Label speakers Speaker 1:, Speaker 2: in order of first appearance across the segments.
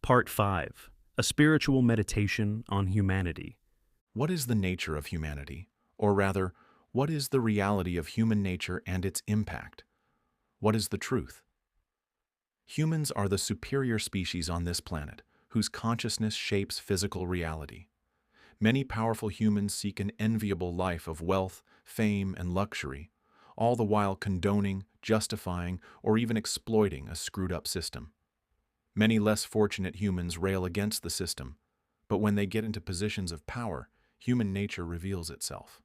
Speaker 1: Part 5. A Spiritual Meditation on Humanity.
Speaker 2: What is the nature of humanity? Or rather, what is the reality of human nature and its impact? What is the truth? Humans are the superior species on this planet, whose consciousness shapes physical reality. Many powerful humans seek an enviable life of wealth, fame, and luxury, all the while condoning, justifying, or even exploiting a screwed-up system. Many less fortunate humans rail against the system, but when they get into positions of power, human nature reveals itself.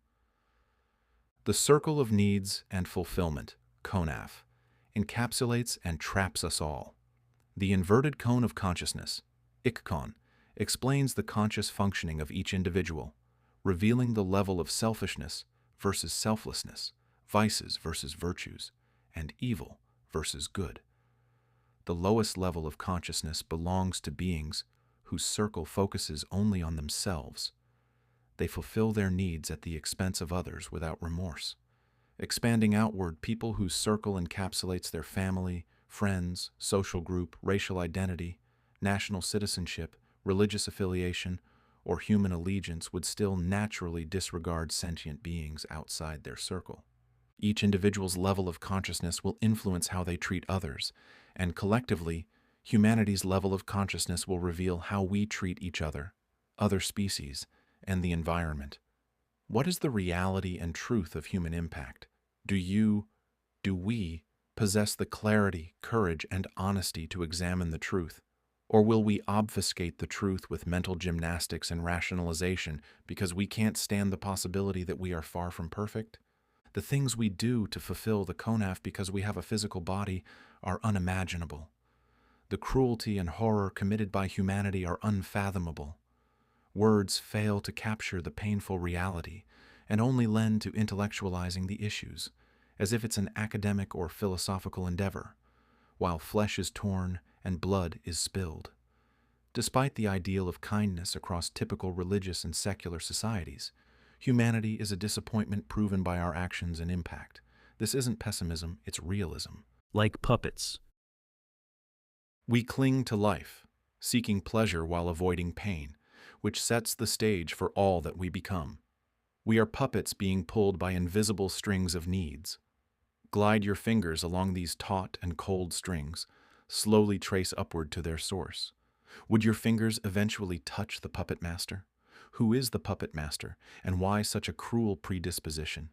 Speaker 2: The circle of needs and fulfillment, CONAF, encapsulates and traps us all. The inverted cone of consciousness, ICCON, explains the conscious functioning of each individual, revealing the level of selfishness versus selflessness, vices versus virtues, and evil versus good. The lowest level of consciousness belongs to beings whose circle focuses only on themselves. They fulfill their needs at the expense of others without remorse. Expanding outward, people whose circle encapsulates their family, friends, social group, racial identity, national citizenship, religious affiliation, or human allegiance would still naturally disregard sentient beings outside their circle. Each individual's level of consciousness will influence how they treat others, and collectively, humanity's level of consciousness will reveal how we treat each other species, and the environment. What is the reality and truth of human impact? Do we possess the clarity, courage, and honesty to examine the truth? Or will we obfuscate the truth with mental gymnastics and rationalization because we can't stand the possibility that we are far from perfect? The things we do to fulfill the CONAF because we have a physical body are unimaginable. The cruelty and horror committed by humanity are unfathomable. Words fail to capture the painful reality and only lend to intellectualizing the issues, as if it's an academic or philosophical endeavor, while flesh is torn and blood is spilled. Despite the ideal of kindness across typical religious and secular societies, humanity is a disappointment proven by our actions and impact. This isn't pessimism, it's realism.
Speaker 1: Like puppets.
Speaker 2: We cling to life, seeking pleasure while avoiding pain, which sets the stage for all that we become. We are puppets being pulled by invisible strings of needs. Glide your fingers along these taut and cold strings, slowly trace upward to their source. Would your fingers eventually touch the puppet master? Who is the puppet master, and why such a cruel predisposition?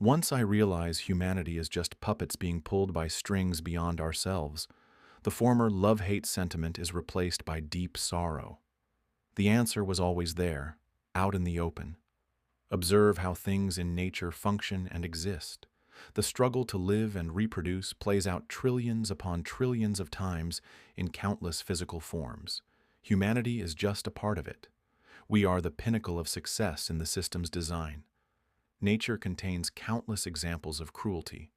Speaker 2: Once I realize humanity is just puppets being pulled by strings beyond ourselves, the former love-hate sentiment is replaced by deep sorrow. The answer was always there, out in the open. Observe how things in nature function and exist. The struggle to live and reproduce plays out trillions upon trillions of times in countless physical forms. Humanity is just a part of it. We are the pinnacle of success in the system's design. Nature contains countless examples of cruelty.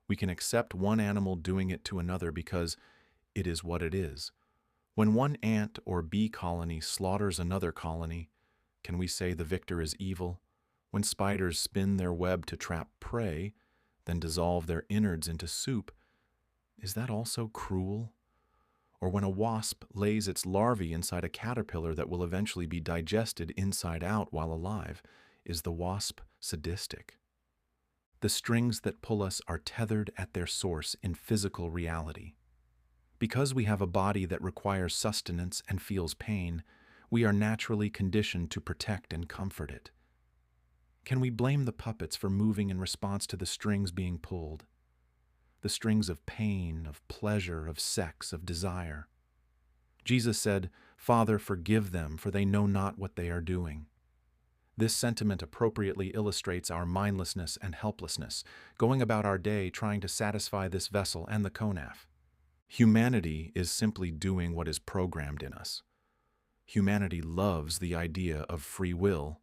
Speaker 2: We can accept one animal doing it to another because it is what it is. When one ant or bee colony slaughters another colony, can we say the victor is evil? When spiders spin their web to trap prey, then dissolve their innards into soup, is that also cruel? Or when a wasp lays its larvae inside a caterpillar that will eventually be digested inside out while alive, is the wasp sadistic? The strings that pull us are tethered at their source in physical reality. Because we have a body that requires sustenance and feels pain, we are naturally conditioned to protect and comfort it. Can we blame the puppets for moving in response to the strings being pulled? The strings of pain, of pleasure, of sex, of desire. Jesus said, "Father, forgive them, for they know not what they are doing." This sentiment appropriately illustrates our mindlessness and helplessness, going about our day trying to satisfy this vessel and the CONAF. Humanity is simply doing what is programmed in us. Humanity loves the idea of free will,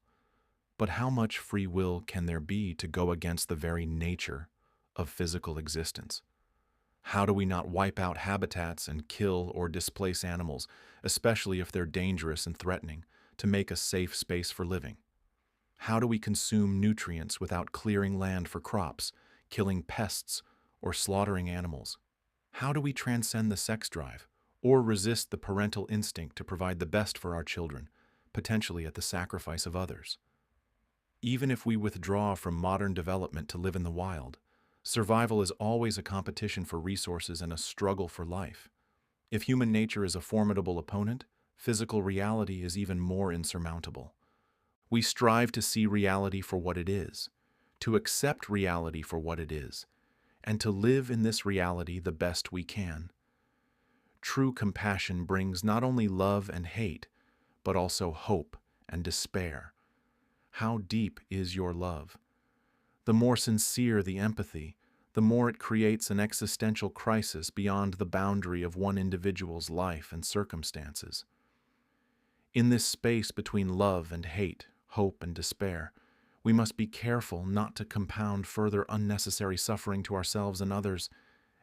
Speaker 2: but how much free will can there be to go against the very nature of physical existence? How do we not wipe out habitats and kill or displace animals, especially if they're dangerous and threatening, to make a safe space for living? How do we consume nutrients without clearing land for crops, killing pests, or slaughtering animals? How do we transcend the sex drive, or resist the parental instinct to provide the best for our children, potentially at the sacrifice of others. Even if we withdraw from modern development to live in the wild, survival is always a competition for resources and a struggle for life. If human nature is a formidable opponent, physical reality is even more insurmountable. We strive to see reality for what it is, to accept reality for what it is, and to live in this reality the best we can. True compassion brings not only love and hate, but also hope and despair. How deep is your love? The more sincere the empathy, the more it creates an existential crisis beyond the boundary of one individual's life and circumstances. In this space between love and hate, hope and despair, we must be careful not to compound further unnecessary suffering to ourselves and others,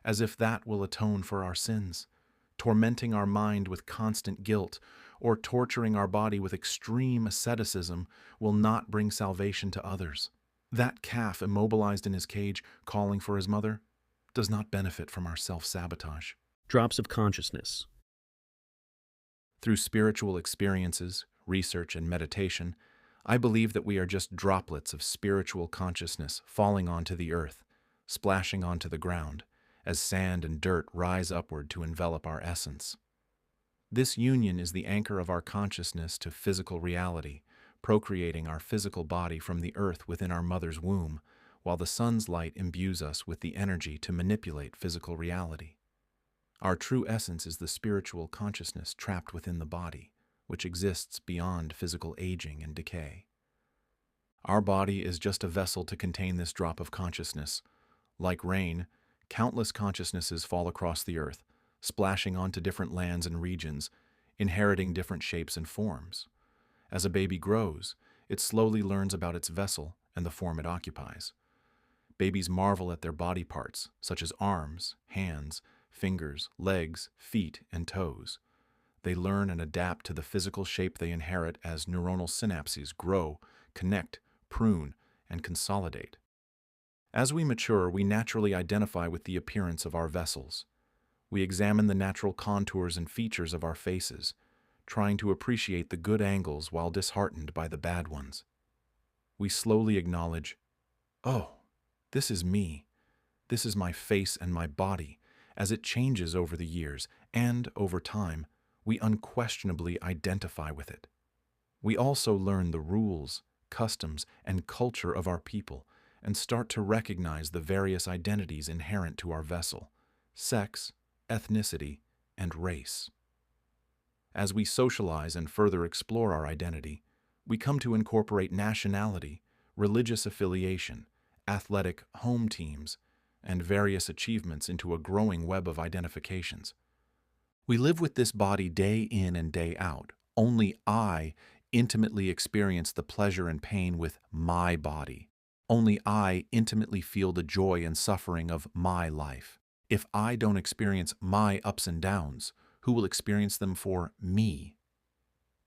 Speaker 2: as if that will atone for our sins, tormenting our mind with constant guilt, or torturing our body with extreme asceticism will not bring salvation to others. That calf immobilized in his cage, calling for his mother, does not benefit from our self-sabotage.
Speaker 1: Drops of consciousness.
Speaker 2: Through spiritual experiences, research, and meditation, I believe that we are just droplets of spiritual consciousness falling onto the earth, splashing onto the ground, as sand and dirt rise upward to envelop our essence. This union is the anchor of our consciousness to physical reality, procreating our physical body from the earth within our mother's womb, while the sun's light imbues us with the energy to manipulate physical reality. Our true essence is the spiritual consciousness trapped within the body, which exists beyond physical aging and decay. Our body is just a vessel to contain this drop of consciousness. Like rain, countless consciousnesses fall across the earth, splashing onto different lands and regions, inheriting different shapes and forms. As a baby grows, it slowly learns about its vessel and the form it occupies. Babies marvel at their body parts, such as arms, hands, fingers, legs, feet, and toes. They learn and adapt to the physical shape they inherit as neuronal synapses grow, connect, prune, and consolidate. As we mature, we naturally identify with the appearance of our vessels. We examine the natural contours and features of our faces, trying to appreciate the good angles while disheartened by the bad ones. We slowly acknowledge, oh, this is me. This is my face and my body. As it changes over the years and over time, we unquestionably identify with it. We also learn the rules, customs, and culture of our people and start to recognize the various identities inherent to our vessel: sex, ethnicity, and race. As we socialize and further explore our identity, we come to incorporate nationality, religious affiliation, athletic home teams, and various achievements into a growing web of identifications. We live with this body day in and day out. Only I intimately experience the pleasure and pain with my body. Only I intimately feel the joy and suffering of my life. If I don't experience my ups and downs, who will experience them for me?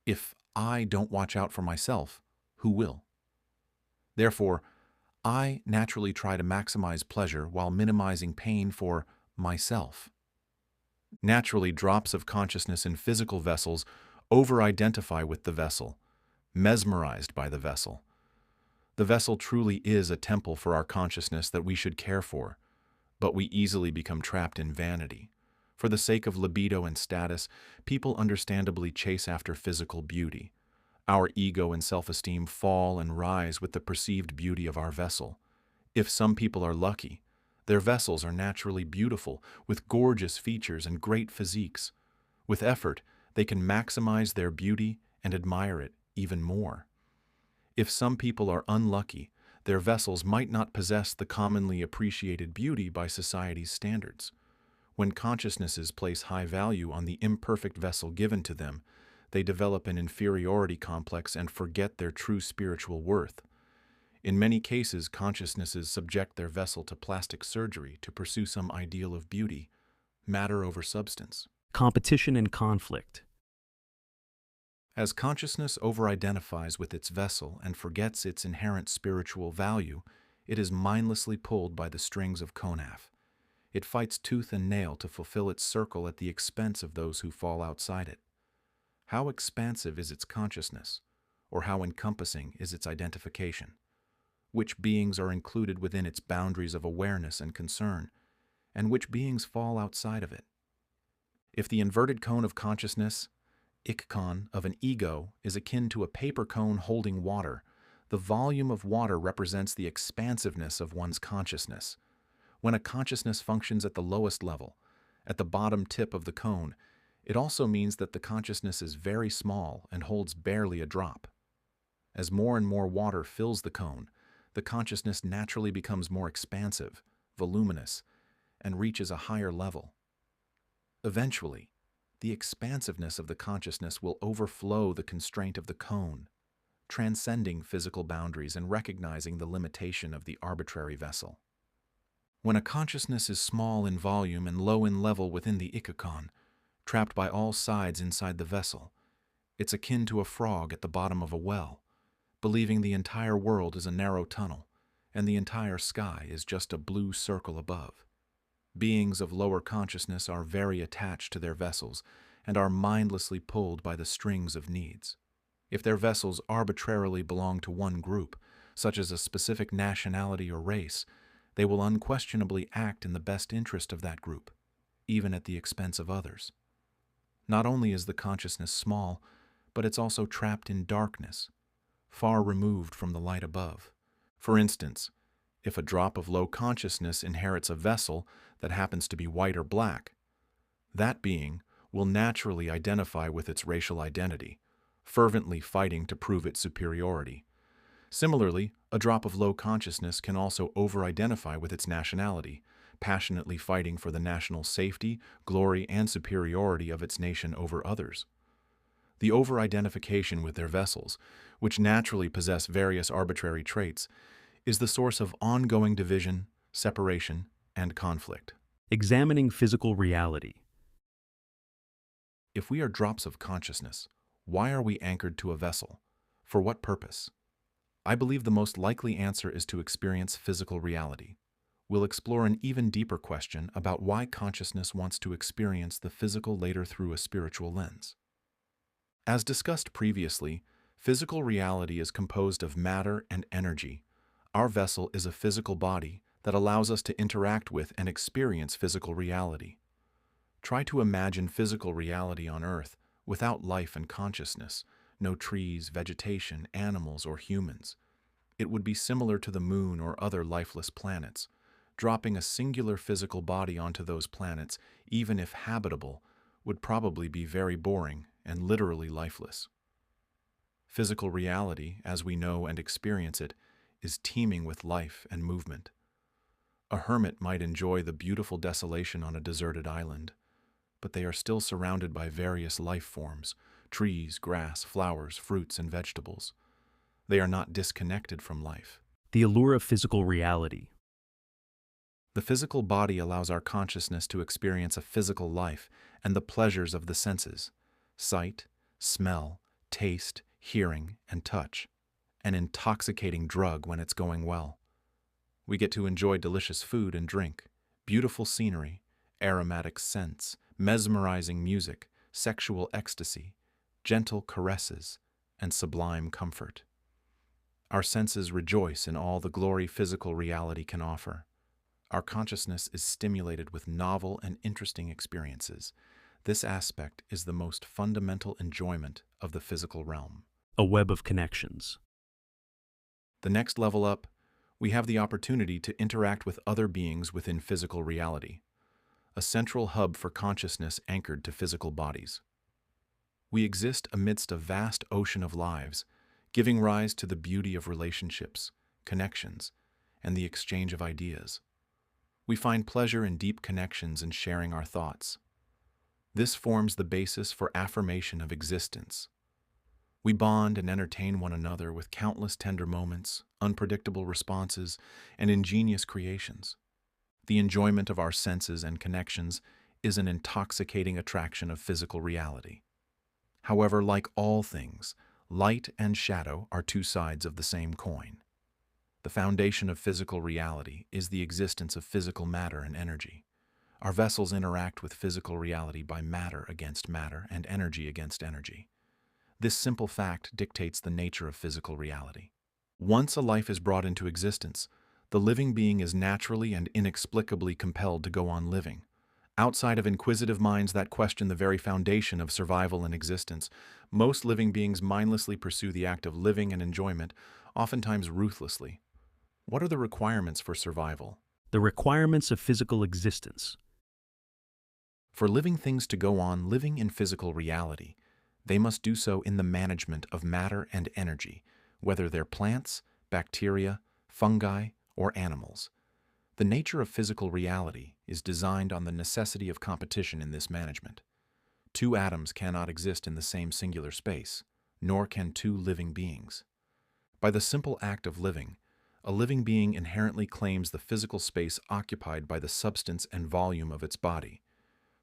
Speaker 2: If I don't watch out for myself, who will? Therefore, I naturally try to maximize pleasure while minimizing pain for myself. Naturally, drops of consciousness in physical vessels over-identify with the vessel, mesmerized by the vessel. The vessel truly is a temple for our consciousness that we should care for, but we easily become trapped in vanity. For the sake of libido and status, people understandably chase after physical beauty. Our ego and self-esteem fall and rise with the perceived beauty of our vessel. If some people are lucky, their vessels are naturally beautiful, with gorgeous features and great physiques. With effort, they can maximize their beauty and admire it even more. If some people are unlucky, their vessels might not possess the commonly appreciated beauty by society's standards. When consciousnesses place high value on the imperfect vessel given to them, they develop an inferiority complex and forget their true spiritual worth. In many cases, consciousnesses subject their vessel to plastic surgery to pursue some ideal of beauty, matter over substance.
Speaker 1: Competition and conflict.
Speaker 2: As consciousness over-identifies with its vessel and forgets its inherent spiritual value, it is mindlessly pulled by the strings of konaf. It fights tooth and nail to fulfill its circle at the expense of those who fall outside it. How expansive is its consciousness, or how encompassing is its identification? Which beings are included within its boundaries of awareness and concern, and which beings fall outside of it? If the inverted cone of consciousness, ikon, of an ego is akin to a paper cone holding water, the volume of water represents the expansiveness of one's consciousness. When a consciousness functions at the lowest level, at the bottom tip of the cone, it also means that the consciousness is very small and holds barely a drop. As more and more water fills the cone, the consciousness naturally becomes more expansive, voluminous, and reaches a higher level. Eventually, the expansiveness of the consciousness will overflow the constraint of the cone, transcending physical boundaries and recognizing the limitation of the arbitrary vessel. When a consciousness is small in volume and low in level within the ikon, trapped by all sides inside the vessel, it's akin to a frog at the bottom of a well, believing the entire world is a narrow tunnel and the entire sky is just a blue circle above. Beings of lower consciousness are very attached to their vessels and are mindlessly pulled by the strings of needs. If their vessels arbitrarily belong to one group, such as a specific nationality or race, they will unquestionably act in the best interest of that group, even at the expense of others. Not only is the consciousness small, but it's also trapped in darkness, far removed from the light above. For instance, if a drop of low consciousness inherits a vessel that happens to be white or black, that being will naturally identify with its racial identity, fervently fighting to prove its superiority. Similarly, a drop of low consciousness can also over-identify with its nationality, passionately fighting for the national safety, glory, and superiority of its nation over others. The over-identification with their vessels, which naturally possess various arbitrary traits, is the source of ongoing division, separation, and conflict.
Speaker 1: Examining physical reality.
Speaker 2: If we are drops of consciousness, why are we anchored to a vessel? For what purpose? I believe the most likely answer is to experience physical reality. We'll explore an even deeper question about why consciousness wants to experience the physical later through a spiritual lens. As discussed previously, physical reality is composed of matter and energy. Our vessel is a physical body that allows us to interact with and experience physical reality. Try to imagine physical reality on Earth without life and consciousness, no trees, vegetation, animals, or humans. It would be similar to the moon or other lifeless planets. Dropping a singular physical body onto those planets, even if habitable, would probably be very boring and literally lifeless. Physical reality, as we know and experience it, is teeming with life and movement. A hermit might enjoy the beautiful desolation on a deserted island, but they are still surrounded by various life forms, trees, grass, flowers, fruits, and vegetables. They are not disconnected from life.
Speaker 1: The allure of physical reality.
Speaker 2: The physical body allows our consciousness to experience a physical life and the pleasures of the senses: sight, smell, taste, hearing, and touch. An intoxicating drug when it's going well. We get to enjoy delicious food and drink, beautiful scenery, aromatic scents, mesmerizing music, sexual ecstasy, gentle caresses, and sublime comfort. Our senses rejoice in all the glory physical reality can offer. Our consciousness is stimulated with novel and interesting experiences. This aspect is the most fundamental enjoyment of the physical realm.
Speaker 1: A web of connections.
Speaker 2: The next level up, we have the opportunity to interact with other beings within physical reality, a central hub for consciousness anchored to physical bodies. We exist amidst a vast ocean of lives, giving rise to the beauty of relationships, connections, and the exchange of ideas. We find pleasure in deep connections and sharing our thoughts. This forms the basis for affirmation of existence. We bond and entertain one another with countless tender moments, unpredictable responses, and ingenious creations. The enjoyment of our senses and connections is an intoxicating attraction of physical reality. However, like all things, light and shadow are two sides of the same coin. The foundation of physical reality is the existence of physical matter and energy. Our vessels interact with physical reality by matter against matter and energy against energy. This simple fact dictates the nature of physical reality. Once a life is brought into existence, the living being is naturally and inexplicably compelled to go on living. Outside of inquisitive minds that question the very foundation of survival and existence, most living beings mindlessly pursue the act of living and enjoyment, oftentimes ruthlessly. What are the requirements for survival?
Speaker 1: The requirements of physical existence.
Speaker 2: For living things to go on living in physical reality, they must do so in the management of matter and energy, whether they're plants, bacteria, fungi, or animals. The nature of physical reality is designed on the necessity of competition in this management. Two atoms cannot exist in the same singular space, nor can two living beings. By the simple act of living, a living being inherently claims the physical space occupied by the substance and volume of its body.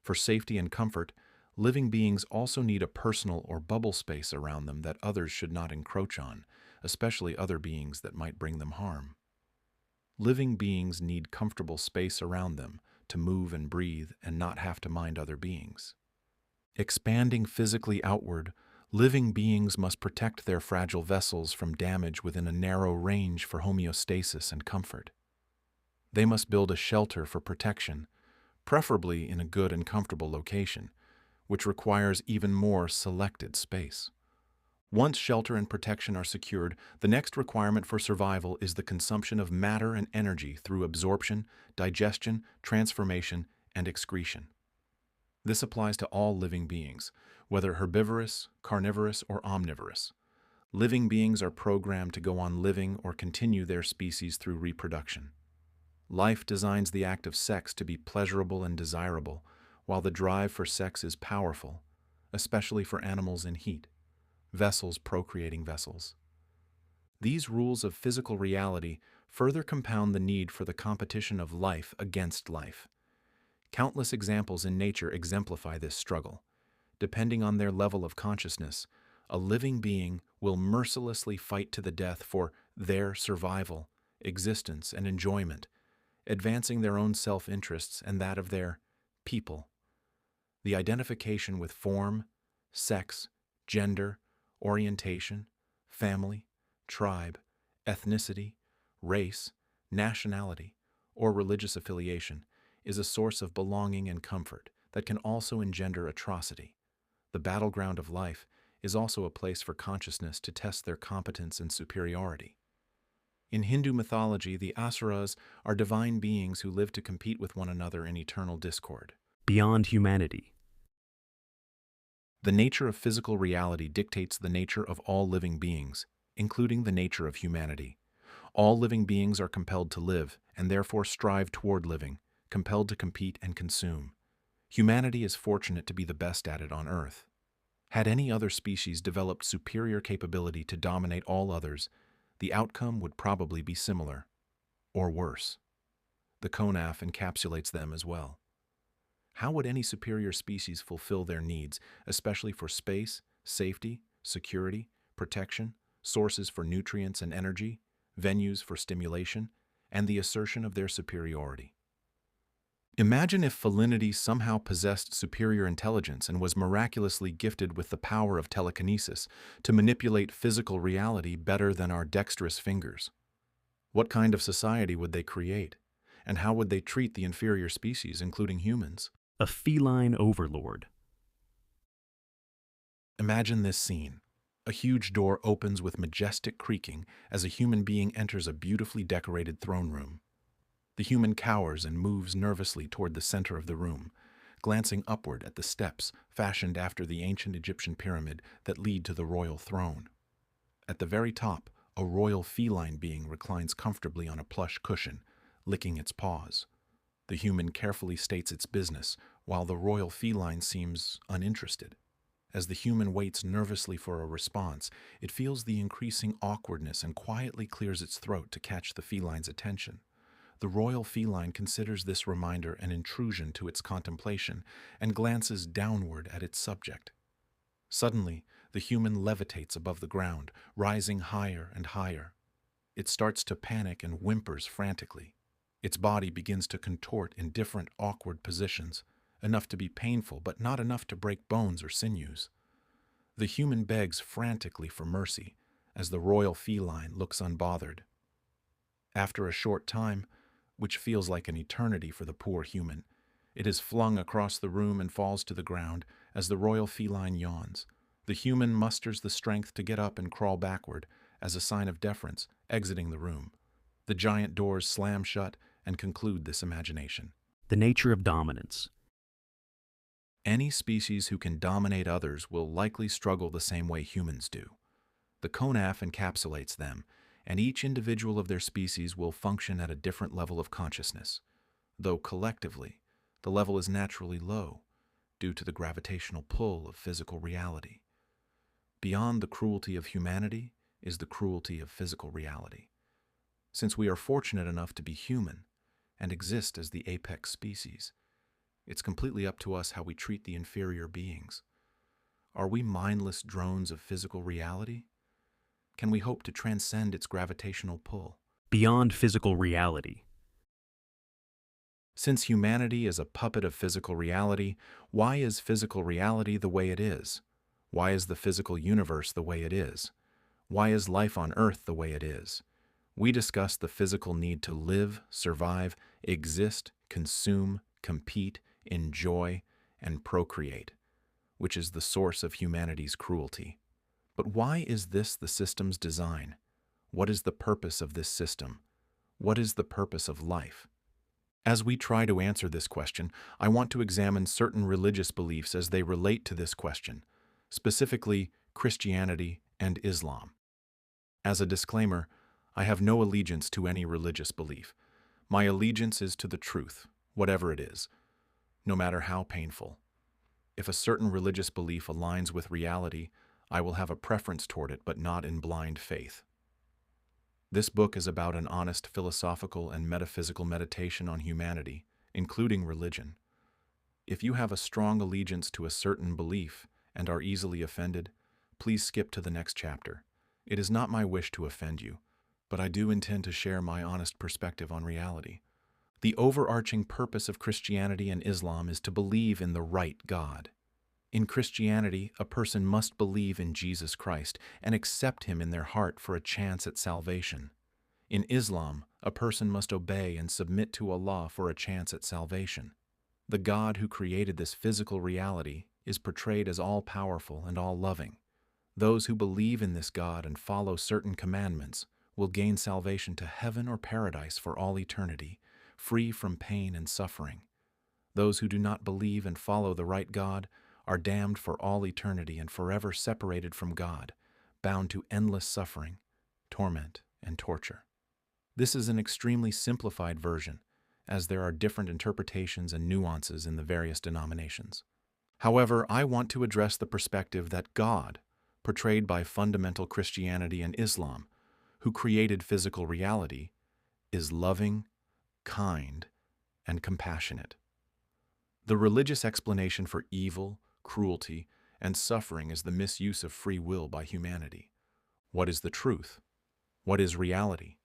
Speaker 2: For safety and comfort, living beings also need a personal or bubble space around them that others should not encroach on, especially other beings that might bring them harm. Living beings need comfortable space around them to move and breathe and not have to mind other beings. Expanding physically outward, living beings must protect their fragile vessels from damage within a narrow range for homeostasis and comfort. They must build a shelter for protection, preferably in a good and comfortable location, which requires even more selected space. Once shelter and protection are secured, the next requirement for survival is the consumption of matter and energy through absorption, digestion, transformation, and excretion. This applies to all living beings, whether herbivorous, carnivorous, or omnivorous. Living beings are programmed to go on living or continue their species through reproduction. Life designs the act of sex to be pleasurable and desirable, while the drive for sex is powerful, especially for animals in heat. Vessels procreating vessels. These rules of physical reality further compound the need for the competition of life against life. Countless examples in nature exemplify this struggle. Depending on their level of consciousness, a living being will mercilessly fight to the death for their survival, existence, and enjoyment, advancing their own self-interests and that of their people. The identification with form, sex, gender, orientation, family, tribe, ethnicity, race, nationality, or religious affiliation is a source of belonging and comfort that can also engender atrocity. The battleground of life is also a place for consciousness to test their competence and superiority. In Hindu mythology, the asuras are divine beings who live to compete with one another in eternal discord.
Speaker 1: Beyond humanity.
Speaker 2: The nature of physical reality dictates the nature of all living beings, including the nature of humanity. All living beings are compelled to live, and therefore strive toward living, compelled to compete and consume. Humanity is fortunate to be the best at it on Earth. Had any other species developed superior capability to dominate all others, the outcome would probably be similar, or worse. The Konaf encapsulates them as well. How would any superior species fulfill their needs, especially for space, safety, security, protection, sources for nutrients and energy, venues for stimulation, and the assertion of their superiority? Imagine if felinity somehow possessed superior intelligence and was miraculously gifted with the power of telekinesis to manipulate physical reality better than our dexterous fingers. What kind of society would they create? And how would they treat the inferior species, including humans?
Speaker 1: A feline overlord.
Speaker 2: Imagine this scene. A huge door opens with majestic creaking as a human being enters a beautifully decorated throne room. The human cowers and moves nervously toward the center of the room, glancing upward at the steps fashioned after the ancient Egyptian pyramid that lead to the royal throne. At the very top, a royal feline being reclines comfortably on a plush cushion, licking its paws. The human carefully states its business, while the royal feline seems uninterested. As the human waits nervously for a response, it feels the increasing awkwardness and quietly clears its throat to catch the feline's attention. The royal feline considers this reminder an intrusion to its contemplation and glances downward at its subject. Suddenly, the human levitates above the ground, rising higher and higher. It starts to panic and whimpers frantically. Its body begins to contort in different awkward positions, enough to be painful but not enough to break bones or sinews. The human begs frantically for mercy as the royal feline looks unbothered. After a short time, which feels like an eternity for the poor human, it is flung across the room and falls to the ground as the royal feline yawns. The human musters the strength to get up and crawl backward as a sign of deference, exiting the room. The giant doors slam shut and conclude this imagination.
Speaker 1: The nature of dominance.
Speaker 2: Any species who can dominate others will likely struggle the same way humans do. The conaf encapsulates them, and each individual of their species will function at a different level of consciousness, though collectively, the level is naturally low due to the gravitational pull of physical reality. Beyond the cruelty of humanity is the cruelty of physical reality. Since we are fortunate enough to be human and exist as the apex species, it's completely up to us how we treat the inferior beings. Are we mindless drones of physical reality? Can we hope to transcend its gravitational pull?
Speaker 1: Beyond physical reality.
Speaker 2: Since humanity is a puppet of physical reality, why is physical reality the way it is? Why is the physical universe the way it is? Why is life on Earth the way it is? We discuss the physical need to live, survive, exist, consume, compete, enjoy, and procreate, which is the source of humanity's cruelty. But why is this the system's design? What is the purpose of this system? What is the purpose of life? As we try to answer this question, I want to examine certain religious beliefs as they relate to this question, specifically Christianity and Islam. As a disclaimer, I have no allegiance to any religious belief. My allegiance is to the truth, whatever it is, no matter how painful. If a certain religious belief aligns with reality, I will have a preference toward it, but not in blind faith. This book is about an honest philosophical and metaphysical meditation on humanity, including religion. If you have a strong allegiance to a certain belief and are easily offended, please skip to the next chapter. It is not my wish to offend you, but I do intend to share my honest perspective on reality. The overarching purpose of Christianity and Islam is to believe in the right God. In Christianity, a person must believe in Jesus Christ and accept him in their heart for a chance at salvation. In Islam, a person must obey and submit to Allah for a chance at salvation. The God who created this physical reality is portrayed as all-powerful and all-loving. Those who believe in this God and follow certain commandments will gain salvation to heaven or paradise for all eternity, free from pain and suffering. Those who do not believe and follow the right God are damned for all eternity and forever separated from God, bound to endless suffering, torment, and torture. This is an extremely simplified version, as there are different interpretations and nuances in the various denominations. However, I want to address the perspective that God, portrayed by fundamental Christianity and Islam, who created physical reality, is loving, kind, and compassionate. The religious explanation for evil, cruelty, and suffering is the misuse of free will by humanity. What is the truth? What is reality?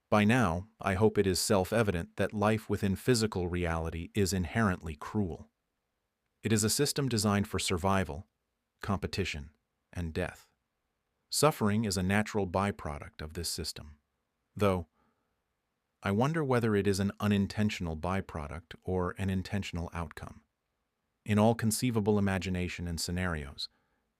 Speaker 2: By now, I hope it is self-evident that life within physical reality is inherently cruel. It is a system designed for survival, competition, and death. Suffering is a natural byproduct of this system, though I wonder whether it is an unintentional byproduct or an intentional outcome. In all conceivable imagination and scenarios,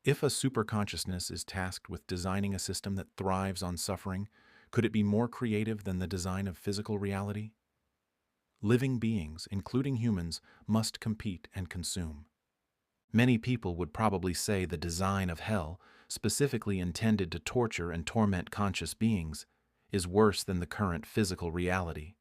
Speaker 2: if a superconsciousness is tasked with designing a system that thrives on suffering, could it be more creative than the design of physical reality? Living beings, including humans, must compete and consume. Many people would probably say the design of hell, specifically intended to torture and torment conscious beings, is worse than the current physical reality.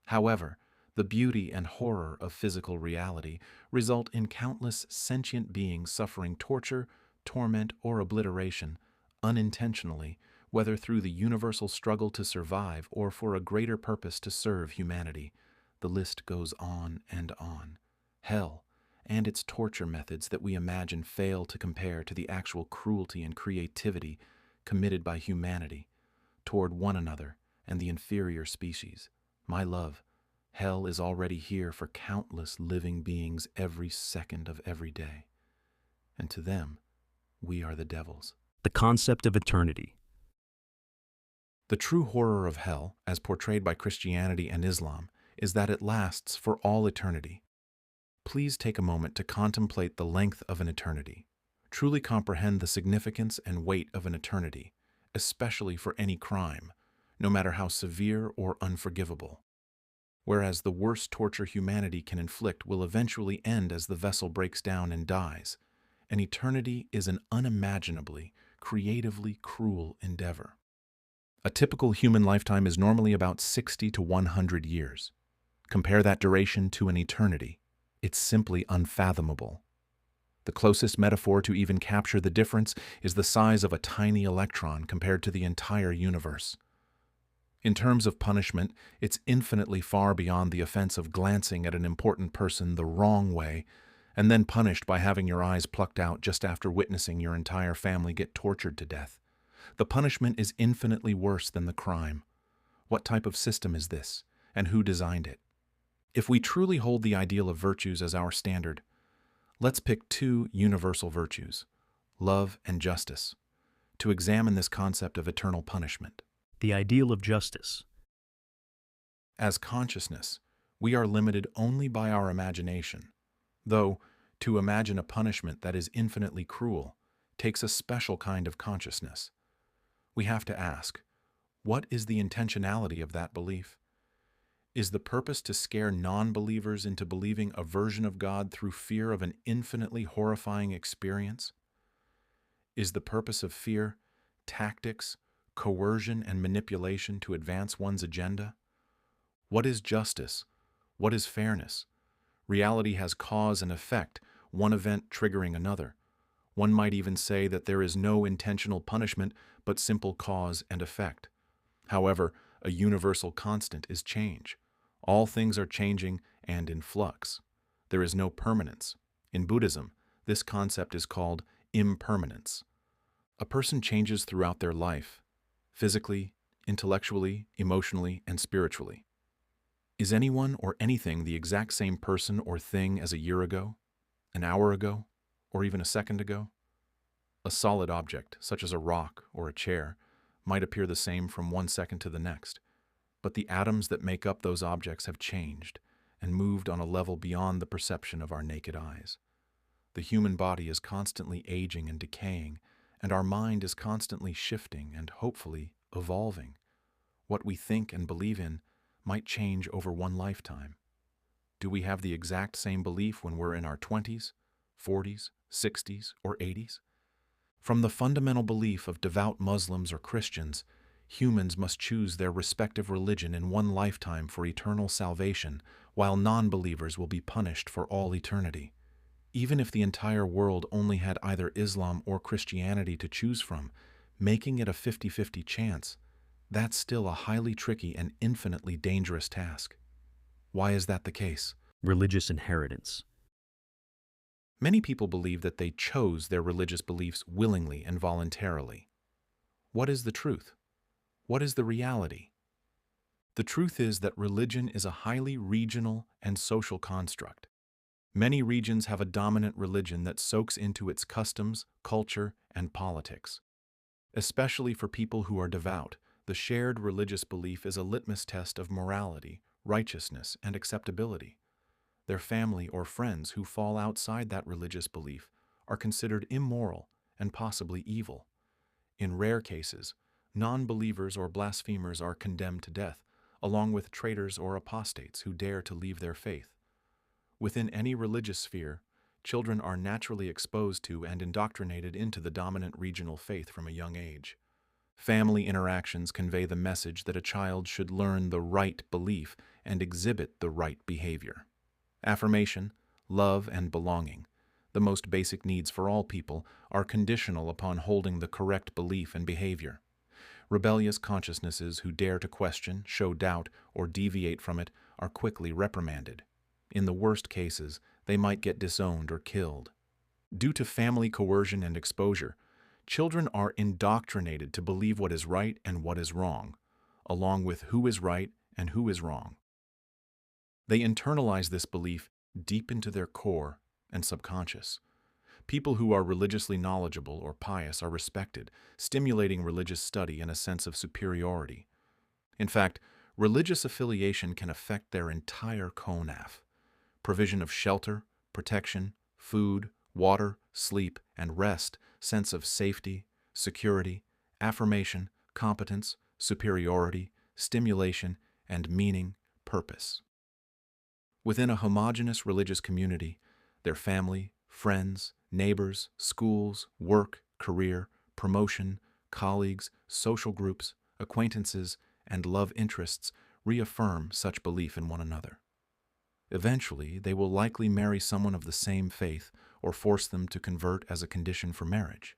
Speaker 2: However, the beauty and horror of physical reality result in countless sentient beings suffering torture, torment, or obliteration, unintentionally, whether through the universal struggle to survive or for a greater purpose to serve humanity. The list goes on and on. Hell and its torture methods that we imagine fail to compare to the actual cruelty and creativity committed by humanity toward one another and the inferior species. My love, hell is already here for countless living beings every second of every day. And to them, we are the devils.
Speaker 1: The concept of eternity.
Speaker 2: The true horror of hell, as portrayed by Christianity and Islam, is that it lasts for all eternity. Please take a moment to contemplate the length of an eternity. Truly comprehend the significance and weight of an eternity, especially for any crime, no matter how severe or unforgivable. Whereas the worst torture humanity can inflict will eventually end as the vessel breaks down and dies, an eternity is an unimaginably, creatively cruel endeavor. A typical human lifetime is normally about 60 to 100 years. Compare that duration to an eternity. It's simply unfathomable. The closest metaphor to even capture the difference is the size of a tiny electron compared to the entire universe. In terms of punishment, it's infinitely far beyond the offense of glancing at an important person the wrong way and then punished by having your eyes plucked out just after witnessing your entire family get tortured to death. The punishment is infinitely worse than the crime. What type of system is this, and who designed it? If we truly hold the ideal of virtues as our standard, let's pick two universal virtues, love and justice, to examine this concept of eternal punishment.
Speaker 1: The ideal of justice.
Speaker 2: As consciousness, we are limited only by our imagination, though to imagine a punishment that is infinitely cruel takes a special kind of consciousness. We have to ask, what is the intentionality of that belief? Is the purpose to scare non-believers into believing a version of God through fear of an infinitely horrifying experience? Is the purpose of fear tactics, coercion, and manipulation to advance one's agenda? What is justice? What is fairness? Reality has cause and effect, one event triggering another. One might even say that there is no intentional punishment, but simple cause and effect. However, a universal constant is change. All things are changing and in flux. There is no permanence. In Buddhism, this concept is called impermanence. A person changes throughout their life, physically, intellectually, emotionally, and spiritually. Is anyone or anything the exact same person or thing as a year ago, an hour ago, or even a second ago? A solid object, such as a rock or a chair, might appear the same from one second to the next, but the atoms that make up those objects have changed and moved on a level beyond the perception of our naked eyes. The human body is constantly aging and decaying, and our mind is constantly shifting and hopefully evolving. What we think and believe in might change over one lifetime. Do we have the exact same belief when we're in our 20s, 40s, 60s, or 80s? From the fundamental belief of devout Muslims or Christians, humans must choose their respective religion in one lifetime for eternal salvation, while non-believers will be punished for all eternity. Even if the entire world only had either Islam or Christianity to choose from, making it a 50-50 chance, that's still a highly tricky and infinitely dangerous task. Why is that the case?
Speaker 1: Religious inheritance.
Speaker 2: Many people believe that they chose their religious beliefs willingly and voluntarily. What is the truth? What is the reality? The truth is that religion is a highly regional and social construct. Many regions have a dominant religion that soaks into its customs, culture, and politics. Especially for people who are devout, the shared religious belief is a litmus test of morality, righteousness, and acceptability. Their family or friends who fall outside that religious belief are considered immoral and possibly evil. In rare cases, non-believers or blasphemers are condemned to death, along with traitors or apostates who dare to leave their faith. Within any religious sphere, children are naturally exposed to and indoctrinated into the dominant regional faith from a young age. Family interactions convey the message that a child should learn the right belief and exhibit the right behavior. Affirmation, love, and belonging, the most basic needs for all people, are conditional upon holding the correct belief and behavior. Rebellious consciousnesses who dare to question, show doubt, or deviate from it are quickly reprimanded. In the worst cases, they might get disowned or killed. Due to family coercion and exposure, children are indoctrinated to believe what is right and what is wrong, along with who is right and who is wrong. They internalize this belief deep into their core and subconscious. People who are religiously knowledgeable or pious are respected, stimulating religious study and a sense of superiority. In fact, religious affiliation can affect their entire konaf. Provision of shelter, protection, food, water, sleep, and rest, sense of safety, security, affirmation, competence, superiority, stimulation, and meaning, purpose. Within a homogeneous religious community, their family, friends, neighbors, schools, work, career, promotion, colleagues, social groups, acquaintances, and love interests reaffirm such belief in one another. Eventually, they will likely marry someone of the same faith or force them to convert as a condition for marriage.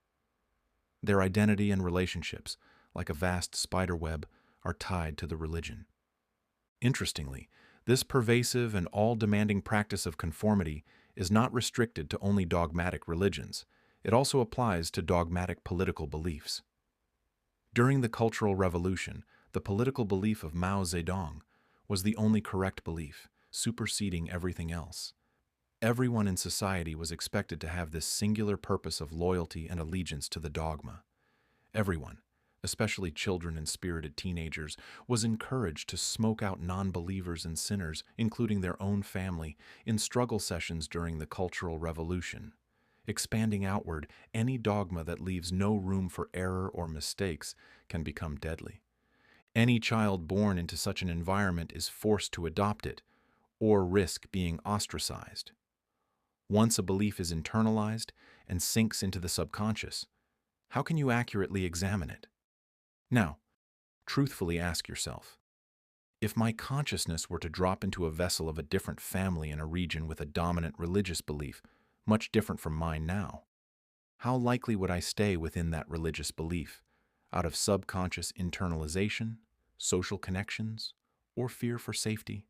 Speaker 2: Their identity and relationships, like a vast spider web, are tied to the religion. Interestingly, this pervasive and all-demanding practice of conformity is not restricted to only dogmatic religions. It also applies to dogmatic political beliefs. During the Cultural Revolution, the political belief of Mao Zedong was the only correct belief, superseding everything else. Everyone in society was expected to have this singular purpose of loyalty and allegiance to the dogma. Everyone, especially children and spirited teenagers, was encouraged to smoke out non-believers and sinners, including their own family, in struggle sessions during the Cultural Revolution. Expanding outward, any dogma that leaves no room for error or mistakes can become deadly. Any child born into such an environment is forced to adopt it, or risk being ostracized. Once a belief is internalized and sinks into the subconscious, how can you accurately examine it? Now, truthfully ask yourself, if my consciousness were to drop into a vessel of a different family in a region with a dominant religious belief, much different from mine now, how likely would I stay within that religious belief, out of subconscious internalization, social connections, or fear for safety?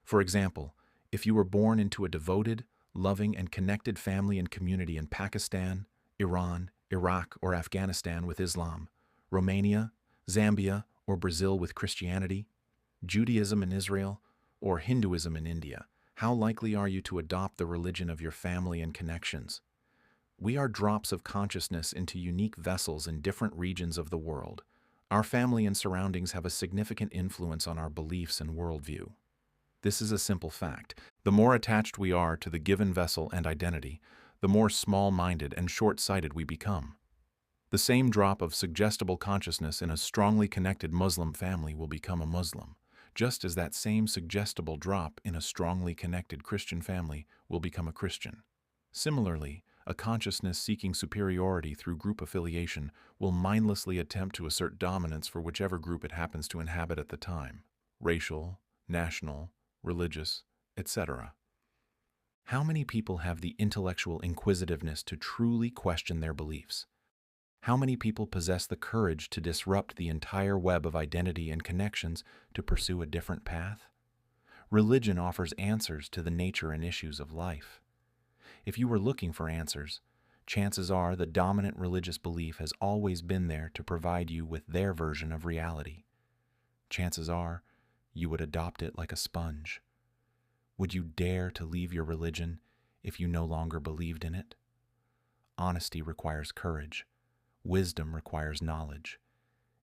Speaker 2: For example, if you were born into a devoted, loving, and connected family and community in Pakistan, Iran, Iraq, or Afghanistan with Islam, Romania, Zambia, or Brazil with Christianity, Judaism in Israel, or Hinduism in India, how likely are you to adopt the religion of your family and connections? We are drops of consciousness into unique vessels in different regions of the world. Our family and surroundings have a significant influence on our beliefs and worldview. This is a simple fact. The more attached we are to the given vessel and identity, the more small-minded and short-sighted we become. The same drop of suggestible consciousness in a strongly connected Muslim family will become a Muslim, just as that same suggestible drop in a strongly connected Christian family will become a Christian. Similarly, a consciousness seeking superiority through group affiliation will mindlessly attempt to assert dominance for whichever group it happens to inhabit at the time, racial, national, religious, etc. How many people have the intellectual inquisitiveness to truly question their beliefs? How many people possess the courage to disrupt the entire web of identity and connections to pursue a different path? Religion offers answers to the nature and issues of life. If you were looking for answers, chances are the dominant religious belief has always been there to provide you with their version of reality. Chances are you would adopt it like a sponge. Would you dare to leave your religion if you no longer believed in it? Honesty requires courage. Wisdom requires knowledge.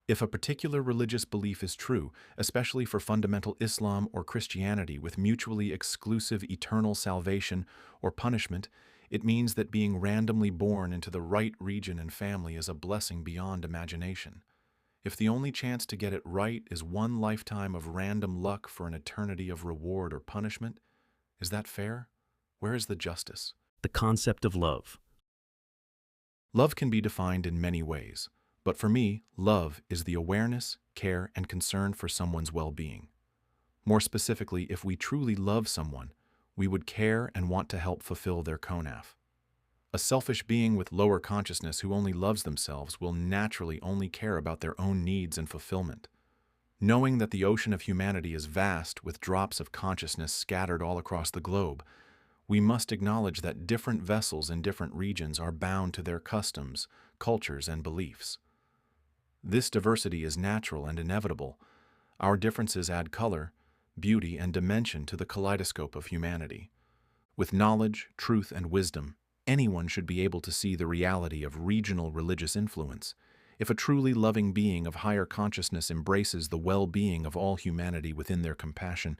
Speaker 2: If a particular religious belief is true, especially for fundamental Islam or Christianity with mutually exclusive eternal salvation or punishment, it means that being randomly born into the right region and family is a blessing beyond imagination. If the only chance to get it right is one lifetime of random luck for an eternity of reward or punishment, is that fair? Where is the justice?
Speaker 1: The concept of love.
Speaker 2: Love can be defined in many ways, but for me, love is the awareness, care, and concern for someone's well-being. More specifically, if we truly love someone, we would care and want to help fulfill their konaf. A selfish being with lower consciousness who only loves themselves will naturally only care about their own needs and fulfillment. Knowing that the ocean of humanity is vast with drops of consciousness scattered all across the globe, we must acknowledge that different vessels in different regions are bound to their customs, cultures, and beliefs. This diversity is natural and inevitable. Our differences add color, beauty, and dimension to the kaleidoscope of humanity. With knowledge, truth, and wisdom, anyone should be able to see the reality of regional religious influence. If a truly loving being of higher consciousness embraces the well-being of all humanity within their compassion,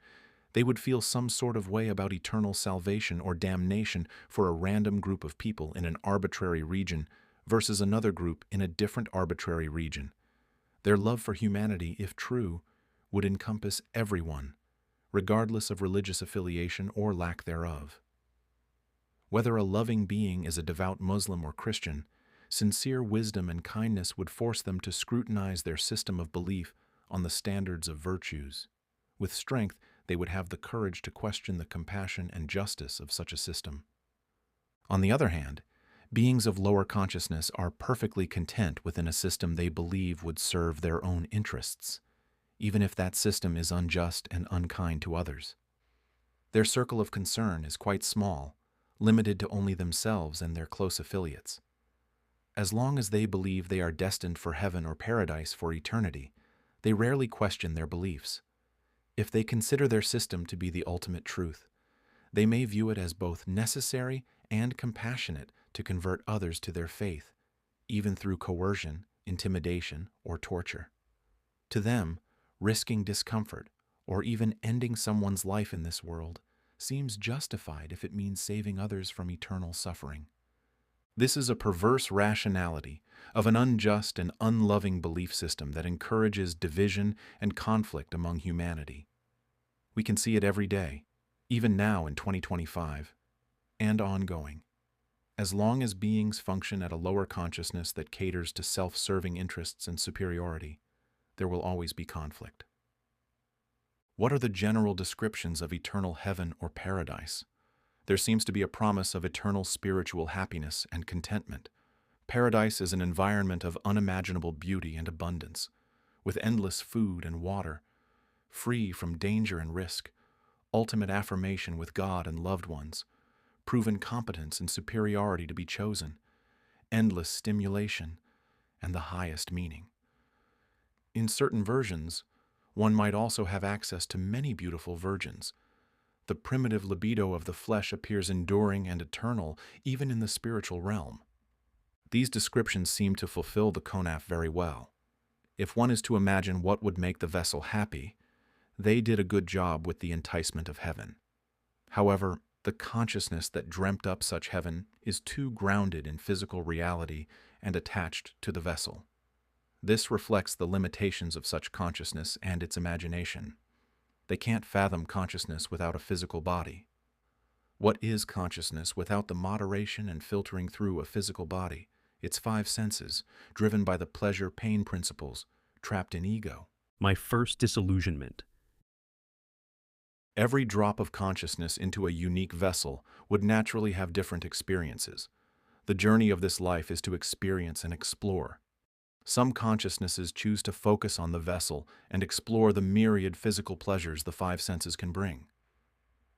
Speaker 2: they would feel some sort of way about eternal salvation or damnation for a random group of people in an arbitrary region versus another group in a different arbitrary region. Their love for humanity, if true, would encompass everyone, regardless of religious affiliation or lack thereof. Whether a loving being is a devout Muslim or Christian, sincere wisdom and kindness would force them to scrutinize their system of belief on the standards of virtues. With strength, they would have the courage to question the compassion and justice of such a system. On the other hand, beings of lower consciousness are perfectly content within a system they believe would serve their own interests, even if that system is unjust and unkind to others. Their circle of concern is quite small, limited to only themselves and their close affiliates. As long as they believe they are destined for heaven or paradise for eternity, they rarely question their beliefs. If they consider their system to be the ultimate truth, they may view it as both necessary and compassionate to convert others to their faith, even through coercion, intimidation, or torture. To them, risking discomfort or even ending someone's life in this world seems justified if it means saving others from eternal suffering. This is a perverse rationality of an unjust and unloving belief system that encourages division and conflict among humanity. We can see it every day, even now in 2025, and ongoing. As long as beings function at a lower consciousness that caters to self-serving interests and superiority, there will always be conflict. What are the general descriptions of eternal heaven or paradise? There seems to be a promise of eternal spiritual happiness and contentment. Paradise is an environment of unimaginable beauty and abundance, with endless food and water, free from danger and risk, ultimate affirmation with God and loved ones, proven competence and superiority to be chosen, endless stimulation, and the highest meaning. In certain versions, one might also have access to many beautiful virgins. The primitive libido of the flesh appears enduring and eternal, even in the spiritual realm. These descriptions seem to fulfill the konaf very well. If one is to imagine what would make the vessel happy, they did a good job with the enticement of heaven. However, the consciousness that dreamt up such heaven is too grounded in physical reality and attached to the vessel. This reflects the limitations of such consciousness and its imagination. They can't fathom consciousness without a physical body. What is consciousness without the moderation and filtering through a physical body, its five senses, driven by the pleasure-pain principles, trapped in ego?
Speaker 1: My first disillusionment.
Speaker 2: Every drop of consciousness into a unique vessel would naturally have different experiences. The journey of this life is to experience and explore. Some consciousnesses choose to focus on the vessel and explore the myriad physical pleasures the five senses can bring.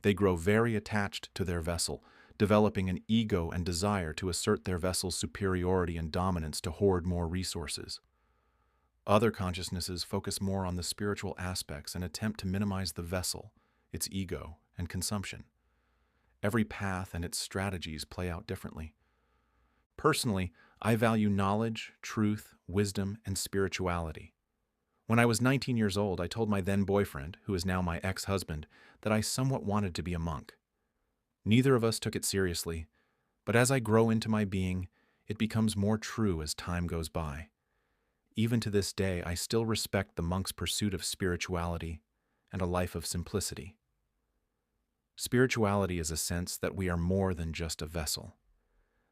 Speaker 2: They grow very attached to their vessel, developing an ego and desire to assert their vessel's superiority and dominance to hoard more resources. Other consciousnesses focus more on the spiritual aspects and attempt to minimize the vessel, its ego, and consumption. Every path and its strategies play out differently. Personally, I value knowledge, truth, wisdom, and spirituality. When I was 19 years old, I told my then boyfriend, who is now my ex-husband, that I somewhat wanted to be a monk. Neither of us took it seriously, but as I grow into my being, it becomes more true as time goes by. Even to this day, I still respect the monk's pursuit of spirituality and a life of simplicity. Spirituality is a sense that we are more than just a vessel,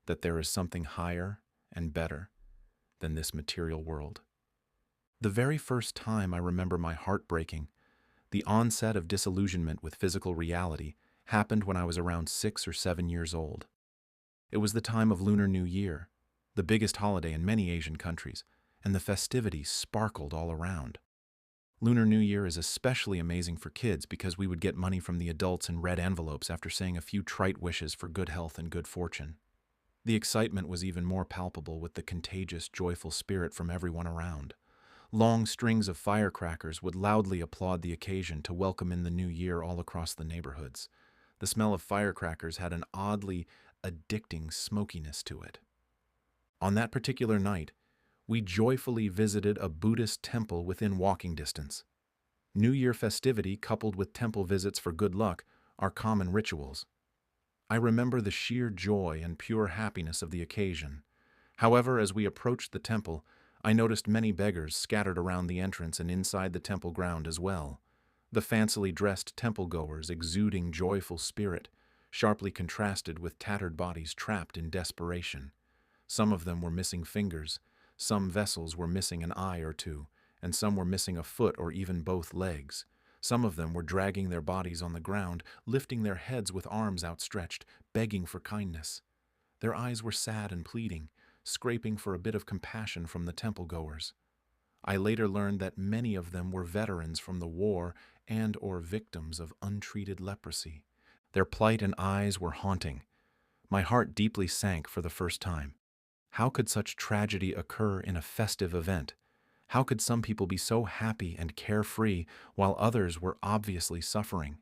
Speaker 2: that there is something higher and better than this material world. The very first time I remember my heart breaking, the onset of disillusionment with physical reality, happened when I was around 6 or 7 years old. It was the time of Lunar New Year, the biggest holiday in many Asian countries, and the festivities sparkled all around. Lunar New Year is especially amazing for kids because we would get money from the adults in red envelopes after saying a few trite wishes for good health and good fortune. The excitement was even more palpable with the contagious, joyful spirit from everyone around. Long strings of firecrackers would loudly applaud the occasion to welcome in the new year all across the neighborhoods. The smell of firecrackers had an oddly addicting smokiness to it. On that particular night, we joyfully visited a Buddhist temple within walking distance. New Year festivity coupled with temple visits for good luck are common rituals. I remember the sheer joy and pure happiness of the occasion. However, as we approached the temple, I noticed many beggars scattered around the entrance and inside the temple ground as well. The fancily dressed temple-goers exuding joyful spirit, sharply contrasted with tattered bodies trapped in desperation. Some of them were missing fingers, some vessels were missing an eye or two, and some were missing a foot or even both legs. Some of them were dragging their bodies on the ground, lifting their heads with arms outstretched, begging for kindness. Their eyes were sad and pleading, scraping for a bit of compassion from the temple-goers. I later learned that many of them were veterans from the war and/or victims of untreated leprosy. Their plight and eyes were haunting. My heart deeply sank for the first time. How could such tragedy occur in a festive event? How could some people be so happy and carefree while others were obviously suffering?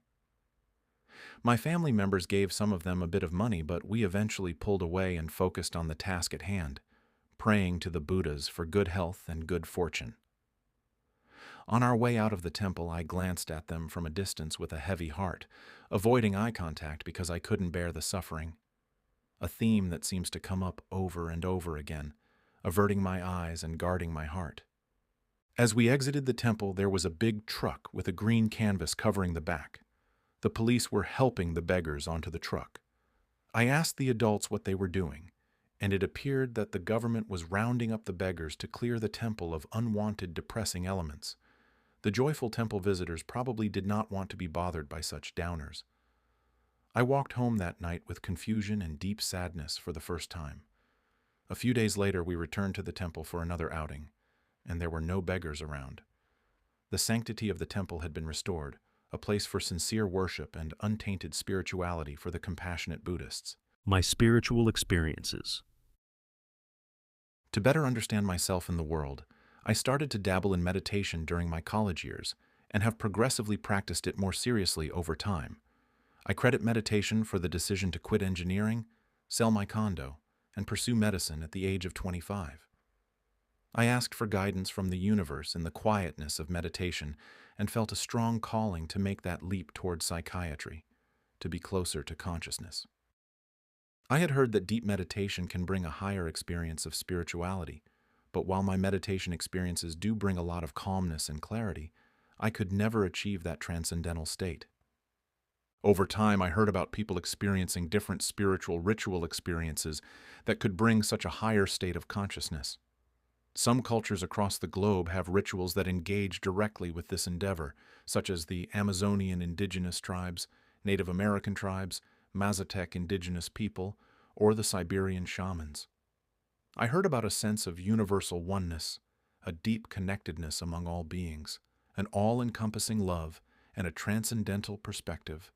Speaker 2: My family members gave some of them a bit of money, but we eventually pulled away and focused on the task at hand, praying to the Buddhas for good health and good fortune. On our way out of the temple, I glanced at them from a distance with a heavy heart, avoiding eye contact because I couldn't bear the suffering. A theme that seems to come up over and over again, averting my eyes and guarding my heart. As we exited the temple, there was a big truck with a green canvas covering the back. The police were helping the beggars onto the truck. I asked the adults what they were doing, and it appeared that the government was rounding up the beggars to clear the temple of unwanted depressing elements. The joyful temple visitors probably did not want to be bothered by such downers. I walked home that night with confusion and deep sadness for the first time. A few days later, we returned to the temple for another outing, and there were no beggars around. The sanctity of the temple had been restored, a place for sincere worship and untainted spirituality for the compassionate Buddhists.
Speaker 1: My spiritual experiences.
Speaker 2: To better understand myself in the world, I started to dabble in meditation during my college years and have progressively practiced it more seriously over time. I credit meditation for the decision to quit engineering, sell my condo, and pursue medicine at the age of 25. I asked for guidance from the universe in the quietness of meditation and felt a strong calling to make that leap toward psychiatry, to be closer to consciousness. I had heard that deep meditation can bring a higher experience of spirituality, but while my meditation experiences do bring a lot of calmness and clarity, I could never achieve that transcendental state. Over time, I heard about people experiencing different spiritual ritual experiences that could bring such a higher state of consciousness. Some cultures across the globe have rituals that engage directly with this endeavor, such as the Amazonian indigenous tribes, Native American tribes, Mazatec indigenous people, or the Siberian shamans. I heard about a sense of universal oneness, a deep connectedness among all beings, an all-encompassing love, and a transcendental perspective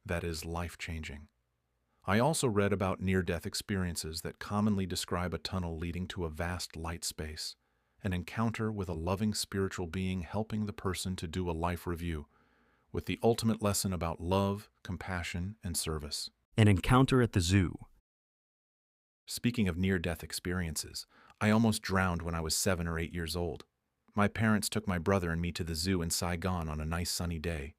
Speaker 2: that is life-changing. I also read about near-death experiences that commonly describe a tunnel leading to a vast light space, an encounter with a loving spiritual being helping the person to do a life review, with the ultimate lesson about love, compassion, and service.
Speaker 1: An encounter at the zoo.
Speaker 2: Speaking of near-death experiences, I almost drowned when I was 7 or 8 years old. My parents took my brother and me to the zoo in Saigon on a nice sunny day.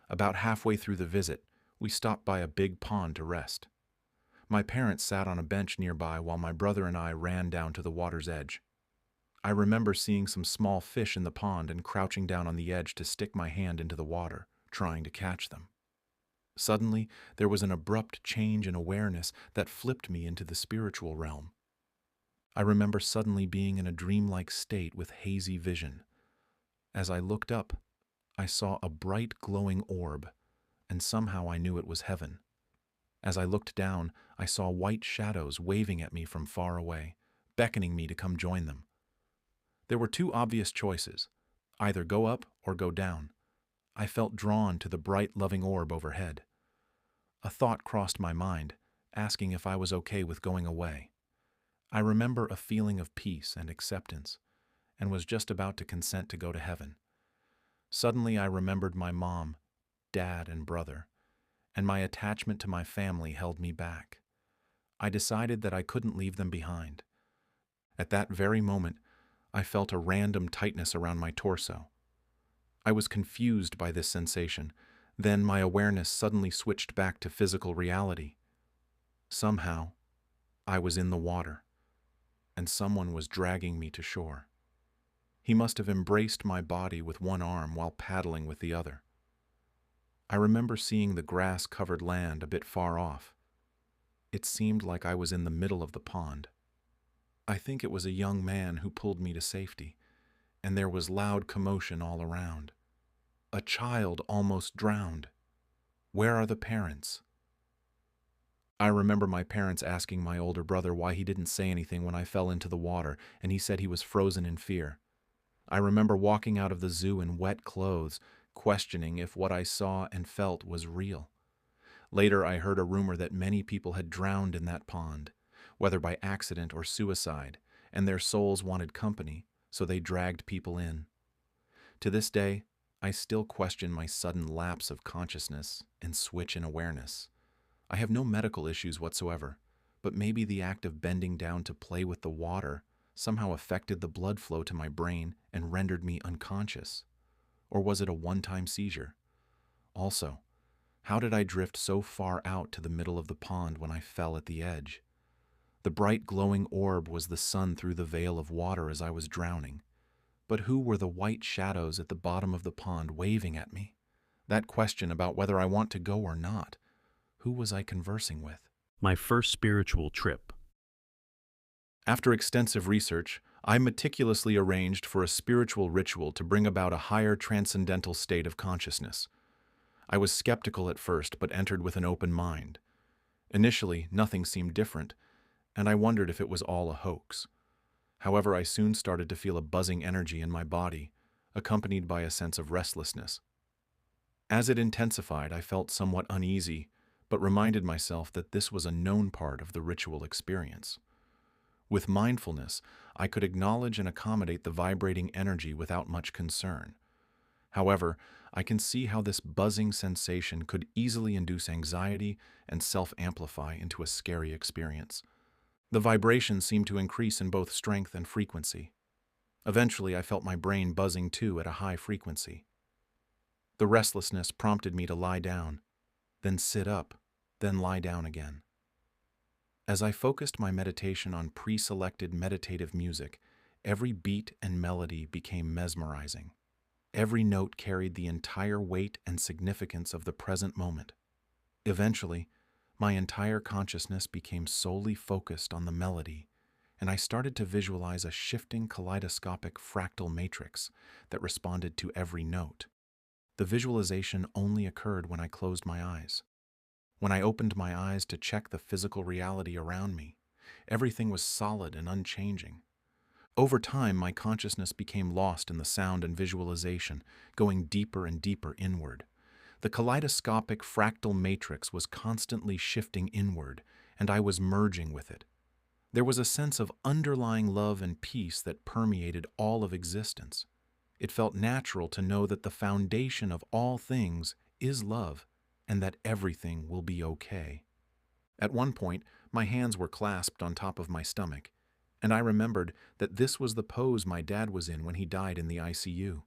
Speaker 2: About halfway through the visit, we stopped by a big pond to rest. My parents sat on a bench nearby while my brother and I ran down to the water's edge. I remember seeing some small fish in the pond and crouching down on the edge to stick my hand into the water, trying to catch them. Suddenly, there was an abrupt change in awareness that flipped me into the spiritual realm. I remember suddenly being in a dreamlike state with hazy vision. As I looked up, I saw a bright glowing orb, and somehow I knew it was heaven. As I looked down, I saw white shadows waving at me from far away, beckoning me to come join them. There were two obvious choices, either go up or go down. I felt drawn to the bright, loving orb overhead. A thought crossed my mind, asking if I was okay with going away. I remember a feeling of peace and acceptance, and was just about to consent to go to heaven. Suddenly I remembered my mom, dad, and brother, and my attachment to my family held me back. I decided that I couldn't leave them behind. At that very moment, I felt a random tightness around my torso. I was confused by this sensation. Then my awareness suddenly switched back to physical reality. Somehow, I was in the water, and someone was dragging me to shore. He must have embraced my body with one arm while paddling with the other. I remember seeing the grass-covered land a bit far off. It seemed like I was in the middle of the pond. I think it was a young man who pulled me to safety, and there was loud commotion all around. A child almost drowned. Where are the parents? I remember my parents asking my older brother why he didn't say anything when I fell into the water, and he said he was frozen in fear. I remember walking out of the zoo in wet clothes, questioning if what I saw and felt was real. Later, I heard a rumor that many people had drowned in that pond, whether by accident or suicide, and their souls wanted company, so they dragged people in. To this day, I still question my sudden lapse of consciousness and switch in awareness. I have no medical issues whatsoever, but maybe the act of bending down to play with the water somehow affected the blood flow to my brain and rendered me unconscious. Or was it a one-time seizure? Also, how did I drift so far out to the middle of the pond when I fell at the edge? The bright glowing orb was the sun through the veil of water as I was drowning. But who were the white shadows at the bottom of the pond waving at me? That question about whether I want to go or not. Who was I conversing with?
Speaker 1: My first spiritual trip.
Speaker 2: After extensive research, I meticulously arranged for a spiritual ritual to bring about a higher transcendental state of consciousness. I was skeptical at first, but entered with an open mind. Initially, nothing seemed different, and I wondered if it was all a hoax. However, I soon started to feel a buzzing energy in my body, accompanied by a sense of restlessness. As it intensified, I felt somewhat uneasy, but reminded myself that this was a known part of the ritual experience. With mindfulness, I could acknowledge and accommodate the vibrating energy without much concern. However, I can see how this buzzing sensation could easily induce anxiety and self-amplify into a scary experience. The vibrations seemed to increase in both strength and frequency. Eventually, I felt my brain buzzing too at a high frequency. The restlessness prompted me to lie down, then sit up, then lie down again. As I focused my meditation on pre-selected meditative music, every beat and melody became mesmerizing. Every note carried the entire weight and significance of the present moment. Eventually, my entire consciousness became solely focused on the melody, and I started to visualize a shifting kaleidoscopic fractal matrix that responded to every note. The visualization only occurred when I closed my eyes. When I opened my eyes to check the physical reality around me, everything was solid and unchanging. Over time, my consciousness became lost in the sound and visualization, going deeper and deeper inward. The kaleidoscopic fractal matrix was constantly shifting inward, and I was merging with it. There was a sense of underlying love and peace that permeated all of existence. It felt natural to know that the foundation of all things is love, and that everything will be okay. At one point, my hands were clasped on top of my stomach, and I remembered that this was the pose my dad was in when he died in the ICU.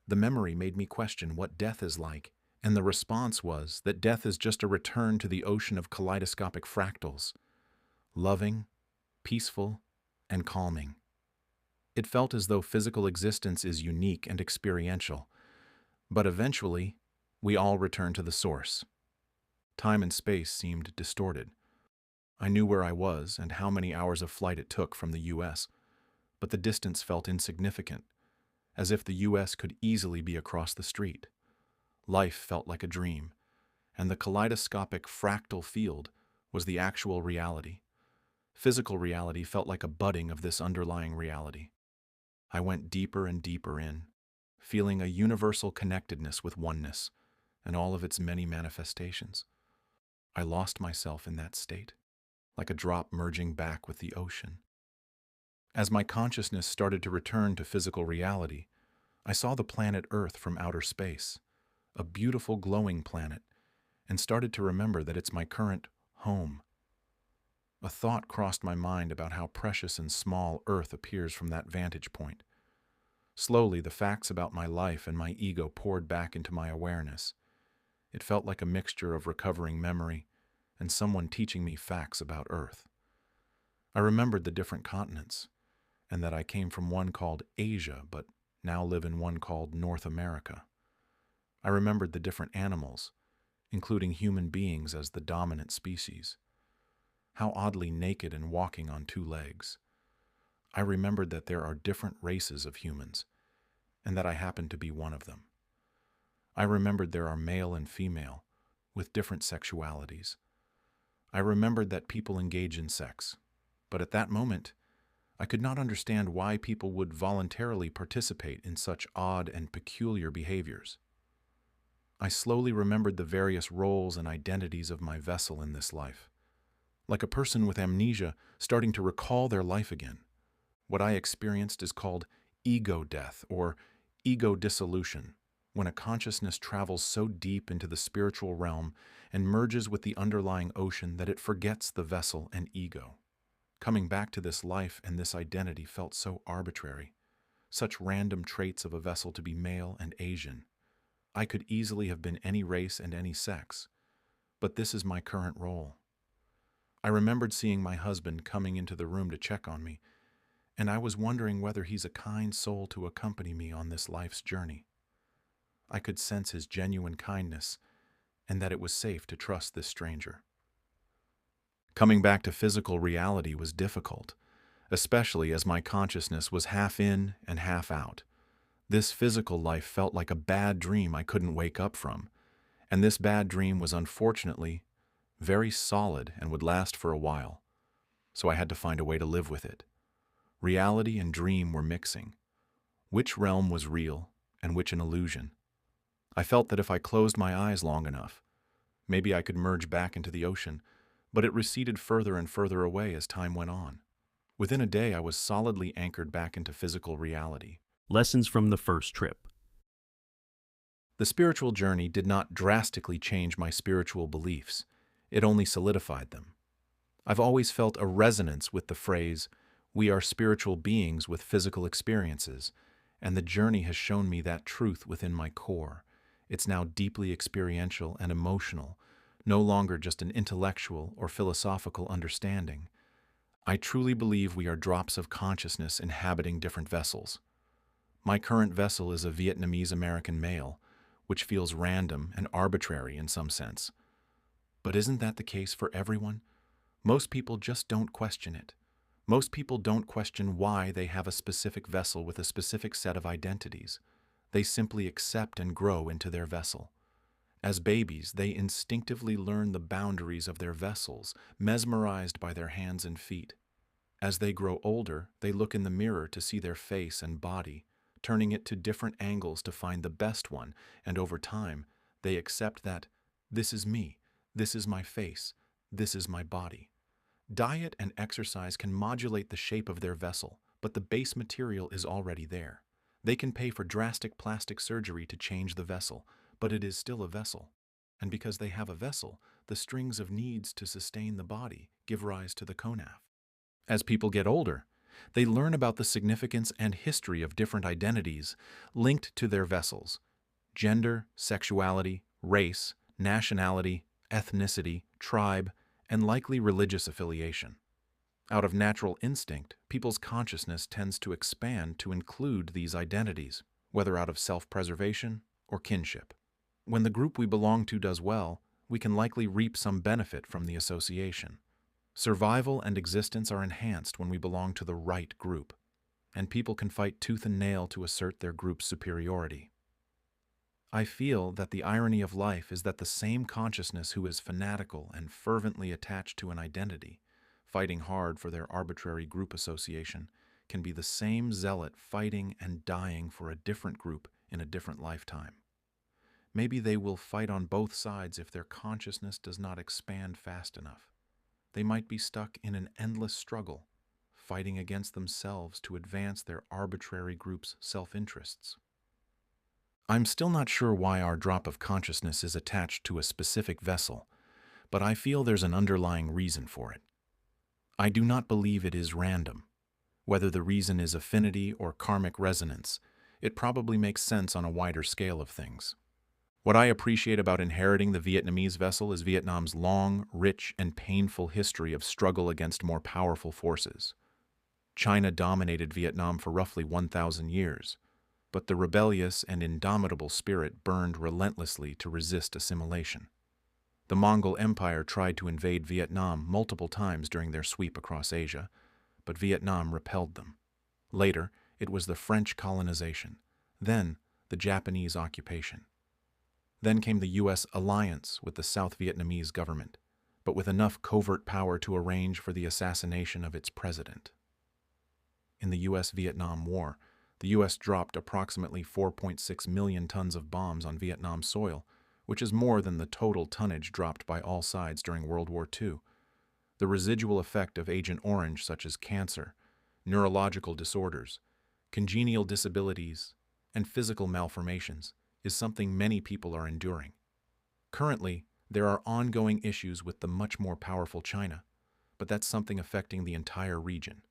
Speaker 2: The memory made me question what death is like, and the response was that death is just a return to the ocean of kaleidoscopic fractals, loving, peaceful, and calming. It felt as though physical existence is unique and experiential, but eventually, we all return to the source. Time and space seemed distorted. I knew where I was and how many hours of flight it took from the US, but the distance felt insignificant, as if the US could easily be across the street. Life felt like a dream, and the kaleidoscopic fractal field was the actual reality. Physical reality felt like a budding of this underlying reality. I went deeper and deeper in, feeling a universal connectedness with oneness and all of its many manifestations. I lost myself in that state, like a drop merging back with the ocean. As my consciousness started to return to physical reality, I saw the planet Earth from outer space, a beautiful glowing planet, and started to remember that it's my current home. A thought crossed my mind about how precious and small Earth appears from that vantage point. Slowly, the facts about my life and my ego poured back into my awareness. It felt like a mixture of recovering memory and someone teaching me facts about Earth. I remembered the different continents, and that I came from one called Asia, but now live in one called North America. I remembered the different animals, including human beings as the dominant species. How oddly naked and walking on two legs. I remembered that there are different races of humans, and that I happen to be one of them. I remembered there are male and female, with different sexualities. I remembered that people engage in sex, but at that moment, I could not understand why people would voluntarily participate in such odd and peculiar behaviors. I slowly remembered the various roles and identities of my vessel in this life, like a person with amnesia starting to recall their life again. What I experienced is called ego death or ego dissolution, when a consciousness travels so deep into the spiritual realm and merges with the underlying ocean that it forgets the vessel and ego. Coming back to this life and this identity felt so arbitrary, such random traits of a vessel to be male and Asian. I could easily have been any race and any sex, but this is my current role. I remembered seeing my husband coming into the room to check on me, and I was wondering whether he's a kind soul to accompany me on this life's journey. I could sense his genuine kindness and that it was safe to trust this stranger. Coming back to physical reality was difficult, especially as my consciousness was half in and half out. This physical life felt like a bad dream I couldn't wake up from, and this bad dream was unfortunately very solid and would last for a while, so I had to find a way to live with it. Reality and dream were mixing. Which realm was real and which an illusion? I felt that if I closed my eyes long enough, maybe I could merge back into the ocean, but it receded further and further away as time went on. Within a day, I was solidly anchored back into physical reality.
Speaker 1: Lessons from the first trip.
Speaker 2: The spiritual journey did not drastically change my spiritual beliefs. It only solidified them. I've always felt a resonance with the phrase, "We are spiritual beings with physical experiences," and the journey has shown me that truth within my core. It's now deeply experiential and emotional, no longer just an intellectual or philosophical understanding. I truly believe we are drops of consciousness inhabiting different vessels. My current vessel is a Vietnamese American male, which feels random and arbitrary in some sense. But isn't that the case for everyone? Most people just don't question it. Most people don't question why they have a specific vessel with a specific set of identities. They simply accept and grow into their vessel. As babies, they instinctively learn the boundaries of their vessels, mesmerized by their hands and feet. As they grow older, they look in the mirror to see their face and body, turning it to different angles to find the best one, and over time, they accept that, this is me, this is my face, this is my body. Diet and exercise can modulate the shape of their vessel, but the base material is already there. They can pay for drastic plastic surgery to change the vessel, but it is still a vessel. And because they have a vessel, the strings of needs to sustain the body give rise to the konaf. As people get older, they learn about the significance and history of different identities linked to their vessels: gender, sexuality, race, nationality, ethnicity, tribe, and likely religious affiliation. Out of natural instinct, people's consciousness tends to expand to include these identities, whether out of self-preservation or kinship. When the group we belong to does well, we can likely reap some benefit from the association. Survival and existence are enhanced when we belong to the right group, and people can fight tooth and nail to assert their group's superiority. I feel that the irony of life is that the same consciousness who is fanatical and fervently attached to an identity, fighting hard for their arbitrary group association, can be the same zealot fighting and dying for a different group in a different lifetime. Maybe they will fight on both sides if their consciousness does not expand fast enough. They might be stuck in an endless struggle, fighting against themselves to advance their arbitrary group's self-interests. I'm still not sure why our drop of consciousness is attached to a specific vessel, but I feel there's an underlying reason for it. I do not believe it is random. Whether the reason is affinity or karmic resonance, it probably makes sense on a wider scale of things. What I appreciate about inheriting the Vietnamese vessel is Vietnam's long, rich, and painful history of struggle against more powerful forces. China dominated Vietnam for roughly 1,000 years, but the rebellious and indomitable spirit burned relentlessly to resist assimilation. The Mongol Empire tried to invade Vietnam multiple times during their sweep across Asia, but Vietnam repelled them. Later, it was the French colonization, then the Japanese occupation. Then came the U.S. alliance with the South Vietnamese government, but with enough covert power to arrange for the assassination of its president. In the U.S.-Vietnam War, the U.S. dropped approximately 4.6 million tons of bombs on Vietnam soil, which is more than the total tonnage dropped by all sides during World War II. The residual effect of Agent Orange, such as cancer, neurological disorders, congenital disabilities, and physical malformations, is something many people are enduring. Currently, there are ongoing issues with the much more powerful China, but that's something affecting the entire region.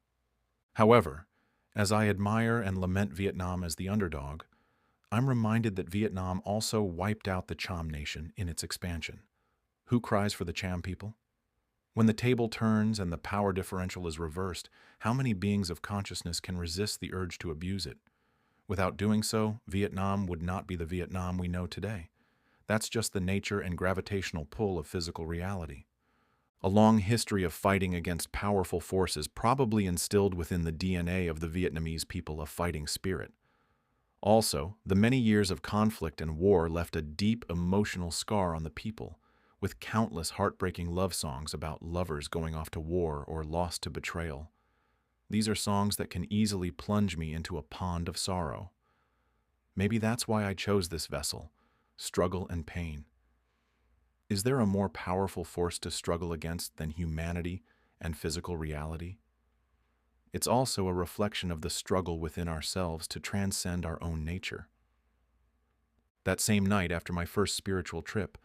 Speaker 2: However, as I admire and lament Vietnam as the underdog, I'm reminded that Vietnam also wiped out the Cham nation in its expansion. Who cries for the Cham people? When the table turns and the power differential is reversed, how many beings of consciousness can resist the urge to abuse it? Without doing so, Vietnam would not be the Vietnam we know today. That's just the nature and gravitational pull of physical reality. A long history of fighting against powerful forces probably instilled within the DNA of the Vietnamese people a fighting spirit. Also, the many years of conflict and war left a deep emotional scar on the people, with countless heartbreaking love songs about lovers going off to war or lost to betrayal. These are songs that can easily plunge me into a pond of sorrow. Maybe that's why I chose this vessel, struggle and pain. Is there a more powerful force to struggle against than humanity and physical reality? It's also a reflection of the struggle within ourselves to transcend our own nature. That same night after my first spiritual trip,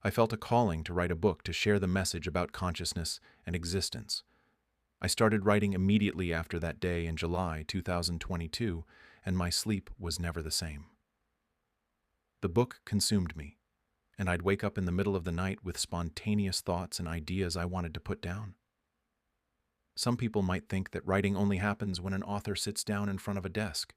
Speaker 2: I felt a calling to write a book to share the message about consciousness and existence. I started writing immediately after that day in July 2022, and my sleep was never the same. The book consumed me, and I'd wake up in the middle of the night with spontaneous thoughts and ideas I wanted to put down. Some people might think that writing only happens when an author sits down in front of a desk,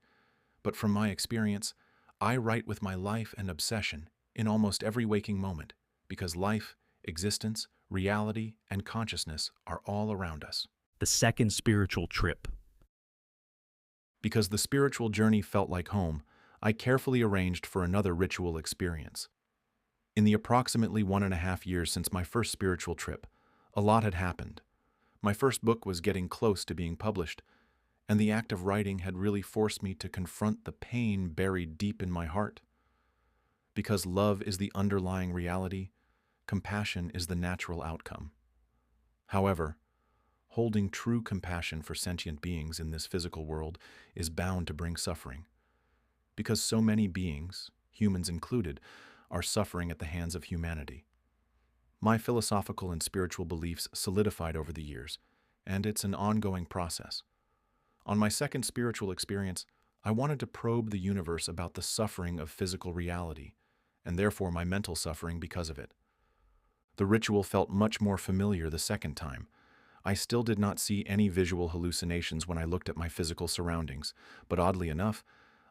Speaker 2: but from my experience, I write with my life and obsession in almost every waking moment, because life, existence, reality, and consciousness are all around us.
Speaker 1: The second spiritual trip.
Speaker 2: Because the spiritual journey felt like home, I carefully arranged for another ritual experience. In the approximately 1.5 years since my first spiritual trip, a lot had happened. My first book was getting close to being published, and the act of writing had really forced me to confront the pain buried deep in my heart. Because love is the underlying reality, compassion is the natural outcome. However, holding true compassion for sentient beings in this physical world is bound to bring suffering. Because so many beings, humans included, are suffering at the hands of humanity. My philosophical and spiritual beliefs solidified over the years, and it's an ongoing process. On my second spiritual experience, I wanted to probe the universe about the suffering of physical reality, and therefore my mental suffering because of it. The ritual felt much more familiar the second time. I still did not see any visual hallucinations when I looked at my physical surroundings, but oddly enough,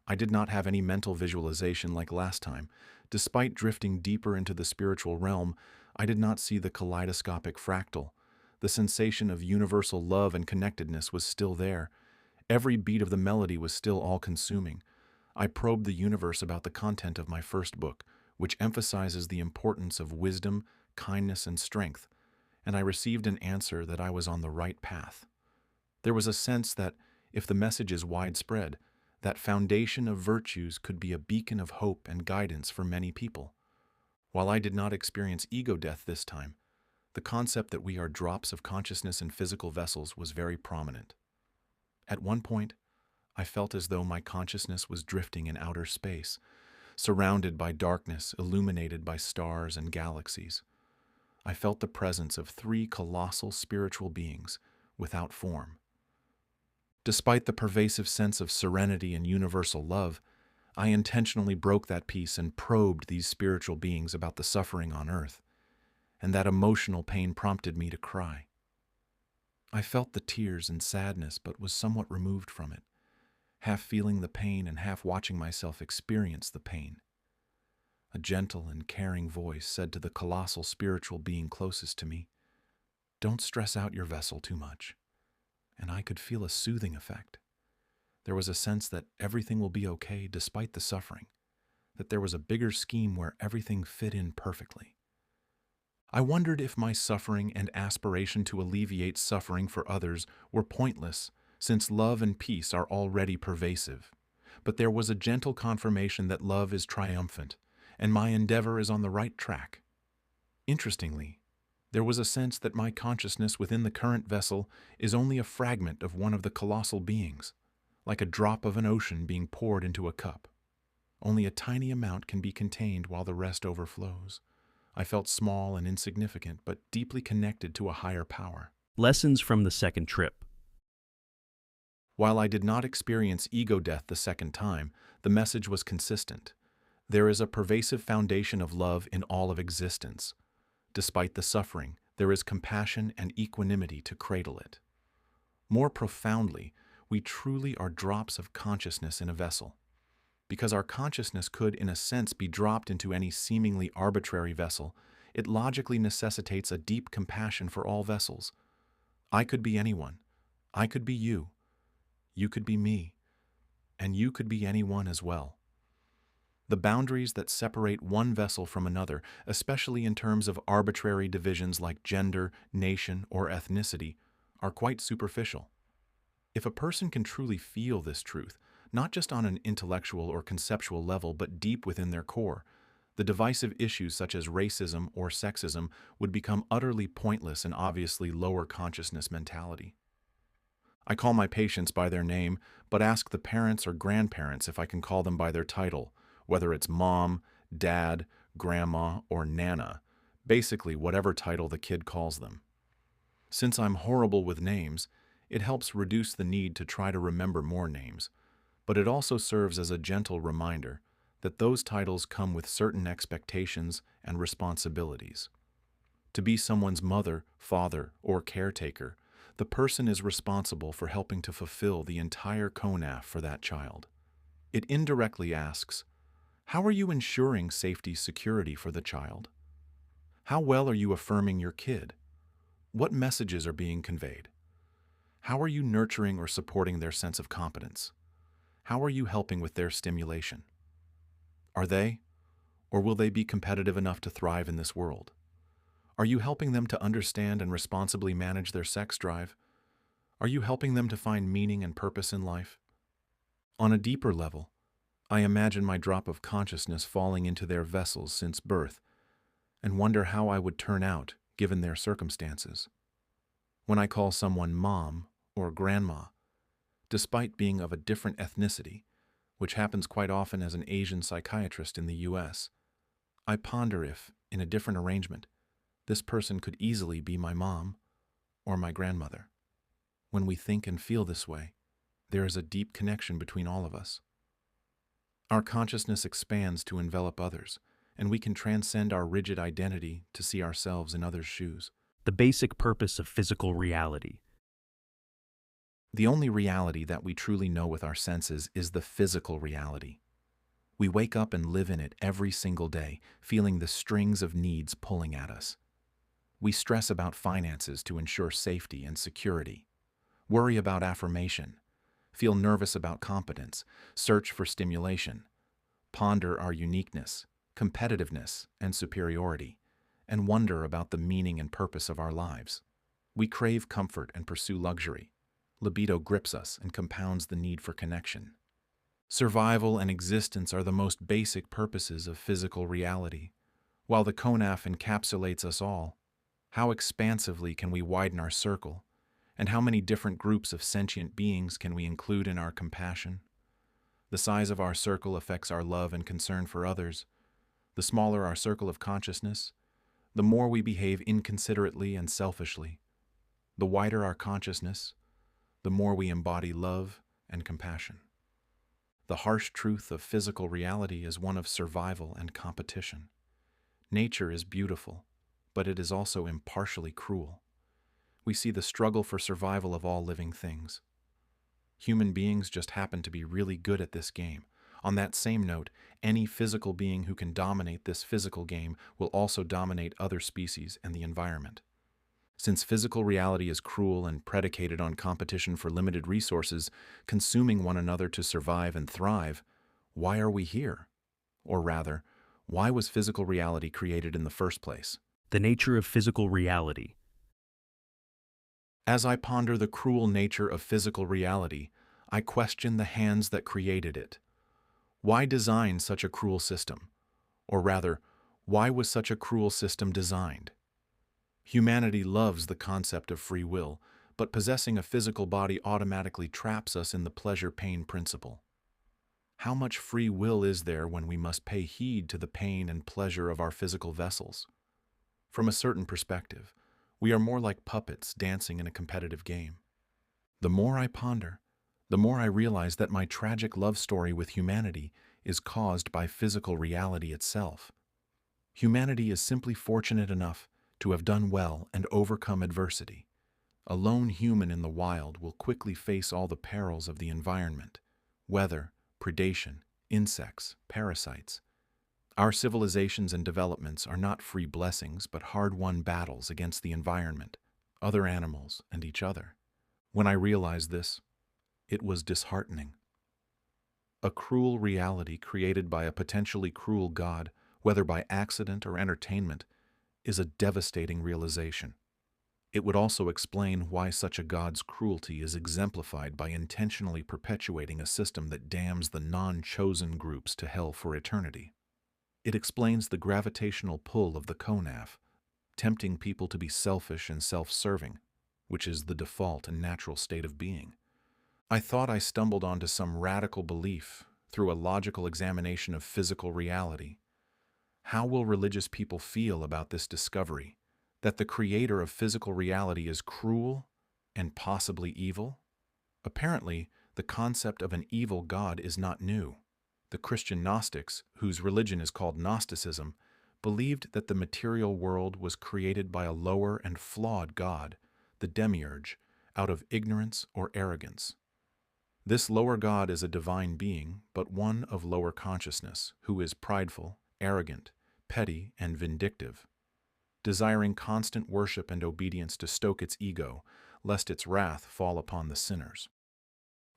Speaker 2: I did not have any mental visualization like last time. Despite drifting deeper into the spiritual realm, I did not see the kaleidoscopic fractal. The sensation of universal love and connectedness was still there. Every beat of the melody was still all-consuming. I probed the universe about the content of my first book, which emphasizes the importance of wisdom, kindness, and strength, and I received an answer that I was on the right path. There was a sense that, if the message is widespread, that foundation of virtues could be a beacon of hope and guidance for many people. While I did not experience ego death this time, the concept that we are drops of consciousness in physical vessels was very prominent. At one point, I felt as though my consciousness was drifting in outer space, surrounded by darkness, illuminated by stars and galaxies. I felt the presence of three colossal spiritual beings without form. Despite the pervasive sense of serenity and universal love, I intentionally broke that peace and probed these spiritual beings about the suffering on earth, and that emotional pain prompted me to cry. I felt the tears and sadness, but was somewhat removed from it, half feeling the pain and half watching myself experience the pain. A gentle and caring voice said to the colossal spiritual being closest to me, "Don't stress out your vessel too much." And I could feel a soothing effect. There was a sense that everything will be okay despite the suffering, that there was a bigger scheme where everything fit in perfectly. I wondered if my suffering and aspiration to alleviate suffering for others were pointless, since love and peace are already pervasive. But there was a gentle confirmation that love is triumphant, and my endeavor is on the right track. Interestingly, there was a sense that my consciousness within the current vessel is only a fragment of one of the colossal beings, like a drop of an ocean being poured into a cup. Only a tiny amount can be contained while the rest overflows. I felt small and insignificant, but deeply connected to a higher power.
Speaker 1: Lessons from the second trip.
Speaker 2: While I did not experience ego death the second time, the message was consistent. There is a pervasive foundation of love in all of existence. Despite the suffering, there is compassion and equanimity to cradle it. More profoundly, we truly are drops of consciousness in a vessel. Because our consciousness could, in a sense, be dropped into any seemingly arbitrary vessel, it logically necessitates a deep compassion for all vessels. I could be anyone. I could be you. You could be me. And you could be anyone as well. The boundaries that separate one vessel from another, especially in terms of arbitrary divisions like gender, nation, or ethnicity, are quite superficial. If a person can truly feel this truth, not just on an intellectual or conceptual level, but deep within their core, the divisive issues such as racism or sexism would become utterly pointless and obviously lower consciousness mentality. I call my patients by their name, but ask the parents or grandparents if I can call them by their title, whether it's mom, dad, grandma, or nana, basically whatever title the kid calls them. Since I'm horrible with names, it helps reduce the need to try to remember more names, but it also serves as a gentle reminder that those titles come with certain expectations and responsibilities. To be someone's mother, father, or caretaker, the person is responsible for helping to fulfill the entire conaf for that child. It indirectly asks, how are you ensuring safety, security for the child? How well are you affirming your kid? What messages are being conveyed? How are you nurturing or supporting their sense of competence? How are you helping with their stimulation? Are they, or will they be competitive enough to thrive in this world? Are you helping them to understand and responsibly manage their sex drive? Are you helping them to find meaning and purpose in life? On a deeper level, I imagine my drop of consciousness falling into their vessels since birth, and wonder how I would turn out given their circumstances. When I call someone mom or grandma, despite being of a different ethnicity, which happens quite often as an Asian psychiatrist in the US, I ponder if, in a different arrangement, this person could easily be my mom or my grandmother. When we think and feel this way, there is a deep connection between all of us. Our consciousness expands to envelop others, and we can transcend our rigid identity to see ourselves in others' shoes.
Speaker 1: The basic purpose of physical reality.
Speaker 2: The only reality that we truly know with our senses is the physical reality. We wake up and live in it every single day, feeling the strings of needs pulling at us. We stress about finances to ensure safety and security, worry about affirmation, feel nervous about competence, search for stimulation, ponder our uniqueness, competitiveness, and superiority, and wonder about the meaning and purpose of our lives. We crave comfort and pursue luxury. Libido grips us and compounds the need for connection. Survival and existence are the most basic purposes of physical reality. While the conaf encapsulates us all, how expansively can we widen our circle, And how many different groups of sentient beings can we include in our compassion? The size of our circle affects our love and concern for others. The smaller our circle of consciousness, the more we behave inconsiderately and selfishly. The wider our consciousness, the more we embody love and compassion. The harsh truth of physical reality is one of survival and competition. Nature is beautiful, but it is also impartially cruel. We see the struggle for survival of all living things. Human beings just happen to be really good at this game. On that same note, any physical being who can dominate this physical game will also dominate other species and the environment. Since physical reality is cruel and predicated on competition for limited resources, consuming one another to survive and thrive, why are we here? Or rather, why was physical reality created in the first place?
Speaker 1: The nature of physical reality.
Speaker 2: As I ponder the cruel nature of physical reality, I question the hands that created it. Why design such a cruel system? Or rather, why was such a cruel system designed? Humanity loves the concept of free will, but possessing a physical body automatically traps us in the pleasure-pain principle. How much free will is there when we must pay heed to the pain and pleasure of our physical vessels? From a certain perspective, we are more like puppets dancing in a competitive game. The more I ponder, the more I realize that my tragic love story with humanity is caused by physical reality itself. Humanity is simply fortunate enough to have done well and overcome adversity. A lone human in the wild will quickly face all the perils of the environment: weather, predation, insects, parasites. Our civilizations and developments are not free blessings but hard-won battles against the environment, other animals, and each other. When I realized this, it was disheartening. A cruel reality created by a potentially cruel God, whether by accident or entertainment, is a devastating realization. It would also explain why such a God's cruelty is exemplified by intentionally perpetuating a system that damns the non-chosen groups to hell for eternity. It explains the gravitational pull of the konaf, tempting people to be selfish and self-serving, which is the default and natural state of being. I thought I stumbled onto some radical belief through a logical examination of physical reality. How will religious people feel about this discovery, that the creator of physical reality is cruel and possibly evil? Apparently, the concept of an evil God is not new. The Christian Gnostics, whose religion is called Gnosticism, believed that the material world was created by a lower and flawed God, the demiurge, out of ignorance or arrogance. This lower God is a divine being, but one of lower consciousness, who is prideful, arrogant, petty, and vindictive, desiring constant worship and obedience to stoke its ego, lest its wrath fall upon the sinners.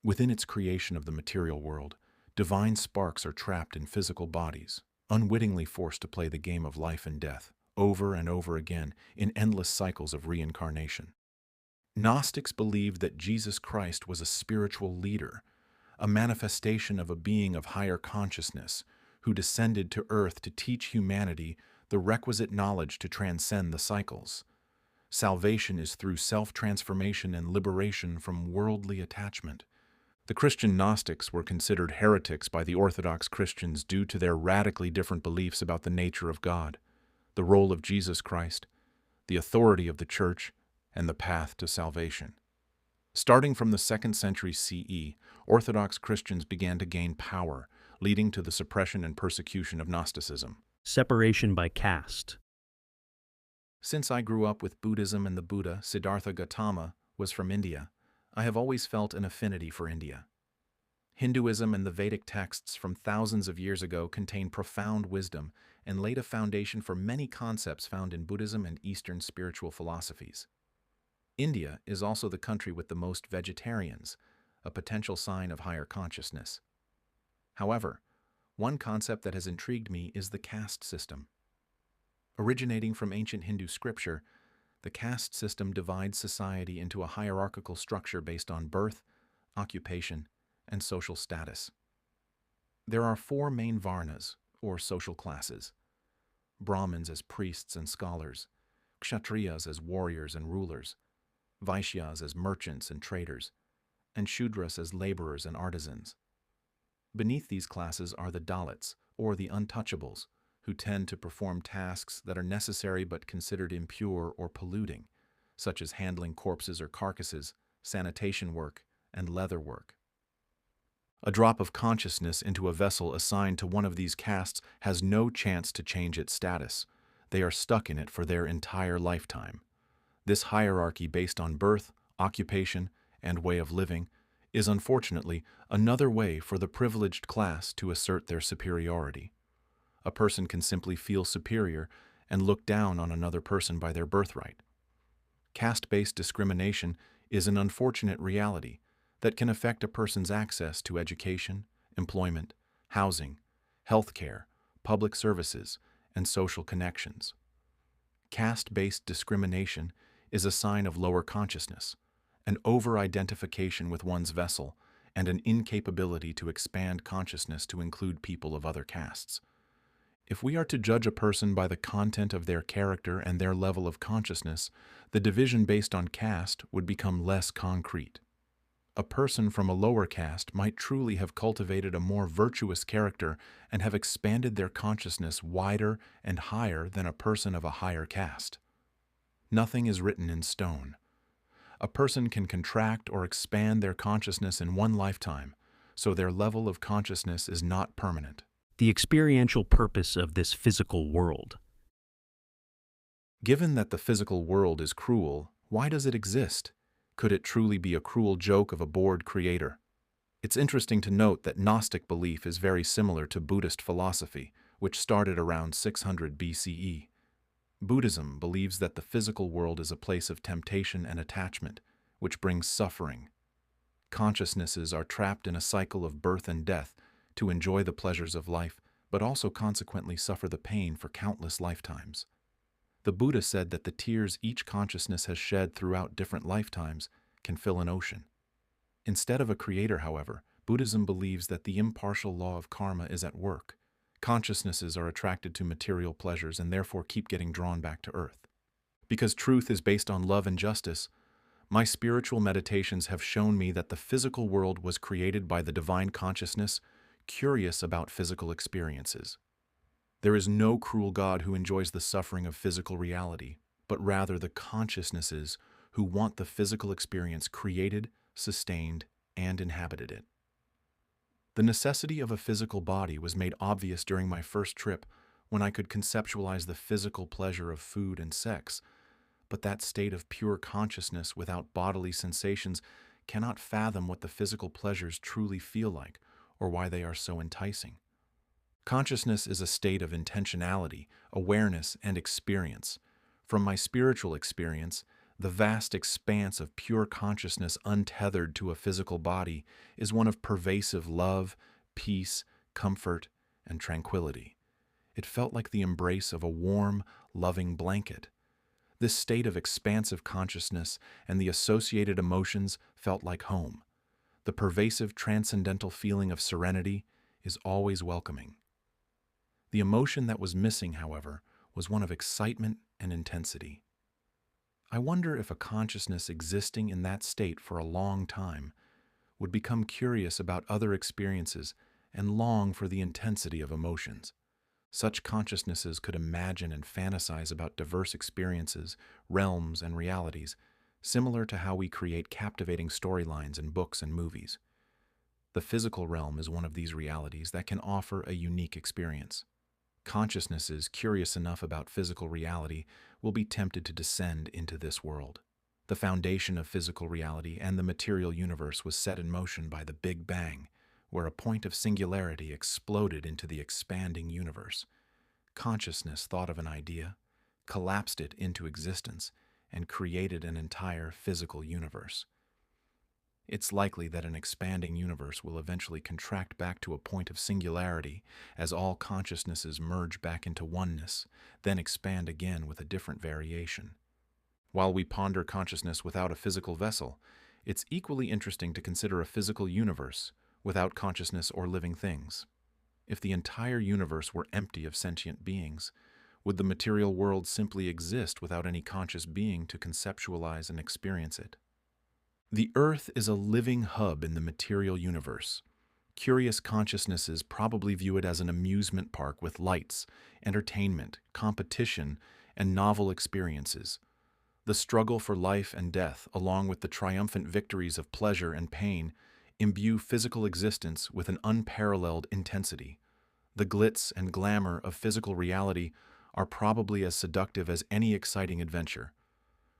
Speaker 2: Within its creation of the material world, divine sparks are trapped in physical bodies, unwittingly forced to play the game of life and death, over and over again, in endless cycles of reincarnation. Gnostics believed that Jesus Christ was a spiritual leader, a manifestation of a being of higher consciousness, who descended to earth to teach humanity the requisite knowledge to transcend the cycles. Salvation is through self-transformation and liberation from worldly attachment. The Christian Gnostics were considered heretics by the Orthodox Christians due to their radically different beliefs about the nature of God, the role of Jesus Christ, the authority of the Church, and the path to salvation. Starting from the 2nd century CE, Orthodox Christians began to gain power, leading to the suppression and persecution of Gnosticism.
Speaker 1: Separation by caste.
Speaker 2: Since I grew up with Buddhism and the Buddha, Siddhartha Gautama, was from India, I have always felt an affinity for India. Hinduism and the Vedic texts from thousands of years ago contain profound wisdom and laid a foundation for many concepts found in Buddhism and Eastern spiritual philosophies. India is also the country with the most vegetarians, a potential sign of higher consciousness. However, one concept that has intrigued me is the caste system. Originating from ancient Hindu scripture, the caste system divides society into a hierarchical structure based on birth, occupation, and social status. There are 4 main varnas, or social classes: Brahmins as priests and scholars, Kshatriyas as warriors and rulers, Vaishyas as merchants and traders, and Shudras as laborers and artisans. Beneath these classes are the Dalits, or the untouchables, who tend to perform tasks that are necessary but considered impure or polluting, such as handling corpses or carcasses, sanitation work, and leather work. A drop of consciousness into a vessel assigned to one of these castes has no chance to change its status. They are stuck in it for their entire lifetime. This hierarchy based on birth, occupation, and way of living is unfortunately another way for the privileged class to assert their superiority. A person can simply feel superior and look down on another person by their birthright. Caste-based discrimination is an unfortunate reality that can affect a person's access to education, employment, housing, healthcare, public services, and social connections. Caste-based discrimination is a sign of lower consciousness, an over-identification with one's vessel, and an incapability to expand consciousness to include people of other castes. If we are to judge a person by the content of their character and their level of consciousness, the division based on caste would become less concrete. A person from a lower caste might truly have cultivated a more virtuous character and have expanded their consciousness wider and higher than a person of a higher caste. Nothing is written in stone. A person can contract or expand their consciousness in one lifetime, so their level of consciousness is not permanent.
Speaker 1: The experiential purpose of this physical world.
Speaker 2: Given that the physical world is cruel, why does it exist? Could it truly be a cruel joke of a bored creator? It's interesting to note that Gnostic belief is very similar to Buddhist philosophy, which started around 600 BCE. Buddhism believes that the physical world is a place of temptation and attachment, which brings suffering. Consciousnesses are trapped in a cycle of birth and death to enjoy the pleasures of life, but also consequently suffer the pain for countless lifetimes. The Buddha said that the tears each consciousness has shed throughout different lifetimes can fill an ocean. Instead of a creator, however, Buddhism believes that the impartial law of karma is at work. Consciousnesses are attracted to material pleasures and therefore keep getting drawn back to earth. Because truth is based on love and justice, my spiritual meditations have shown me that the physical world was created by the divine consciousness, curious about physical experiences. There is no cruel God who enjoys the suffering of physical reality, but rather the consciousnesses who want the physical experience created, sustained, and inhabited it. The necessity of a physical body was made obvious during my first trip when I could conceptualize the physical pleasure of food and sex, but that state of pure consciousness without bodily sensations cannot fathom what the physical pleasures truly feel like or why they are so enticing. Consciousness is a state of intentionality, awareness, and experience. From my spiritual experience, the vast expanse of pure consciousness untethered to a physical body is one of pervasive love, peace, comfort, and tranquility. It felt like the embrace of a warm, loving blanket. This state of expansive consciousness and the associated emotions felt like home. The pervasive transcendental feeling of serenity is always welcoming. The emotion that was missing, however, was one of excitement and intensity. I wonder if a consciousness existing in that state for a long time would become curious about other experiences and long for the intensity of emotions. Such consciousnesses could imagine and fantasize about diverse experiences, realms, and realities, similar to how we create captivating storylines in books and movies. The physical realm is one of these realities that can offer a unique experience. Consciousnesses curious enough about physical reality will be tempted to descend into this world. The foundation of physical reality and the material universe was set in motion by the Big Bang, where a point of singularity exploded into the expanding universe. Consciousness thought of an idea, collapsed it into existence, and created an entire physical universe. It's likely that an expanding universe will eventually contract back to a point of singularity as all consciousnesses merge back into oneness, then expand again with a different variation. While we ponder consciousness without a physical vessel, it's equally interesting to consider a physical universe without consciousness or living things. If the entire universe were empty of sentient beings, Would the material world simply exist without any conscious being to conceptualize and experience it? The Earth is a living hub in the material universe. Curious consciousnesses probably view it as an amusement park with lights, entertainment, competition, and novel experiences. The struggle for life and death, along with the triumphant victories of pleasure and pain, imbue physical existence with an unparalleled intensity. The glitz and glamour of physical reality are probably as seductive as any exciting adventure.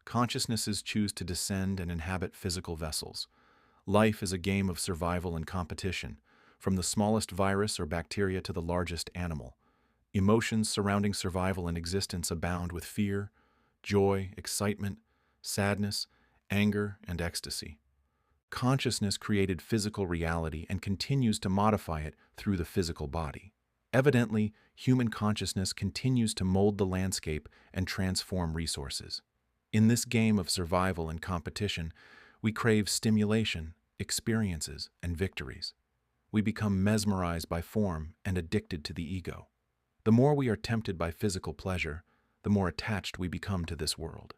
Speaker 2: Consciousnesses choose to descend and inhabit physical vessels. Life is a game of survival and competition, from the smallest virus or bacteria to the largest animal. Emotions surrounding survival and existence abound with fear, joy, excitement, sadness, anger, and ecstasy. Consciousness created physical reality and continues to modify it through the physical body. Evidently, human consciousness continues to mold the landscape and transform resources. In this game of survival and competition, we crave stimulation, experiences, and victories. We become mesmerized by form and addicted to the ego. The more we are tempted by physical pleasure, the more attached we become to this world.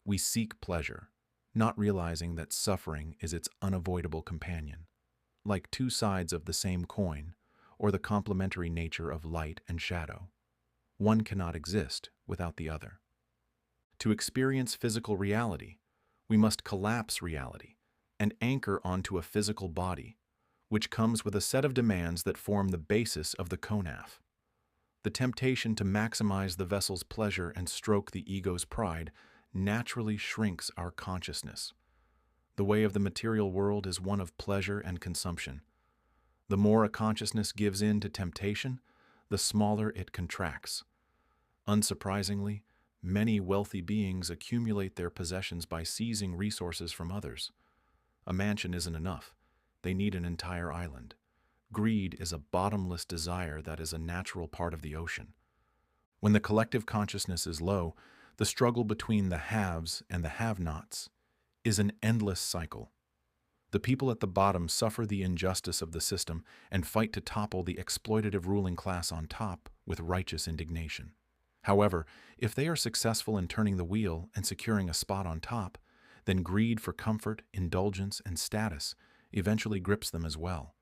Speaker 2: We seek pleasure, not realizing that suffering is its unavoidable companion. Like two sides of the same coin, or the complementary nature of light and shadow. One cannot exist without the other. To experience physical reality, we must collapse reality and anchor onto a physical body, which comes with a set of demands that form the basis of the conaf. The temptation to maximize the vessel's pleasure and stroke the ego's pride naturally shrinks our consciousness. The way of the material world is one of pleasure and consumption. The more a consciousness gives in to temptation, the smaller it contracts. Unsurprisingly, many wealthy beings accumulate their possessions by seizing resources from others. A mansion isn't enough. They need an entire island. Greed is a bottomless desire that is a natural part of the ocean. When the collective consciousness is low, the struggle between the haves and the have-nots is an endless cycle. The people at the bottom suffer the injustice of the system and fight to topple the exploitative ruling class on top with righteous indignation. However, if they are successful in turning the wheel and securing a spot on top, then greed for comfort, indulgence, and status eventually grips them as well.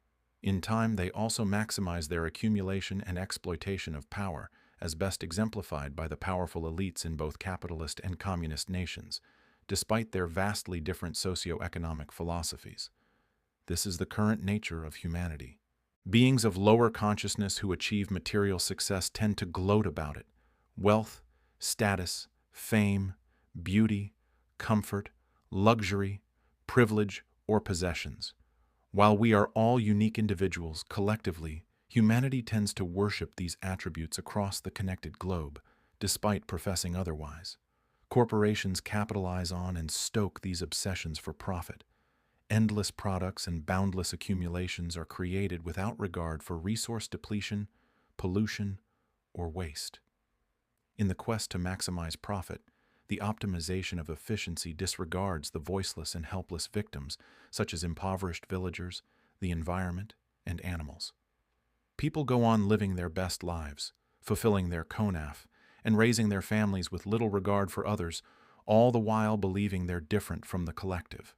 Speaker 2: In time, they also maximize their accumulation and exploitation of power, as best exemplified by the powerful elites in both capitalist and communist nations, despite their vastly different socio-economic philosophies. This is the current nature of humanity. Beings of lower consciousness who achieve material success tend to gloat about it. Wealth, status, fame, beauty, comfort, luxury, privilege, or possessions. While we are all unique individuals, collectively, humanity tends to worship these attributes across the connected globe, despite professing otherwise. Corporations capitalize on and stoke these obsessions for profit. Endless products and boundless accumulations are created without regard for resource depletion, pollution, or waste. In the quest to maximize profit, the optimization of efficiency disregards the voiceless and helpless victims, such as impoverished villagers, the environment, and animals. People go on living their best lives, fulfilling their conaf, and raising their families with little regard for others, all the while believing they're different from the collective.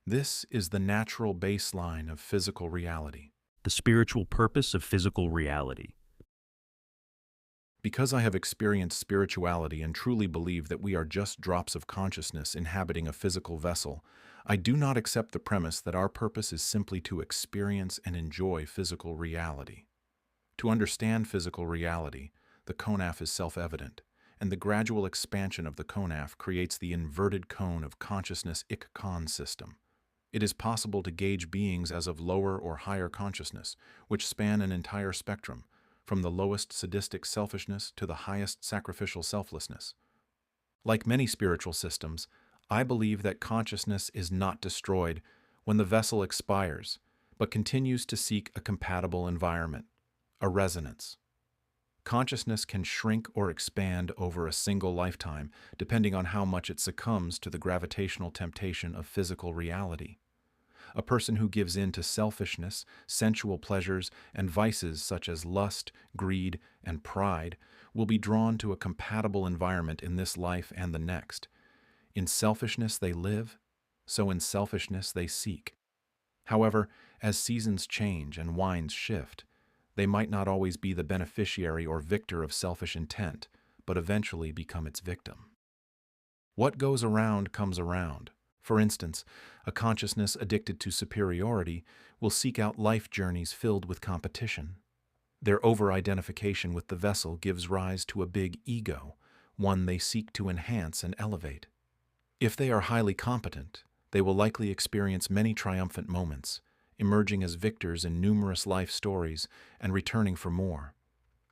Speaker 2: This is the natural baseline of physical reality.
Speaker 1: The spiritual purpose of physical reality.
Speaker 2: Because I have experienced spirituality and truly believe that we are just drops of consciousness inhabiting a physical vessel, I do not accept the premise that our purpose is simply to experience and enjoy physical reality. To understand physical reality, the conaf is self-evident, and the gradual expansion of the conaf creates the inverted cone of consciousness ik-con system. It is possible to gauge beings as of lower or higher consciousness, which span an entire spectrum, from the lowest sadistic selfishness to the highest sacrificial selflessness. Like many spiritual systems, I believe that consciousness is not destroyed when the vessel expires, but continues to seek a compatible environment, a resonance. Consciousness can shrink or expand over a single lifetime, depending on how much it succumbs to the gravitational temptation of physical reality. A person who gives in to selfishness, sensual pleasures, and vices such as lust, greed, and pride will be drawn to a compatible environment in this life and the next. In selfishness they live, so in selfishness they seek. However, as seasons change and winds shift, they might not always be the beneficiary or victor of selfish intent, but eventually become its victim. What goes around comes around. For instance, a consciousness addicted to superiority will seek out life journeys filled with competition. Their over-identification with the vessel gives rise to a big ego, one they seek to enhance and elevate. If they are highly competent, they will likely experience many triumphant moments, emerging as victors in numerous life stories and returning for more.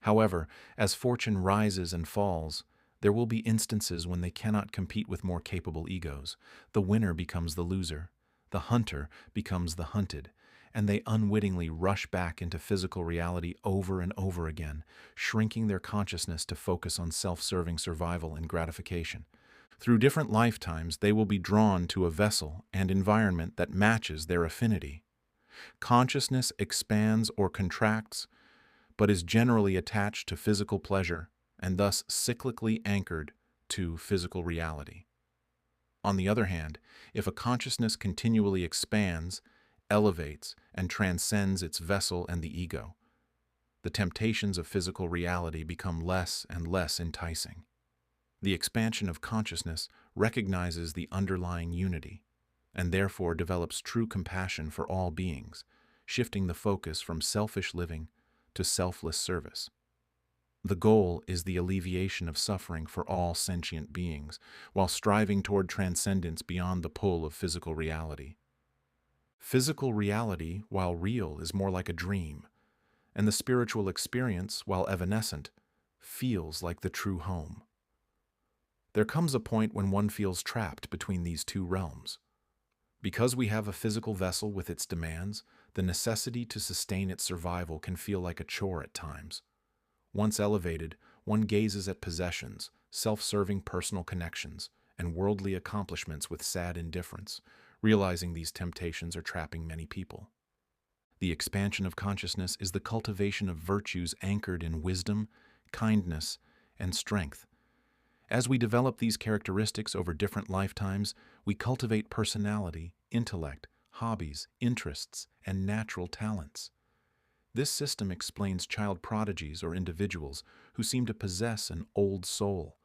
Speaker 2: However, as fortune rises and falls, there will be instances when they cannot compete with more capable egos. The winner becomes the loser, the hunter becomes the hunted, and they unwittingly rush back into physical reality over and over again, shrinking their consciousness to focus on self-serving survival and gratification. Through different lifetimes, they will be drawn to a vessel and environment that matches their affinity. Consciousness expands or contracts, but is generally attached to physical pleasure and thus cyclically anchored to physical reality. On the other hand, if a consciousness continually expands, elevates, and transcends its vessel and the ego, the temptations of physical reality become less and less enticing. The expansion of consciousness recognizes the underlying unity, and therefore develops true compassion for all beings, shifting the focus from selfish living to selfless service. The goal is the alleviation of suffering for all sentient beings, while striving toward transcendence beyond the pull of physical reality. Physical reality, while real, is more like a dream, and the spiritual experience, while evanescent, feels like the true home. There comes a point when one feels trapped between these two realms. Because we have a physical vessel with its demands, the necessity to sustain its survival can feel like a chore at times. Once elevated, one gazes at possessions, self-serving personal connections, and worldly accomplishments with sad indifference, realizing these temptations are trapping many people. The expansion of consciousness is the cultivation of virtues anchored in wisdom, kindness, and strength. As we develop these characteristics over different lifetimes, we cultivate personality, intellect, hobbies, interests, and natural talents. This system explains child prodigies or individuals who seem to possess an old soul.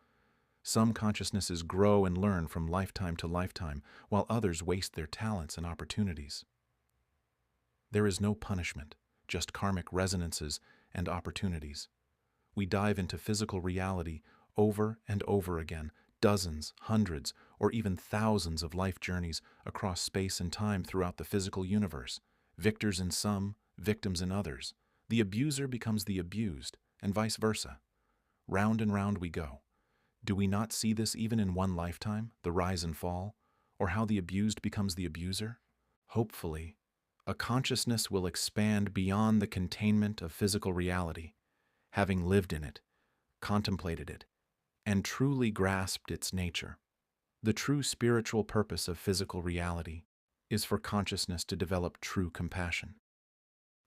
Speaker 2: Some consciousnesses grow and learn from lifetime to lifetime, while others waste their talents and opportunities. There is no punishment, just karmic resonances and opportunities. We dive into physical reality over and over again, dozens, hundreds, or even thousands of life journeys across space and time throughout the physical universe, victors in some, victims in others. The abuser becomes the abused, and vice versa. Round and round we go. Do we not see this even in one lifetime, the rise and fall, or how the abused becomes the abuser? Hopefully, a consciousness will expand beyond the containment of physical reality, having lived in it, contemplated it, and truly grasped its nature. The true spiritual purpose of physical reality is for consciousness to develop true compassion.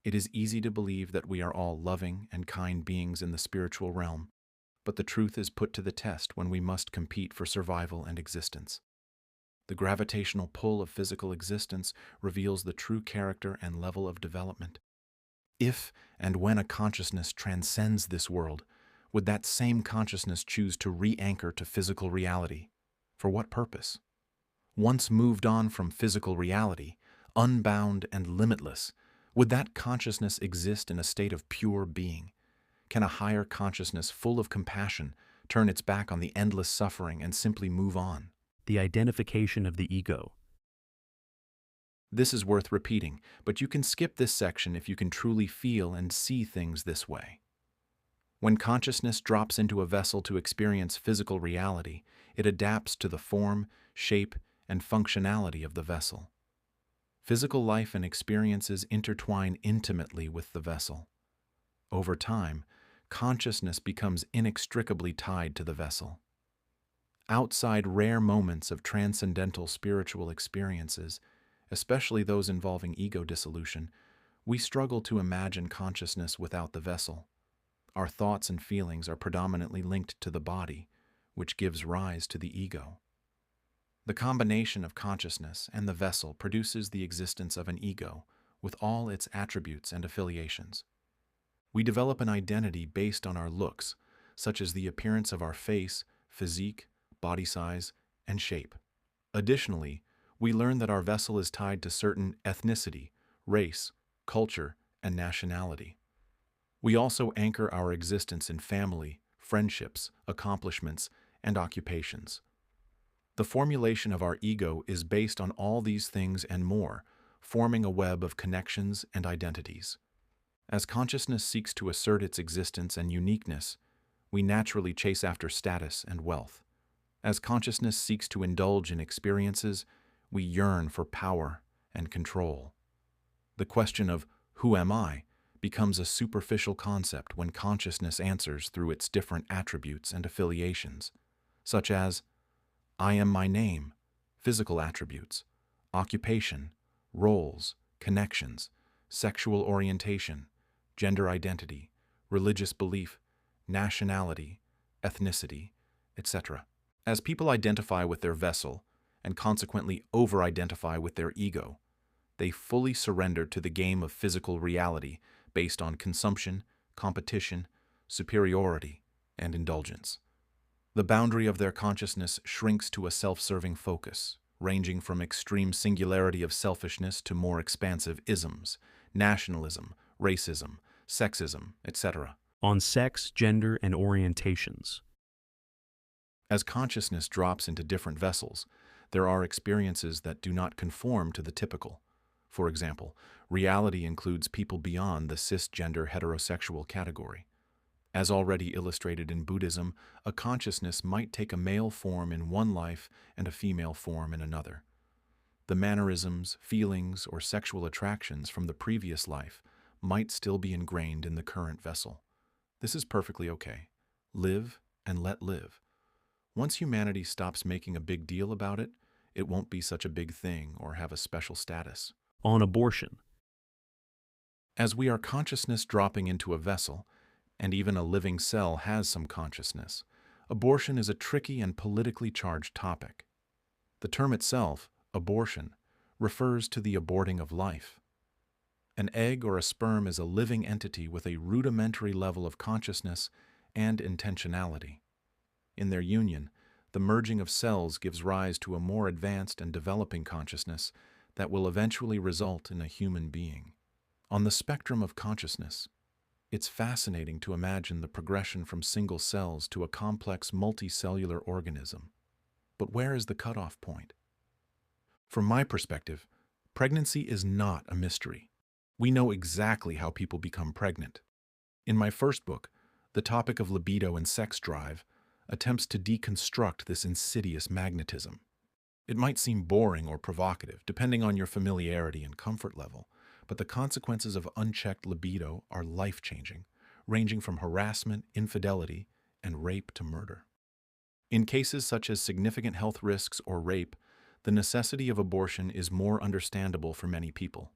Speaker 2: It is easy to believe that we are all loving and kind beings in the spiritual realm, but the truth is put to the test when we must compete for survival and existence. The gravitational pull of physical existence reveals the true character and level of development. If and when a consciousness transcends this world, would that same consciousness choose to re-anchor to physical reality? For what purpose? Once moved on from physical reality, unbound and limitless, would that consciousness exist in a state of pure being? Can a higher consciousness full of compassion turn its back on the endless suffering and simply move on?
Speaker 1: The identification of the ego.
Speaker 2: This is worth repeating, but you can skip this section if you can truly feel and see things this way. When consciousness drops into a vessel to experience physical reality, it adapts to the form, shape, and functionality of the vessel. Physical life and experiences intertwine intimately with the vessel. Over time, consciousness becomes inextricably tied to the vessel. Outside rare moments of transcendental spiritual experiences, especially those involving ego dissolution, we struggle to imagine consciousness without the vessel. Our thoughts and feelings are predominantly linked to the body, which gives rise to the ego. The combination of consciousness and the vessel produces the existence of an ego, with all its attributes and affiliations. We develop an identity based on our looks, such as the appearance of our face, physique, body size, and shape. Additionally, we learn that our vessel is tied to certain ethnicity, race, culture, and nationality. We also anchor our existence in family, friendships, accomplishments, and occupations. The formulation of our ego is based on all these things and more, forming a web of connections and identities. As consciousness seeks to assert its existence and uniqueness, we naturally chase after status and wealth. As consciousness seeks to indulge in experiences, we yearn for power and control. The question of, "Who am I?" becomes a superficial concept when consciousness answers through its different attributes and affiliations, such as, "I am my name," physical attributes, occupation, roles, connections, sexual orientation, gender identity, religious belief, nationality, ethnicity, etc. As people identify with their vessel, and consequently over-identify with their ego, they fully surrender to the game of physical reality based on consumption, competition, superiority, and indulgence. The boundary of their consciousness shrinks to a self-serving focus, ranging from extreme singularity of selfishness to more expansive isms, nationalism, racism, sexism, etc.
Speaker 1: On sex, gender, and orientations.
Speaker 2: As consciousness drops into different vessels, there are experiences that do not conform to the typical. For example, reality includes people beyond the cisgender heterosexual category. As already illustrated in Buddhism, a consciousness might take a male form in one life and a female form in another. The mannerisms, feelings, or sexual attractions from the previous life might still be ingrained in the current vessel. This is perfectly okay. Live and let live. Once humanity stops making a big deal about it, it won't be such a big thing or have a special status.
Speaker 1: On abortion.
Speaker 2: As we are consciousness dropping into a vessel, and even a living cell has some consciousness, abortion is a tricky and politically charged topic. The term itself, abortion, refers to the aborting of life. An egg or a sperm is a living entity with a rudimentary level of consciousness and intentionality. In their union, the merging of cells gives rise to a more advanced and developing consciousness that will eventually result in a human being. On the spectrum of consciousness, it's fascinating to imagine the progression from single cells to a complex multicellular organism. But where is the cutoff point? From my perspective, pregnancy is not a mystery. We know exactly how people become pregnant. In my first book, The Topic of Libido and Sex Drive attempts to deconstruct this insidious magnetism. It might seem boring or provocative, depending on your familiarity and comfort level, but the consequences of unchecked libido are life-changing, ranging from harassment, infidelity, and rape to murder. In cases such as significant health risks or rape, the necessity of abortion is more understandable for many people.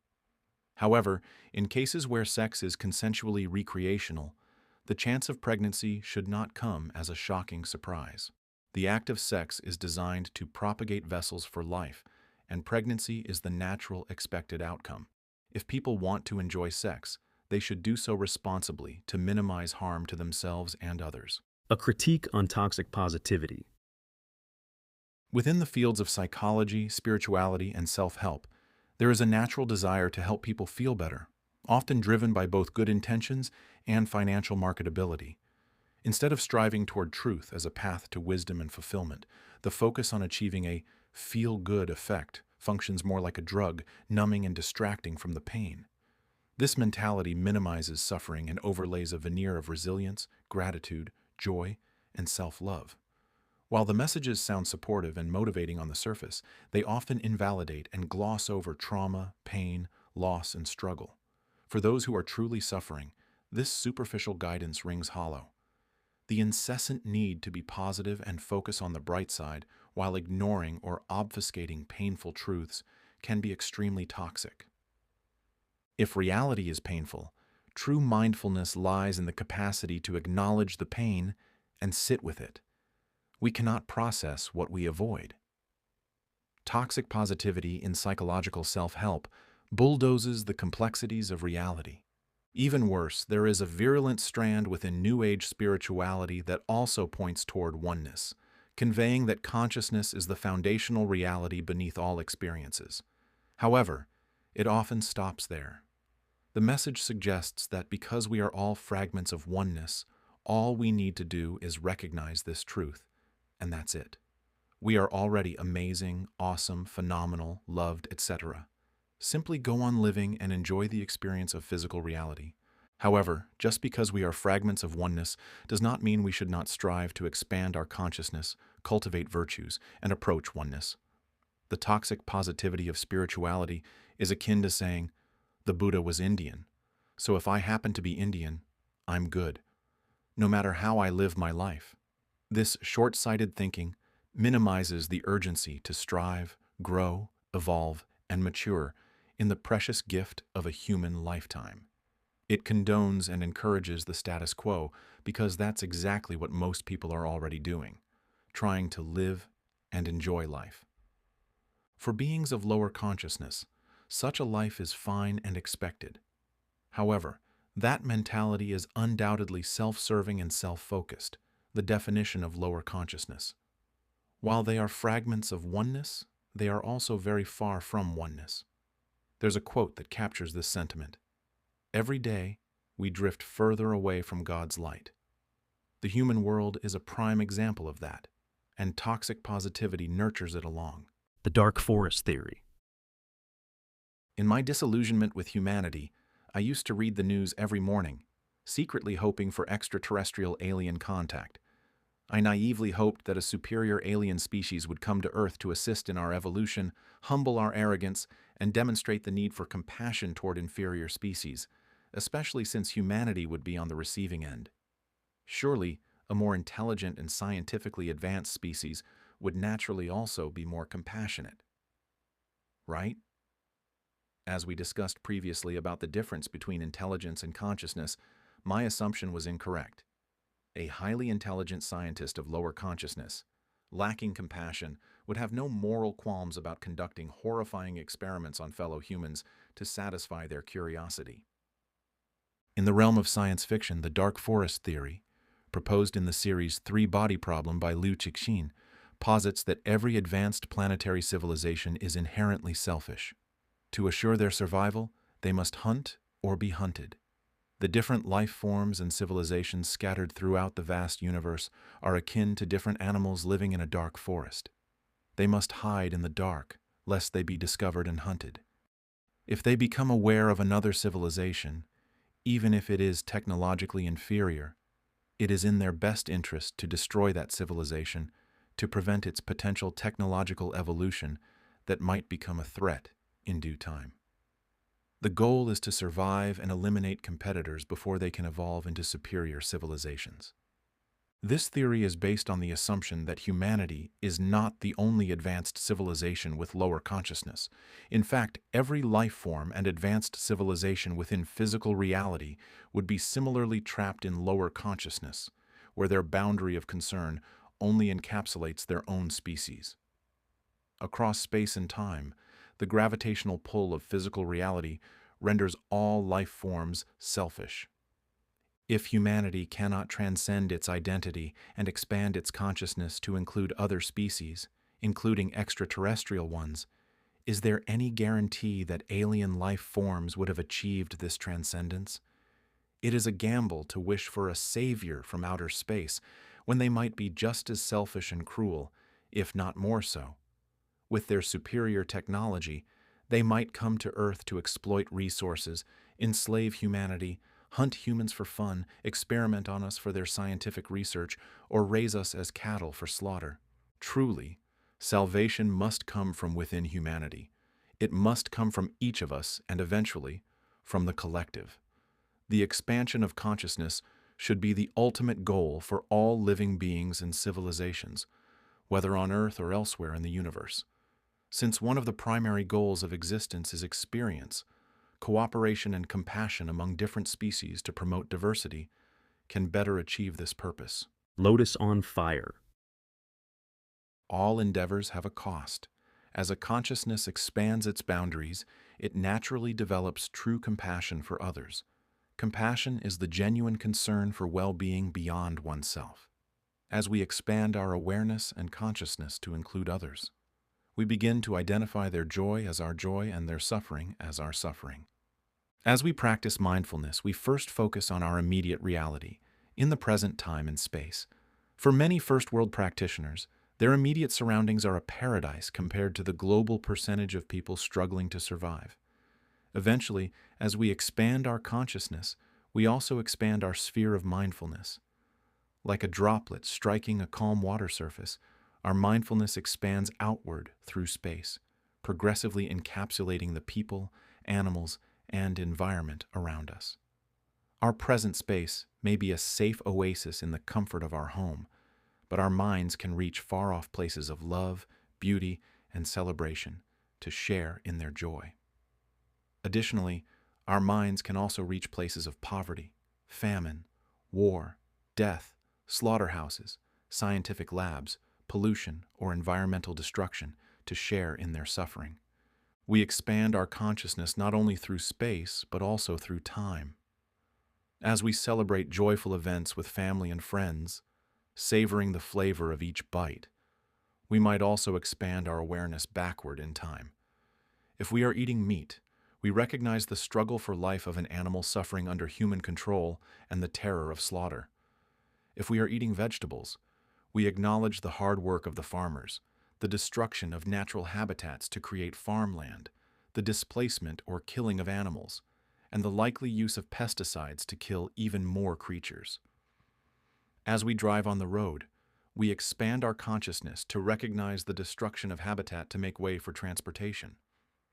Speaker 2: However, in cases where sex is consensually recreational, the chance of pregnancy should not come as a shocking surprise. The act of sex is designed to propagate vessels for life, and pregnancy is the natural expected outcome. If people want to enjoy sex, they should do so responsibly to minimize harm to themselves and others.
Speaker 1: A critique on toxic positivity.
Speaker 2: Within the fields of psychology, spirituality, and self-help, there is a natural desire to help people feel better, often driven by both good intentions and financial marketability. Instead of striving toward truth as a path to wisdom and fulfillment, the focus on achieving a feel-good effect functions more like a drug, numbing and distracting from the pain. This mentality minimizes suffering and overlays a veneer of resilience, gratitude, joy, and self-love. While the messages sound supportive and motivating on the surface, they often invalidate and gloss over trauma, pain, loss, and struggle. For those who are truly suffering, this superficial guidance rings hollow. The incessant need to be positive and focus on the bright side while ignoring or obfuscating painful truths can be extremely toxic. If reality is painful, true mindfulness lies in the capacity to acknowledge the pain and sit with it. We cannot process what we avoid. Toxic positivity in psychological self-help bulldozes the complexities of reality. Even worse, there is a virulent strand within New Age spirituality that also points toward oneness, conveying that consciousness is the foundational reality beneath all experiences. However, it often stops there. The message suggests that because we are all fragments of oneness, all we need to do is recognize this truth, and that's it. We are already amazing, awesome, phenomenal, loved, etc. Simply go on living and enjoy the experience of physical reality. However, just because we are fragments of oneness does not mean we should not strive to expand our consciousness, cultivate virtues, and approach oneness. The toxic positivity of spirituality is akin to saying, the Buddha was Indian, so if I happen to be Indian, I'm good, no matter how I live my life. This short-sighted thinking minimizes the urgency to strive, grow, evolve, and mature in the precious gift of a human lifetime. It condones and encourages the status quo because that's exactly what most people are already doing, trying to live and enjoy life. For beings of lower consciousness, such a life is fine and expected. However, that mentality is undoubtedly self-serving and self-focused, the definition of lower consciousness. While they are fragments of oneness, they are also very far from oneness. There's a quote that captures this sentiment. Every day, we drift further away from God's light. The human world is a prime example of that, and toxic positivity nurtures it along.
Speaker 1: The dark forest theory.
Speaker 2: In my disillusionment with humanity, I used to read the news every morning, secretly hoping for extraterrestrial alien contact. I naively hoped that a superior alien species would come to Earth to assist in our evolution, humble our arrogance, and demonstrate the need for compassion toward inferior species, especially since humanity would be on the receiving end. Surely, a more intelligent and scientifically advanced species would naturally also be more compassionate. Right? As we discussed previously about the difference between intelligence and consciousness, my assumption was incorrect. A highly intelligent scientist of lower consciousness, lacking compassion, would have no moral qualms about conducting horrifying experiments on fellow humans to satisfy their curiosity. In the realm of science fiction, the dark forest theory, proposed in the series Three-Body Problem by Liu Cixin, posits that every advanced planetary civilization is inherently selfish. To assure their survival, they must hunt or be hunted. The different life forms and civilizations scattered throughout the vast universe are akin to different animals living in a dark forest. They must hide in the dark, lest they be discovered and hunted. If they become aware of another civilization, even if it is technologically inferior, it is in their best interest to destroy that civilization to prevent its potential technological evolution that might become a threat in due time. The goal is to survive and eliminate competitors before they can evolve into superior civilizations. This theory is based on the assumption that humanity is not the only advanced civilization with lower consciousness. In fact, every life form and advanced civilization within physical reality would be similarly trapped in lower consciousness, where their boundary of concern only encapsulates their own species. Across space and time, the gravitational pull of physical reality renders all life forms selfish. If humanity cannot transcend its identity and expand its consciousness to include other species, including extraterrestrial ones, is there any guarantee that alien life forms would have achieved this transcendence? It is a gamble to wish for a savior from outer space when they might be just as selfish and cruel, if not more so. With their superior technology, they might come to Earth to exploit resources, enslave humanity, hunt humans for fun, experiment on us for their scientific research, or raise us as cattle for slaughter. Truly, salvation must come from within humanity. It must come from each of us and eventually from the collective. The expansion of consciousness should be the ultimate goal for all living beings and civilizations, whether on Earth or elsewhere in the universe. Since one of the primary goals of existence is experience, cooperation and compassion among different species to promote diversity can better achieve this purpose.
Speaker 1: Lotus on fire.
Speaker 2: All endeavors have a cost. As a consciousness expands its boundaries, it naturally develops true compassion for others. Compassion is the genuine concern for well-being beyond oneself. As we expand our awareness and consciousness to include others, we begin to identify their joy as our joy and their suffering as our suffering. As we practice mindfulness, we first focus on our immediate reality, in the present time and space. For many first-world practitioners, their immediate surroundings are a paradise compared to the global percentage of people struggling to survive. Eventually, as we expand our consciousness, we also expand our sphere of mindfulness. Like a droplet striking a calm water surface, our mindfulness expands outward through space, progressively encapsulating the people, animals, and environment around us. Our present space may be a safe oasis in the comfort of our home, but our minds can reach far-off places of love, beauty, and celebration to share in their joy. Additionally, our minds can also reach places of poverty, famine, war, death, slaughterhouses, scientific labs, pollution, or environmental destruction to share in their suffering. We expand our consciousness not only through space, but also through time. As we celebrate joyful events with family and friends, savoring the flavor of each bite, we might also expand our awareness backward in time. If we are eating meat, we recognize the struggle for life of an animal suffering under human control and the terror of slaughter. If we are eating vegetables, we acknowledge the hard work of the farmers, the destruction of natural habitats to create farmland, the displacement or killing of animals, and the likely use of pesticides to kill even more creatures. As we drive on the road, we expand our consciousness to recognize the destruction of habitat to make way for transportation.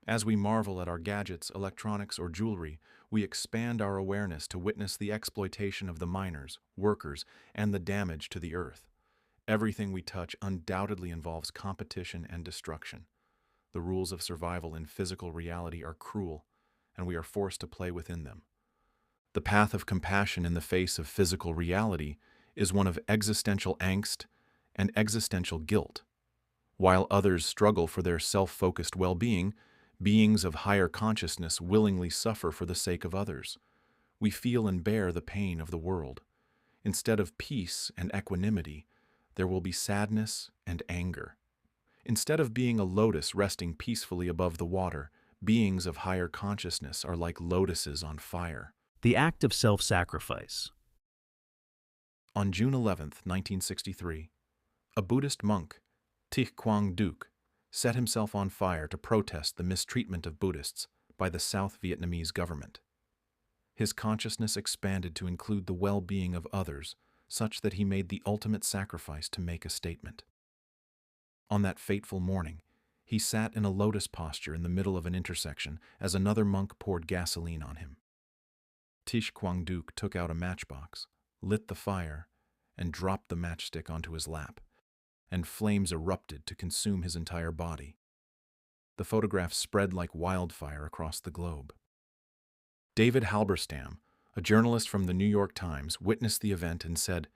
Speaker 2: As we marvel at our gadgets, electronics, or jewelry, we expand our awareness to witness the exploitation of the miners, workers, and the damage to the earth. Everything we touch undoubtedly involves competition and destruction. The rules of survival in physical reality are cruel, and we are forced to play within them. The path of compassion in the face of physical reality is one of existential angst and existential guilt. While others struggle for their self-focused well-being, beings of higher consciousness willingly suffer for the sake of others. We feel and bear the pain of the world. Instead of peace and equanimity, there will be sadness and anger. Instead of being a lotus resting peacefully above the water, beings of higher consciousness are like lotuses on fire.
Speaker 1: The act of self-sacrifice.
Speaker 2: On June 11, 1963, a Buddhist monk, Thich Quang Duc, set himself on fire to protest the mistreatment of Buddhists by the South Vietnamese government. His consciousness expanded to include the well-being of others, such that he made the ultimate sacrifice to make a statement. On that fateful morning, he sat in a lotus posture in the middle of an intersection as another monk poured gasoline on him. Thich Quang Duc took out a matchbox, lit the fire, and dropped the matchstick onto his lap, and flames erupted to consume his entire body. The photograph spread like wildfire across the globe. David Halberstam, a journalist from the New York Times, witnessed the event and said,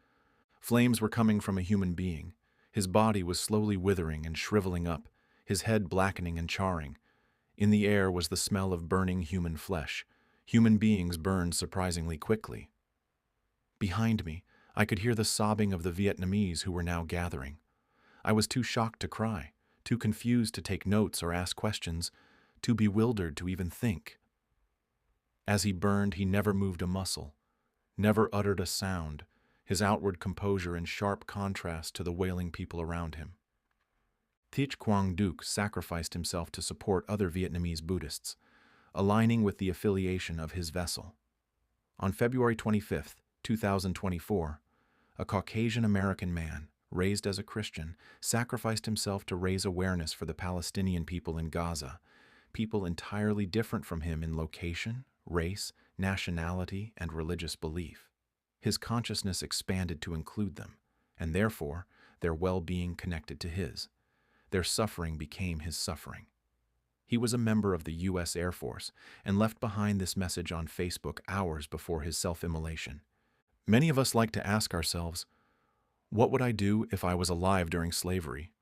Speaker 2: "Flames were coming from a human being. His body was slowly withering and shriveling up, his head blackening and charring. In the air was the smell of burning human flesh. Human beings burned surprisingly quickly." Behind me, I could hear the sobbing of the Vietnamese who were now gathering. I was too shocked to cry, too confused to take notes or ask questions, too bewildered to even think. As he burned, he never moved a muscle, never uttered a sound, his outward composure in sharp contrast to the wailing people around him. Thich Quang Duc sacrificed himself to support other Vietnamese Buddhists, aligning with the affiliation of his vessel. On February 25, 2024, a Caucasian-American man, raised as a Christian, sacrificed himself to raise awareness for the Palestinian people in Gaza, people entirely different from him in location, race, nationality, and religious belief. His consciousness expanded to include them, and therefore their well-being connected to his. Their suffering became his suffering. He was a member of the U.S. Air Force and left behind this message on Facebook hours before his self-immolation. Many of us like to ask ourselves, what would I do if I was alive during slavery,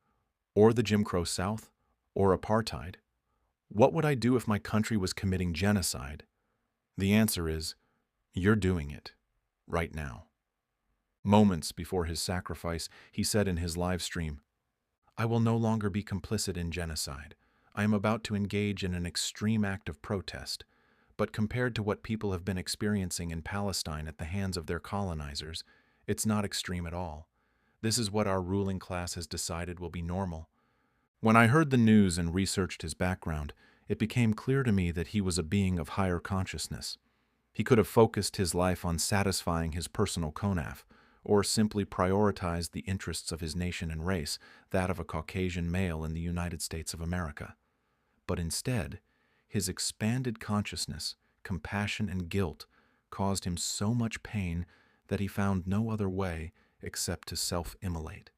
Speaker 2: or the Jim Crow South, or apartheid? What would I do if my country was committing genocide? The answer is, you're doing it, right now. Moments before his sacrifice, he said in his live stream, "I will no longer be complicit in genocide. I am about to engage in an extreme act of protest. But compared to what people have been experiencing in Palestine at the hands of their colonizers, it's not extreme at all. This is what our ruling class has decided will be normal." When I heard the news and researched his background, it became clear to me that he was a being of higher consciousness. He could have focused his life on satisfying his personal konaf, or simply prioritized the interests of his nation and race, that of a Caucasian male in the United States of America. But instead, his expanded consciousness, compassion, and guilt caused him so much pain that he found no other way except to self-immolate.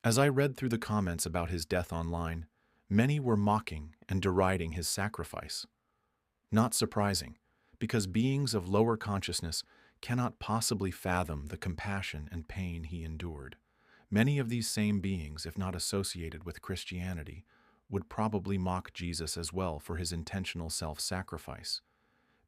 Speaker 2: As I read through the comments about his death online, many were mocking and deriding his sacrifice. Not surprising, because beings of lower consciousness cannot possibly fathom the compassion and pain he endured. Many of these same beings, if not associated with Christianity, would probably mock Jesus as well for his intentional self-sacrifice.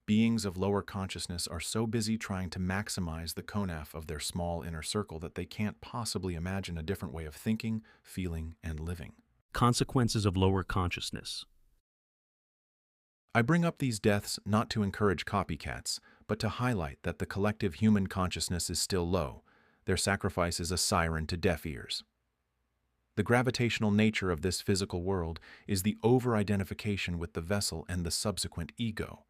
Speaker 2: Beings of lower consciousness are so busy trying to maximize the konaf of their small inner circle that they can't possibly imagine a different way of thinking, feeling, and living.
Speaker 1: Consequences of lower consciousness.
Speaker 2: I bring up these deaths not to encourage copycats, but to highlight that the collective human consciousness is still low. Their sacrifice is a siren to deaf ears. The gravitational nature of this physical world is the over-identification with the vessel and the subsequent ego.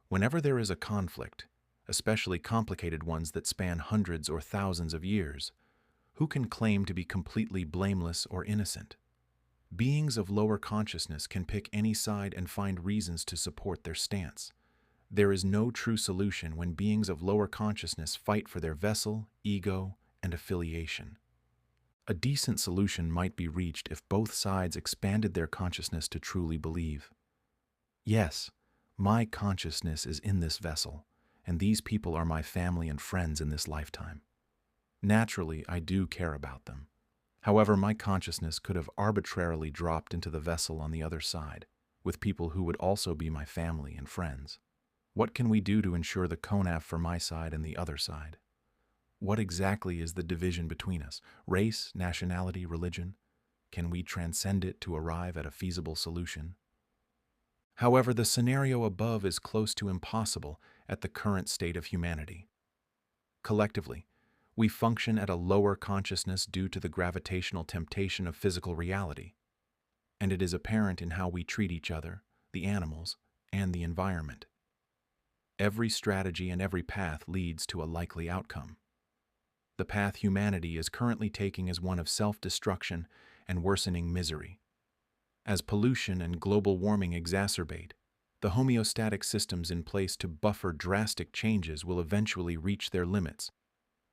Speaker 2: Whenever there is a conflict, especially complicated ones that span hundreds or thousands of years, who can claim to be completely blameless or innocent? Beings of lower consciousness can pick any side and find reasons to support their stance. There is no true solution when beings of lower consciousness fight for their vessel, ego, and affiliation. A decent solution might be reached if both sides expanded their consciousness to truly believe. Yes, my consciousness is in this vessel, and these people are my family and friends in this lifetime. Naturally, I do care about them. However, my consciousness could have arbitrarily dropped into the vessel on the other side, with people who would also be my family and friends. What can we do to ensure the konaf for my side and the other side? What exactly is the division between us? Race, nationality, religion? Can we transcend it to arrive at a feasible solution? However, the scenario above is close to impossible at the current state of humanity. Collectively, we function at a lower consciousness due to the gravitational temptation of physical reality, and it is apparent in how we treat each other, the animals, and the environment. Every strategy and every path leads to a likely outcome. The path humanity is currently taking is one of self-destruction and worsening misery. As pollution and global warming exacerbate, the homeostatic systems in place to buffer drastic changes will eventually reach their limits,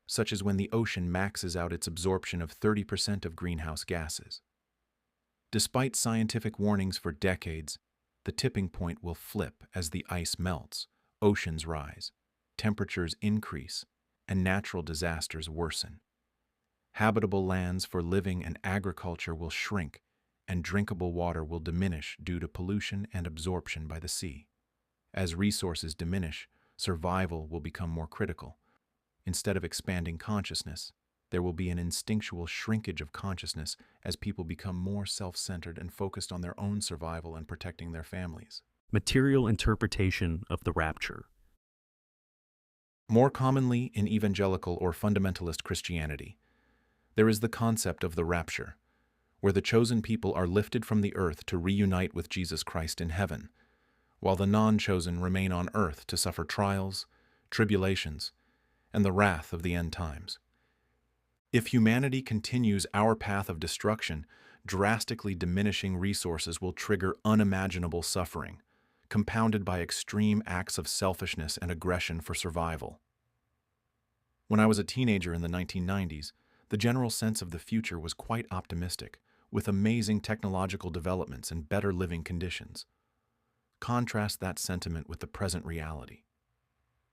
Speaker 2: such as when the ocean maxes out its absorption of 30% of greenhouse gases. Despite scientific warnings for decades, the tipping point will flip as the ice melts, oceans rise, temperatures increase, and natural disasters worsen. Habitable lands for living and agriculture will shrink, and drinkable water will diminish due to pollution and absorption by the sea. As resources diminish, survival will become more critical. Instead of expanding consciousness, there will be an instinctual shrinkage of consciousness as people become more self-centered and focused on their own survival and protecting their families.
Speaker 1: Material interpretation of the rapture.
Speaker 2: More commonly in evangelical or fundamentalist Christianity, there is the concept of the rapture, where the chosen people are lifted from the earth to reunite with Jesus Christ in heaven, while the non-chosen remain on earth to suffer trials, tribulations, and the wrath of the end times. If humanity continues our path of destruction, drastically diminishing resources will trigger unimaginable suffering, compounded by extreme acts of selfishness and aggression for survival. When I was a teenager in the 1990s, the general sense of the future was quite optimistic, with amazing technological developments and better living conditions. Contrast that sentiment with the present reality.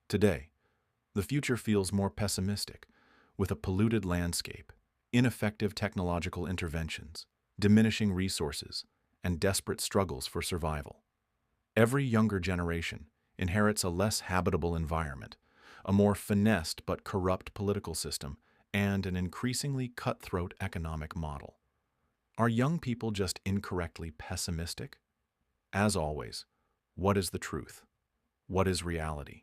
Speaker 2: Today, the future feels more pessimistic, with a polluted landscape, ineffective technological interventions, diminishing resources, and desperate struggles for survival. Every younger generation inherits a less habitable environment, a more finessed but corrupt political system, and an increasingly cutthroat economic model. Are young people just incorrectly pessimistic? As always, what is the truth? What is reality?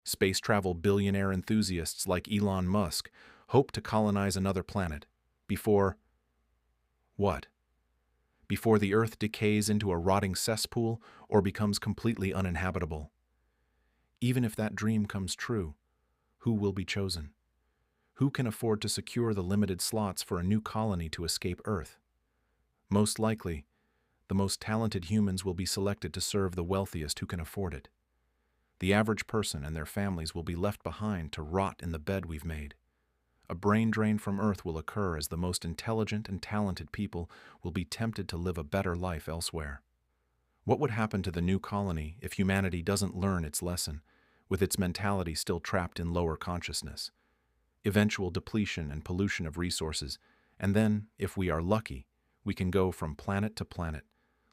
Speaker 2: Space travel billionaire enthusiasts like Elon Musk hope to colonize another planet before what? Before the Earth decays into a rotting cesspool or becomes completely uninhabitable. Even if that dream comes true, who will be chosen? Who can afford to secure the limited slots for a new colony to escape Earth? Most likely, the most talented humans will be selected to serve the wealthiest who can afford it. The average person and their families will be left behind to rot in the bed we've made. A brain drain from Earth will occur as the most intelligent and talented people will be tempted to live a better life elsewhere. What would happen to the new colony if humanity doesn't learn its lesson, with its mentality still trapped in lower consciousness? Eventual depletion and pollution of resources, and then, if we are lucky, we can go from planet to planet,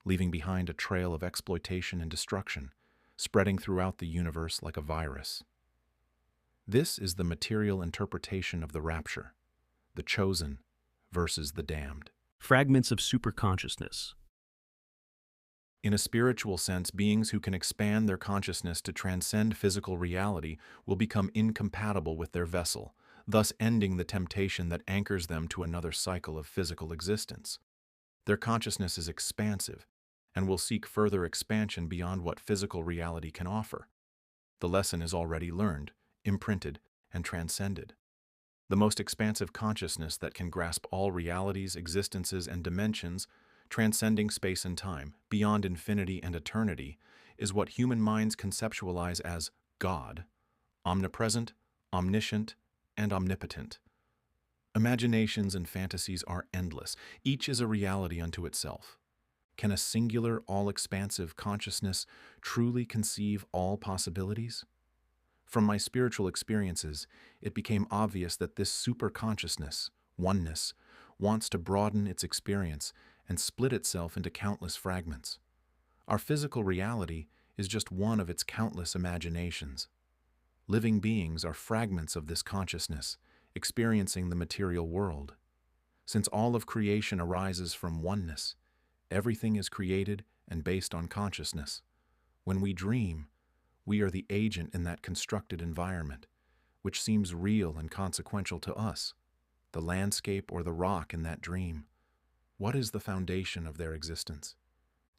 Speaker 2: leaving behind a trail of exploitation and destruction, spreading throughout the universe like a virus. This is the material interpretation of the rapture, the chosen versus the damned.
Speaker 1: Fragments of superconsciousness.
Speaker 2: In a spiritual sense, beings who can expand their consciousness to transcend physical reality will become incompatible with their vessel, thus ending the temptation that anchors them to another cycle of physical existence. Their consciousness is expansive and will seek further expansion beyond what physical reality can offer. The lesson is already learned, imprinted, and transcended. The most expansive consciousness that can grasp all realities, existences, and dimensions, transcending space and time, beyond infinity and eternity, is what human minds conceptualize as God, omnipresent, omniscient, and omnipotent. Imaginations and fantasies are endless. Each is a reality unto itself. Can a singular, all-expansive consciousness truly conceive all possibilities? From my spiritual experiences, it became obvious that this superconsciousness, oneness, wants to broaden its experience and split itself into countless fragments. Our physical reality is just one of its countless imaginations. Living beings are fragments of this consciousness, experiencing the material world. Since all of creation arises from oneness, everything is created and based on consciousness. When we dream, we are the agent in that constructed environment, which seems real and consequential to us, the landscape or the rock in that dream. What is the foundation of their existence?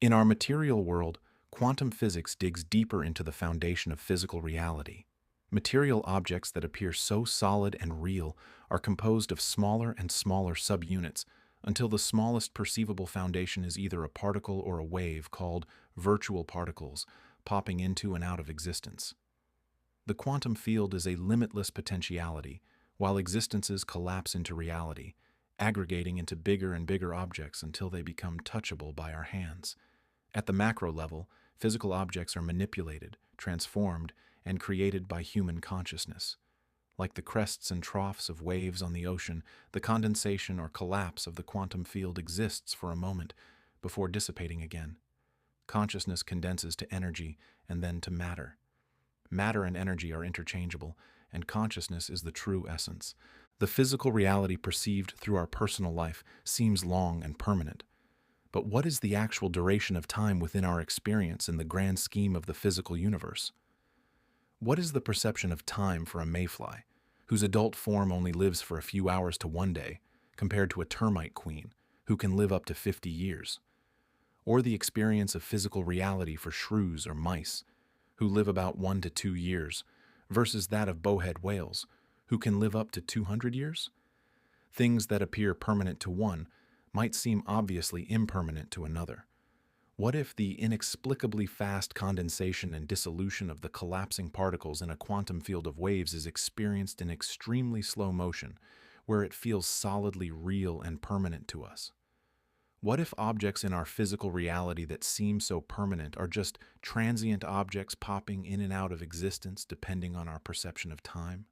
Speaker 2: In our material world, quantum physics digs deeper into the foundation of physical reality. Material objects that appear so solid and real are composed of smaller and smaller subunits until the smallest perceivable foundation is either a particle or a wave called virtual particles, popping into and out of existence. The quantum field is a limitless potentiality, while existences collapse into reality, aggregating into bigger and bigger objects until they become touchable by our hands. At the macro level, physical objects are manipulated, transformed, and created by human consciousness. Like the crests and troughs of waves on the ocean, the condensation or collapse of the quantum field exists for a moment before dissipating again. Consciousness condenses to energy and then to matter. Matter and energy are interchangeable, and consciousness is the true essence. The physical reality perceived through our personal life seems long and permanent. But what is the actual duration of time within our experience in the grand scheme of the physical universe? What is the perception of time for a mayfly, whose adult form only lives for a few hours to one day, compared to a termite queen, who can live up to 50 years? Or the experience of physical reality for shrews or mice, who live about 1 to 2 years, versus that of bowhead whales, who can live up to 200 years? Things that appear permanent to one might seem obviously impermanent to another. What if the inexplicably fast condensation and dissolution of the collapsing particles in a quantum field of waves is experienced in extremely slow motion, where it feels solidly real and permanent to us? What if objects in our physical reality that seem so permanent are just transient objects popping in and out of existence depending on our perception of time?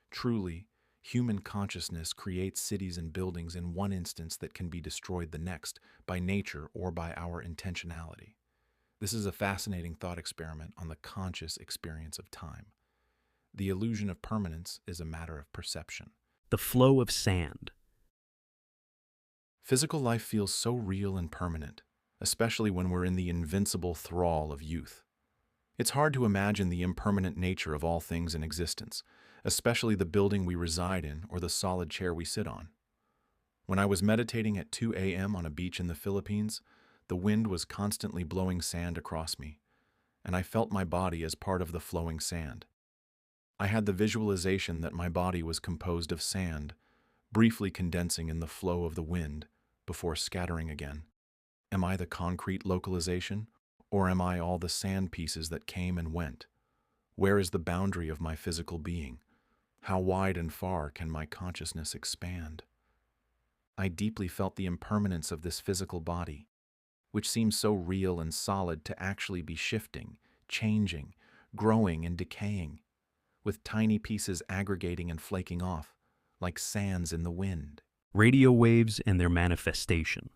Speaker 2: Truly, human consciousness creates cities and buildings in one instance that can be destroyed the next by nature or by our intentionality. This is a fascinating thought experiment on the conscious experience of time. The illusion of permanence is a matter of perception.
Speaker 1: The flow of sand.
Speaker 2: Physical life feels so real and permanent, especially when we're in the invincible thrall of youth. It's hard to imagine the impermanent nature of all things in existence, especially the building we reside in or the solid chair we sit on. When I was meditating at 2 a.m. on a beach in the Philippines, the wind was constantly blowing sand across me, and I felt my body as part of the flowing sand. I had the visualization that my body was composed of sand, briefly condensing in the flow of the wind before scattering again. Am I the concrete localization, or am I all the sand pieces that came and went? Where is the boundary of my physical being? How wide and far can my consciousness expand? I deeply felt the impermanence of this physical body, which seems so real and solid to actually be shifting, changing, growing and decaying, with tiny pieces aggregating and flaking off, like sands in the wind.
Speaker 1: Radio waves and their manifestation.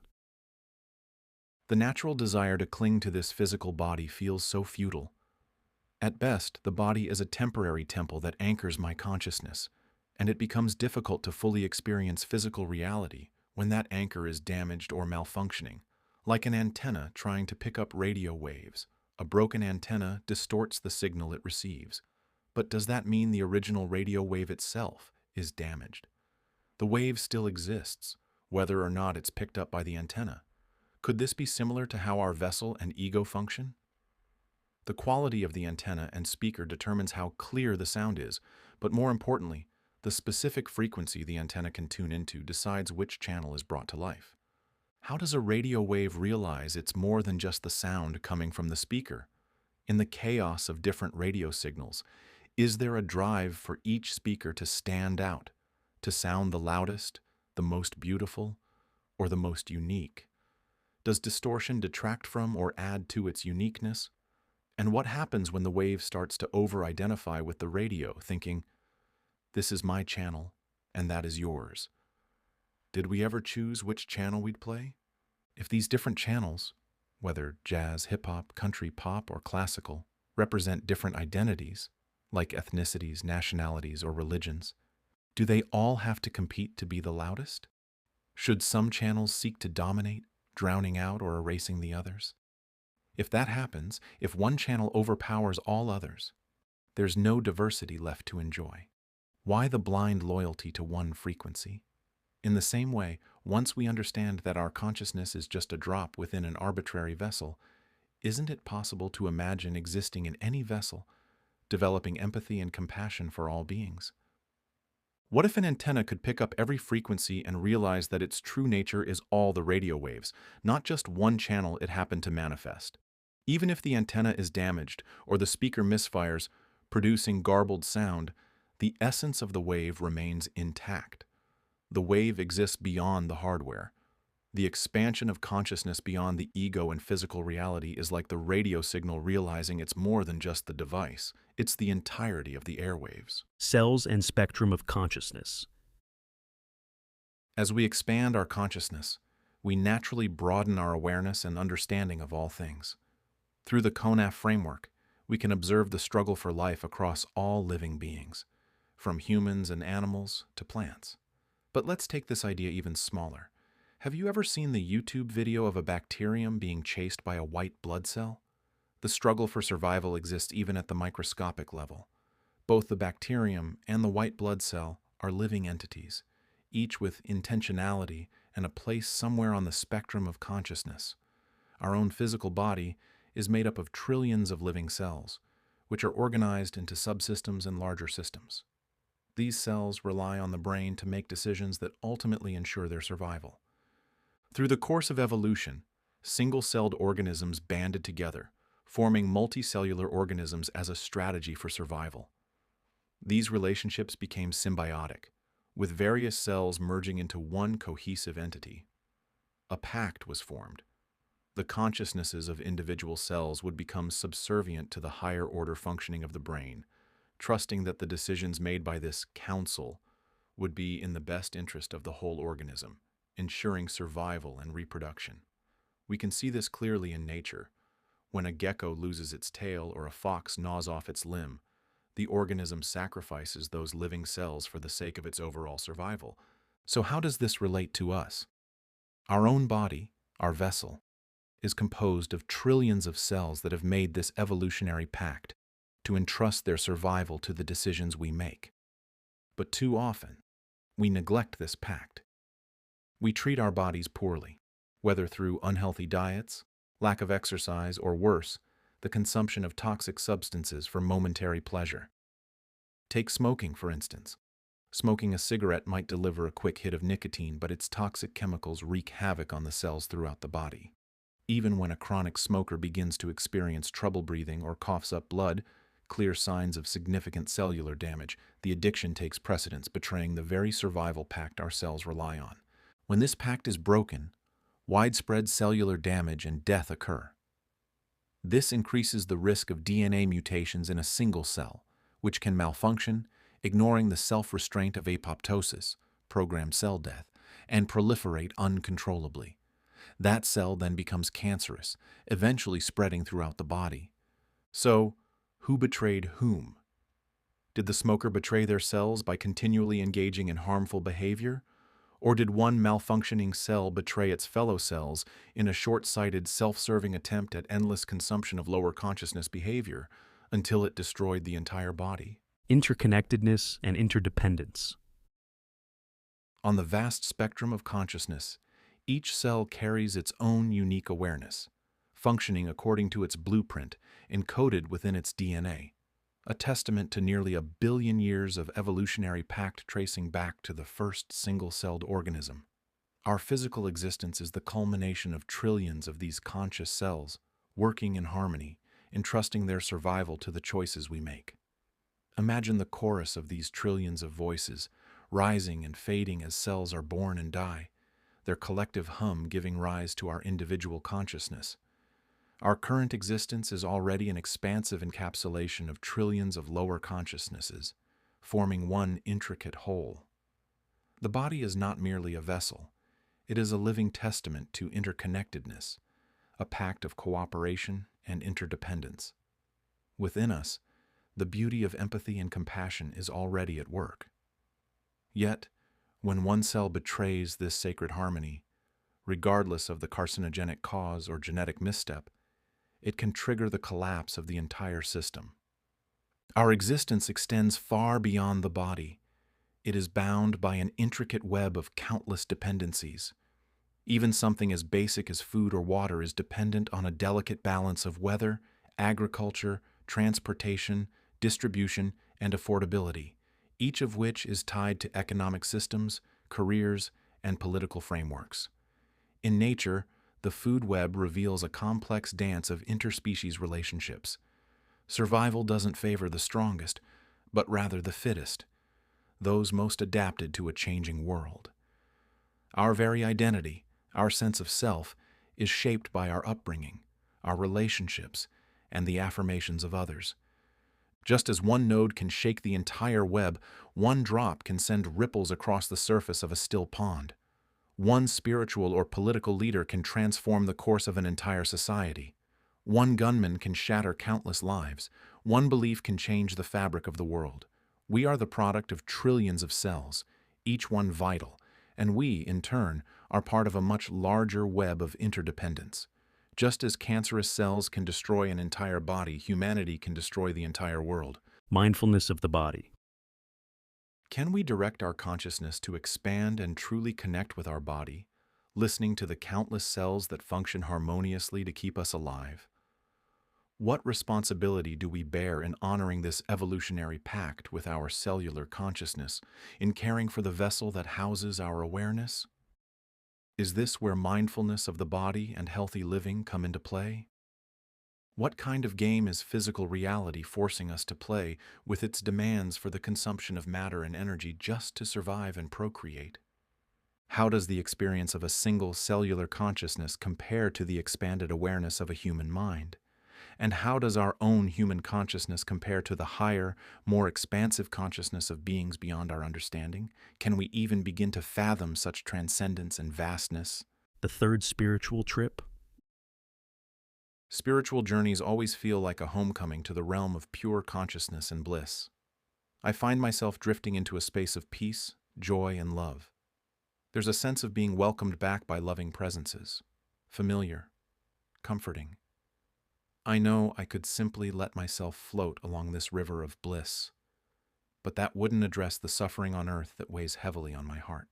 Speaker 2: The natural desire to cling to this physical body feels so futile. At best, the body is a temporary temple that anchors my consciousness, and it becomes difficult to fully experience physical reality when that anchor is damaged or malfunctioning, like an antenna trying to pick up radio waves. A broken antenna distorts the signal it receives. But does that mean the original radio wave itself is damaged? The wave still exists, whether or not it's picked up by the antenna. Could this be similar to how our vessel and ego function? The quality of the antenna and speaker determines how clear the sound is, but more importantly, the specific frequency the antenna can tune into decides which channel is brought to life. How does a radio wave realize it's more than just the sound coming from the speaker? In the chaos of different radio signals, is there a drive for each speaker to stand out, to sound the loudest, the most beautiful, or the most unique? Does distortion detract from or add to its uniqueness? And what happens when the wave starts to over-identify with the radio, thinking, "This is my channel, and that is yours"? Did we ever choose which channel we'd play? If these different channels, whether jazz, hip-hop, country, pop, or classical, represent different identities, like ethnicities, nationalities, or religions, do they all have to compete to be the loudest? Should some channels seek to dominate, drowning out or erasing the others? If that happens, if one channel overpowers all others, there's no diversity left to enjoy. Why the blind loyalty to one frequency? In the same way, once we understand that our consciousness is just a drop within an arbitrary vessel, isn't it possible to imagine existing in any vessel, developing empathy and compassion for all beings? What if an antenna could pick up every frequency and realize that its true nature is all the radio waves, not just one channel it happened to manifest? Even if the antenna is damaged or the speaker misfires, producing garbled sound, the essence of the wave remains intact. The wave exists beyond the hardware. The expansion of consciousness beyond the ego and physical reality is like the radio signal realizing it's more than just the device. It's the entirety of the airwaves.
Speaker 1: Cells and spectrum of consciousness.
Speaker 2: As we expand our consciousness, we naturally broaden our awareness and understanding of all things. Through the CONAF framework, we can observe the struggle for life across all living beings, from humans and animals to plants. But let's take this idea even smaller. Have you ever seen the YouTube video of a bacterium being chased by a white blood cell? The struggle for survival exists even at the microscopic level. Both the bacterium and the white blood cell are living entities, each with intentionality and a place somewhere on the spectrum of consciousness. Our own physical body is made up of trillions of living cells, which are organized into subsystems and larger systems. These cells rely on the brain to make decisions that ultimately ensure their survival. Through the course of evolution, single-celled organisms banded together, forming multicellular organisms as a strategy for survival. These relationships became symbiotic, with various cells merging into one cohesive entity. A pact was formed. The consciousnesses of individual cells would become subservient to the higher order functioning of the brain, trusting that the decisions made by this council would be in the best interest of the whole organism, ensuring survival and reproduction. We can see this clearly in nature. When a gecko loses its tail or a fox gnaws off its limb, the organism sacrifices those living cells for the sake of its overall survival. So how does this relate to us? Our own body, our vessel, is composed of trillions of cells that have made this evolutionary pact to entrust their survival to the decisions we make. But too often, we neglect this pact. We treat our bodies poorly, whether through unhealthy diets, lack of exercise, or worse, the consumption of toxic substances for momentary pleasure. Take smoking, for instance. Smoking a cigarette might deliver a quick hit of nicotine, but its toxic chemicals wreak havoc on the cells throughout the body. Even when a chronic smoker begins to experience trouble breathing or coughs up blood, clear signs of significant cellular damage, the addiction takes precedence, betraying the very survival pact our cells rely on. When this pact is broken, widespread cellular damage and death occur. This increases the risk of DNA mutations in a single cell, which can malfunction, ignoring the self-restraint of apoptosis, programmed cell death, and proliferate uncontrollably. That cell then becomes cancerous, eventually spreading throughout the body. So, who betrayed whom? Did the smoker betray their cells by continually engaging in harmful behavior? Or did one malfunctioning cell betray its fellow cells in a short-sighted, self-serving attempt at endless consumption of lower consciousness behavior until it destroyed the entire body?
Speaker 1: Interconnectedness and interdependence.
Speaker 2: On the vast spectrum of consciousness, each cell carries its own unique awareness, functioning according to its blueprint encoded within its DNA, a testament to nearly 1 billion years of evolutionary pact tracing back to the first single-celled organism. Our physical existence is the culmination of trillions of these conscious cells working in harmony, entrusting their survival to the choices we make. Imagine the chorus of these trillions of voices, rising and fading as cells are born and die, their collective hum giving rise to our individual consciousness. Our current existence is already an expansive encapsulation of trillions of lower consciousnesses, forming one intricate whole. The body is not merely a vessel. It is a living testament to interconnectedness, a pact of cooperation and interdependence. Within us, the beauty of empathy and compassion is already at work. Yet, when one cell betrays this sacred harmony, regardless of the carcinogenic cause or genetic misstep, it can trigger the collapse of the entire system. Our existence extends far beyond the body. It is bound by an intricate web of countless dependencies. Even something as basic as food or water is dependent on a delicate balance of weather, agriculture, transportation, distribution, and affordability, each of which is tied to economic systems, careers, and political frameworks. In nature, the food web reveals a complex dance of interspecies relationships. Survival doesn't favor the strongest, but rather the fittest, those most adapted to a changing world. Our very identity, our sense of self, is shaped by our upbringing, our relationships, and the affirmations of others. Just as one node can shake the entire web, one drop can send ripples across the surface of a still pond. One spiritual or political leader can transform the course of an entire society. One gunman can shatter countless lives. One belief can change the fabric of the world. We are the product of trillions of cells, each one vital, and we, in turn, are part of a much larger web of interdependence. Just as cancerous cells can destroy an entire body, humanity can destroy the entire world.
Speaker 1: Mindfulness of the body.
Speaker 2: Can we direct our consciousness to expand and truly connect with our body, listening to the countless cells that function harmoniously to keep us alive? What responsibility do we bear in honoring this evolutionary pact with our cellular consciousness, in caring for the vessel that houses our awareness? Is this where mindfulness of the body and healthy living come into play? What kind of game is physical reality forcing us to play with its demands for the consumption of matter and energy just to survive and procreate? How does the experience of a single cellular consciousness compare to the expanded awareness of a human mind? And how does our own human consciousness compare to the higher, more expansive consciousness of beings beyond our understanding? Can we even begin to fathom such transcendence and vastness?
Speaker 1: The third spiritual trip.
Speaker 2: Spiritual journeys always feel like a homecoming to the realm of pure consciousness and bliss. I find myself drifting into a space of peace, joy, and love. There's a sense of being welcomed back by loving presences, familiar, comforting. I know I could simply let myself float along this river of bliss, but that wouldn't address the suffering on earth that weighs heavily on my heart.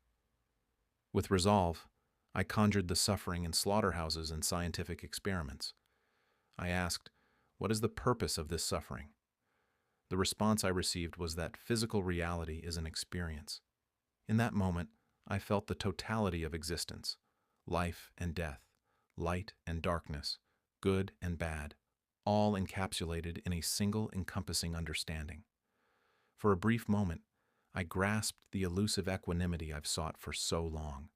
Speaker 2: With resolve, I conjured the suffering in slaughterhouses and scientific experiments. I asked, what is the purpose of this suffering? The response I received was that physical reality is an experience. In that moment, I felt the totality of existence, life and death, light and darkness, good and bad, all encapsulated in a single encompassing understanding. For a brief moment, I grasped the elusive equanimity I've sought for so long.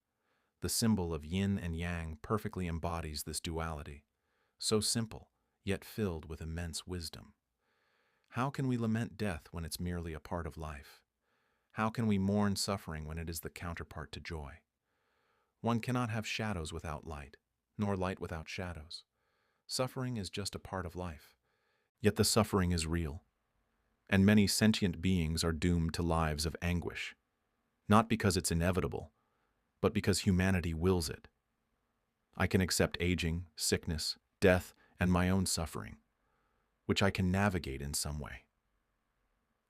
Speaker 2: The symbol of yin and yang perfectly embodies this duality, so simple, yet filled with immense wisdom. How can we lament death when it's merely a part of life? How can we mourn suffering when it is the counterpart to joy? One cannot have shadows without light, nor light without shadows. Suffering is just a part of life. Yet the suffering is real, and many sentient beings are doomed to lives of anguish, not because it's inevitable, but because humanity wills it. I can accept aging, sickness, death, and my own suffering, which I can navigate in some way.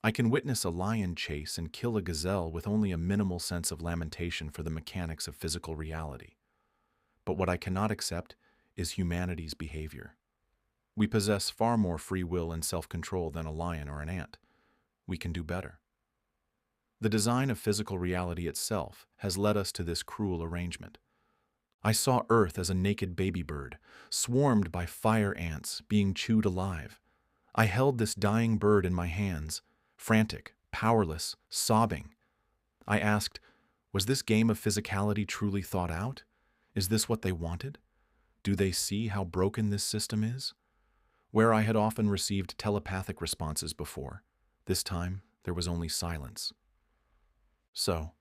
Speaker 2: I can witness a lion chase and kill a gazelle with only a minimal sense of lamentation for the mechanics of physical reality. But what I cannot accept is humanity's behavior. We possess far more free will and self-control than a lion or an ant. We can do better. The design of physical reality itself has led us to this cruel arrangement. I saw Earth as a naked baby bird, swarmed by fire ants, being chewed alive. I held this dying bird in my hands, frantic, powerless, sobbing. I asked, was this game of physicality truly thought out? Is this what they wanted? Do they see how broken this system is? Where I had often received telepathic responses before, this time there was only silence. So,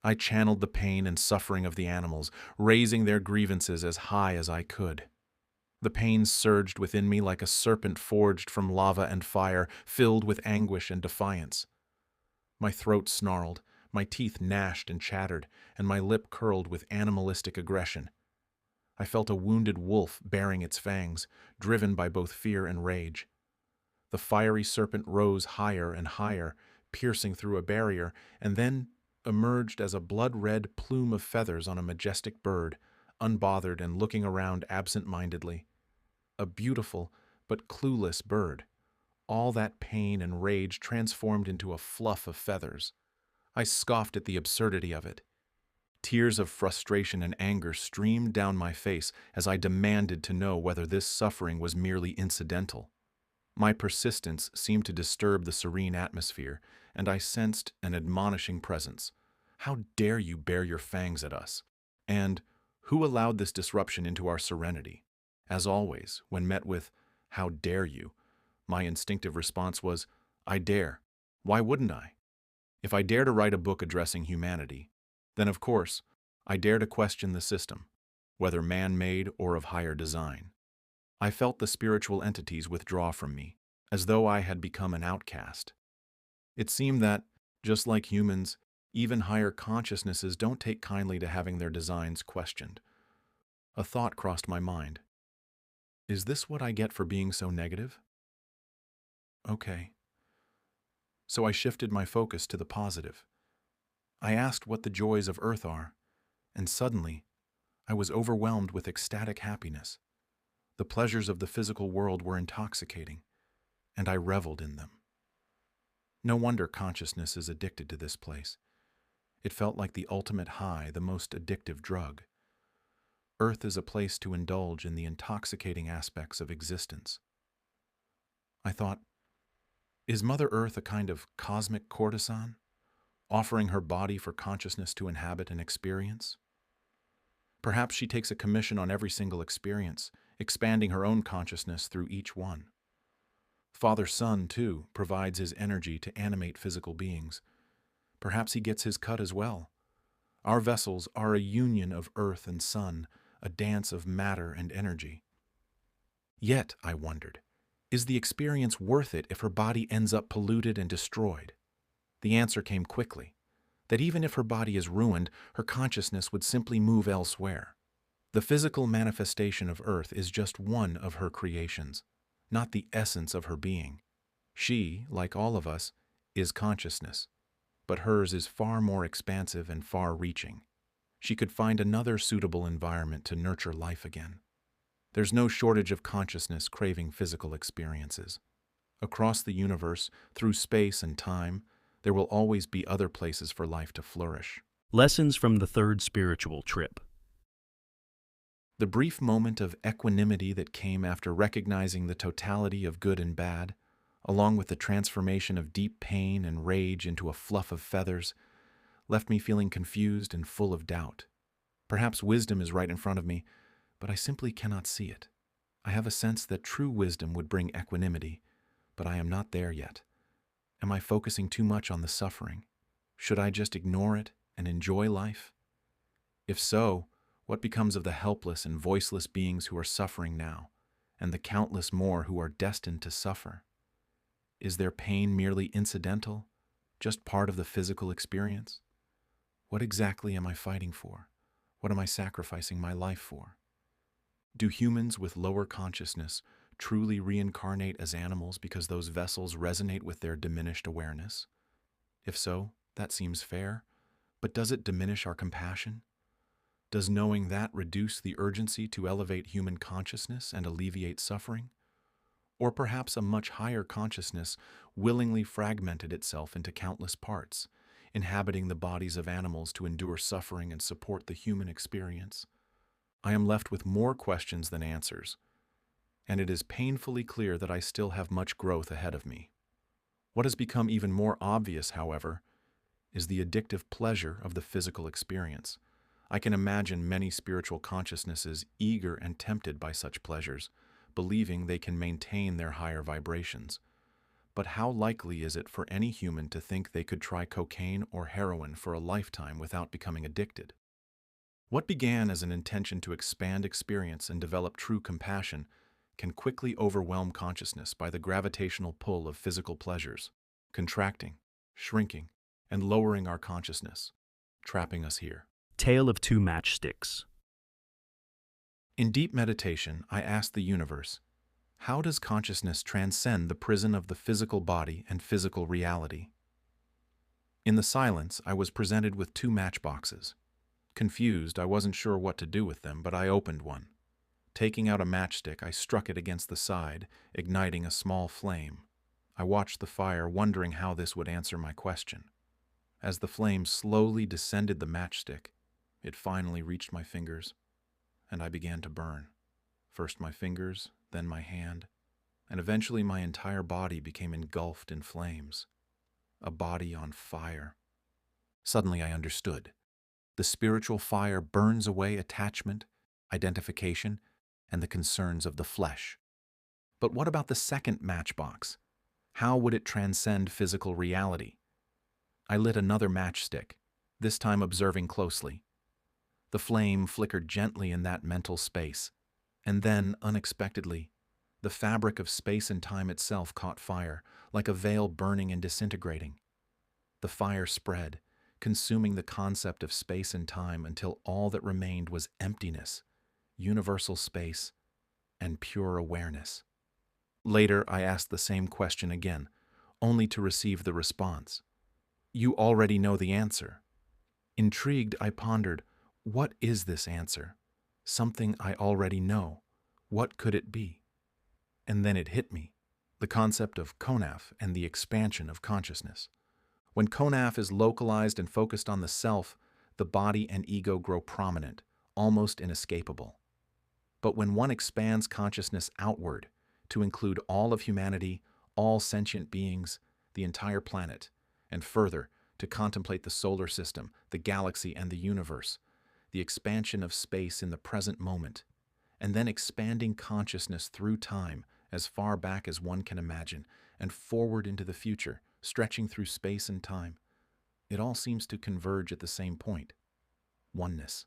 Speaker 2: I channeled the pain and suffering of the animals, raising their grievances as high as I could. The pain surged within me like a serpent forged from lava and fire, filled with anguish and defiance. My throat snarled, my teeth gnashed and chattered, and my lip curled with animalistic aggression. I felt a wounded wolf baring its fangs, driven by both fear and rage. The fiery serpent rose higher and higher, piercing through a barrier, and then emerged as a blood-red plume of feathers on a majestic bird, unbothered and looking around absent-mindedly. A beautiful but clueless bird, all that pain and rage transformed into a fluff of feathers. I scoffed at the absurdity of it. Tears of frustration and anger streamed down my face as I demanded to know whether this suffering was merely incidental. My persistence seemed to disturb the serene atmosphere, and I sensed an admonishing presence. How dare you bare your fangs at us? And who allowed this disruption into our serenity? As always, when met with, how dare you, my instinctive response was, I dare. Why wouldn't I? If I dare to write a book addressing humanity, then of course, I dare to question the system, whether man-made or of higher design. I felt the spiritual entities withdraw from me, as though I had become an outcast. It seemed that, just like humans, even higher consciousnesses don't take kindly to having their designs questioned. A thought crossed my mind. Is this what I get for being so negative? Okay. So I shifted my focus to the positive. I asked what the joys of Earth are, and suddenly, I was overwhelmed with ecstatic happiness. The pleasures of the physical world were intoxicating, and I reveled in them. No wonder consciousness is addicted to this place. It felt like the ultimate high, the most addictive drug. Earth is a place to indulge in the intoxicating aspects of existence. I thought, is Mother Earth a kind of cosmic courtesan? offering her body for consciousness to inhabit and experience? Perhaps she takes a commission on every single experience, expanding her own consciousness through each one. Father-Son, too, provides his energy to animate physical beings. Perhaps he gets his cut as well. Our vessels are a union of earth and sun, a dance of matter and energy. Yet, I wondered, is the experience worth it if her body ends up polluted and destroyed? The answer came quickly, that even if her body is ruined, her consciousness would simply move elsewhere. The physical manifestation of earth is just one of her creations, not the essence of her being. She, like all of us, is consciousness, but hers is far more expansive and far-reaching. She could find another suitable environment to nurture life again. There's no shortage of consciousness craving physical experiences. Across the universe, through space and time, there will always be other places for life to flourish.
Speaker 1: Lessons from the third spiritual trip.
Speaker 2: The brief moment of equanimity that came after recognizing the totality of good and bad, along with the transformation of deep pain and rage into a fluff of feathers, left me feeling confused and full of doubt. Perhaps wisdom is right in front of me, but I simply cannot see it. I have a sense that true wisdom would bring equanimity, but I am not there yet. Am I focusing too much on the suffering? Should I just ignore it and enjoy life? If so, what becomes of the helpless and voiceless beings who are suffering now, and the countless more who are destined to suffer? Is their pain merely incidental, just part of the physical experience? What exactly am I fighting for? What am I sacrificing my life for? Do humans with lower consciousness truly reincarnate as animals because those vessels resonate with their diminished awareness? If so, that seems fair, but does it diminish our compassion? Does knowing that reduce the urgency to elevate human consciousness and alleviate suffering? Or perhaps a much higher consciousness willingly fragmented itself into countless parts, inhabiting the bodies of animals to endure suffering and support the human experience? I am left with more questions than answers, and it is painfully clear that I still have much growth ahead of me. What has become even more obvious, however, is the addictive pleasure of the physical experience. I can imagine many spiritual consciousnesses eager and tempted by such pleasures, believing they can maintain their higher vibrations. But how likely is it for any human to think they could try cocaine or heroin for a lifetime without becoming addicted? What began as an intention to expand experience and develop true compassion can quickly overwhelm consciousness by the gravitational pull of physical pleasures, contracting, shrinking, and lowering our consciousness, trapping us here.
Speaker 1: Tale of two matchsticks.
Speaker 2: In deep meditation, I asked the universe, how does consciousness transcend the prison of the physical body and physical reality? In the silence, I was presented with two matchboxes. Confused, I wasn't sure what to do with them, but I opened one. Taking out a matchstick, I struck it against the side, igniting a small flame. I watched the fire, wondering how this would answer my question. As the flame slowly descended the matchstick, it finally reached my fingers, and I began to burn. First my fingers, then my hand, and eventually my entire body became engulfed in flames. A body on fire. Suddenly I understood. The spiritual fire burns away attachment, identification, and the concerns of the flesh. But what about the second matchbox? How would it transcend physical reality? I lit another matchstick, this time observing closely. The flame flickered gently in that mental space, and then, unexpectedly, the fabric of space and time itself caught fire, like a veil burning and disintegrating. The fire spread, consuming the concept of space and time until all that remained was emptiness, universal space, and pure awareness. Later, I asked the same question again, only to receive the response. You already know the answer. Intrigued, I pondered, what is this answer? Something I already know. What could it be? And then it hit me, the concept of konaf and the expansion of consciousness. When konaf is localized and focused on the self, the body and ego grow prominent, almost inescapable. But when one expands consciousness outward, to include all of humanity, all sentient beings, the entire planet, and further, to contemplate the solar system, the galaxy, and the universe, the expansion of space in the present moment, and then expanding consciousness through time as far back as one can imagine, and forward into the future, stretching through space and time. It all seems to converge at the same point: oneness.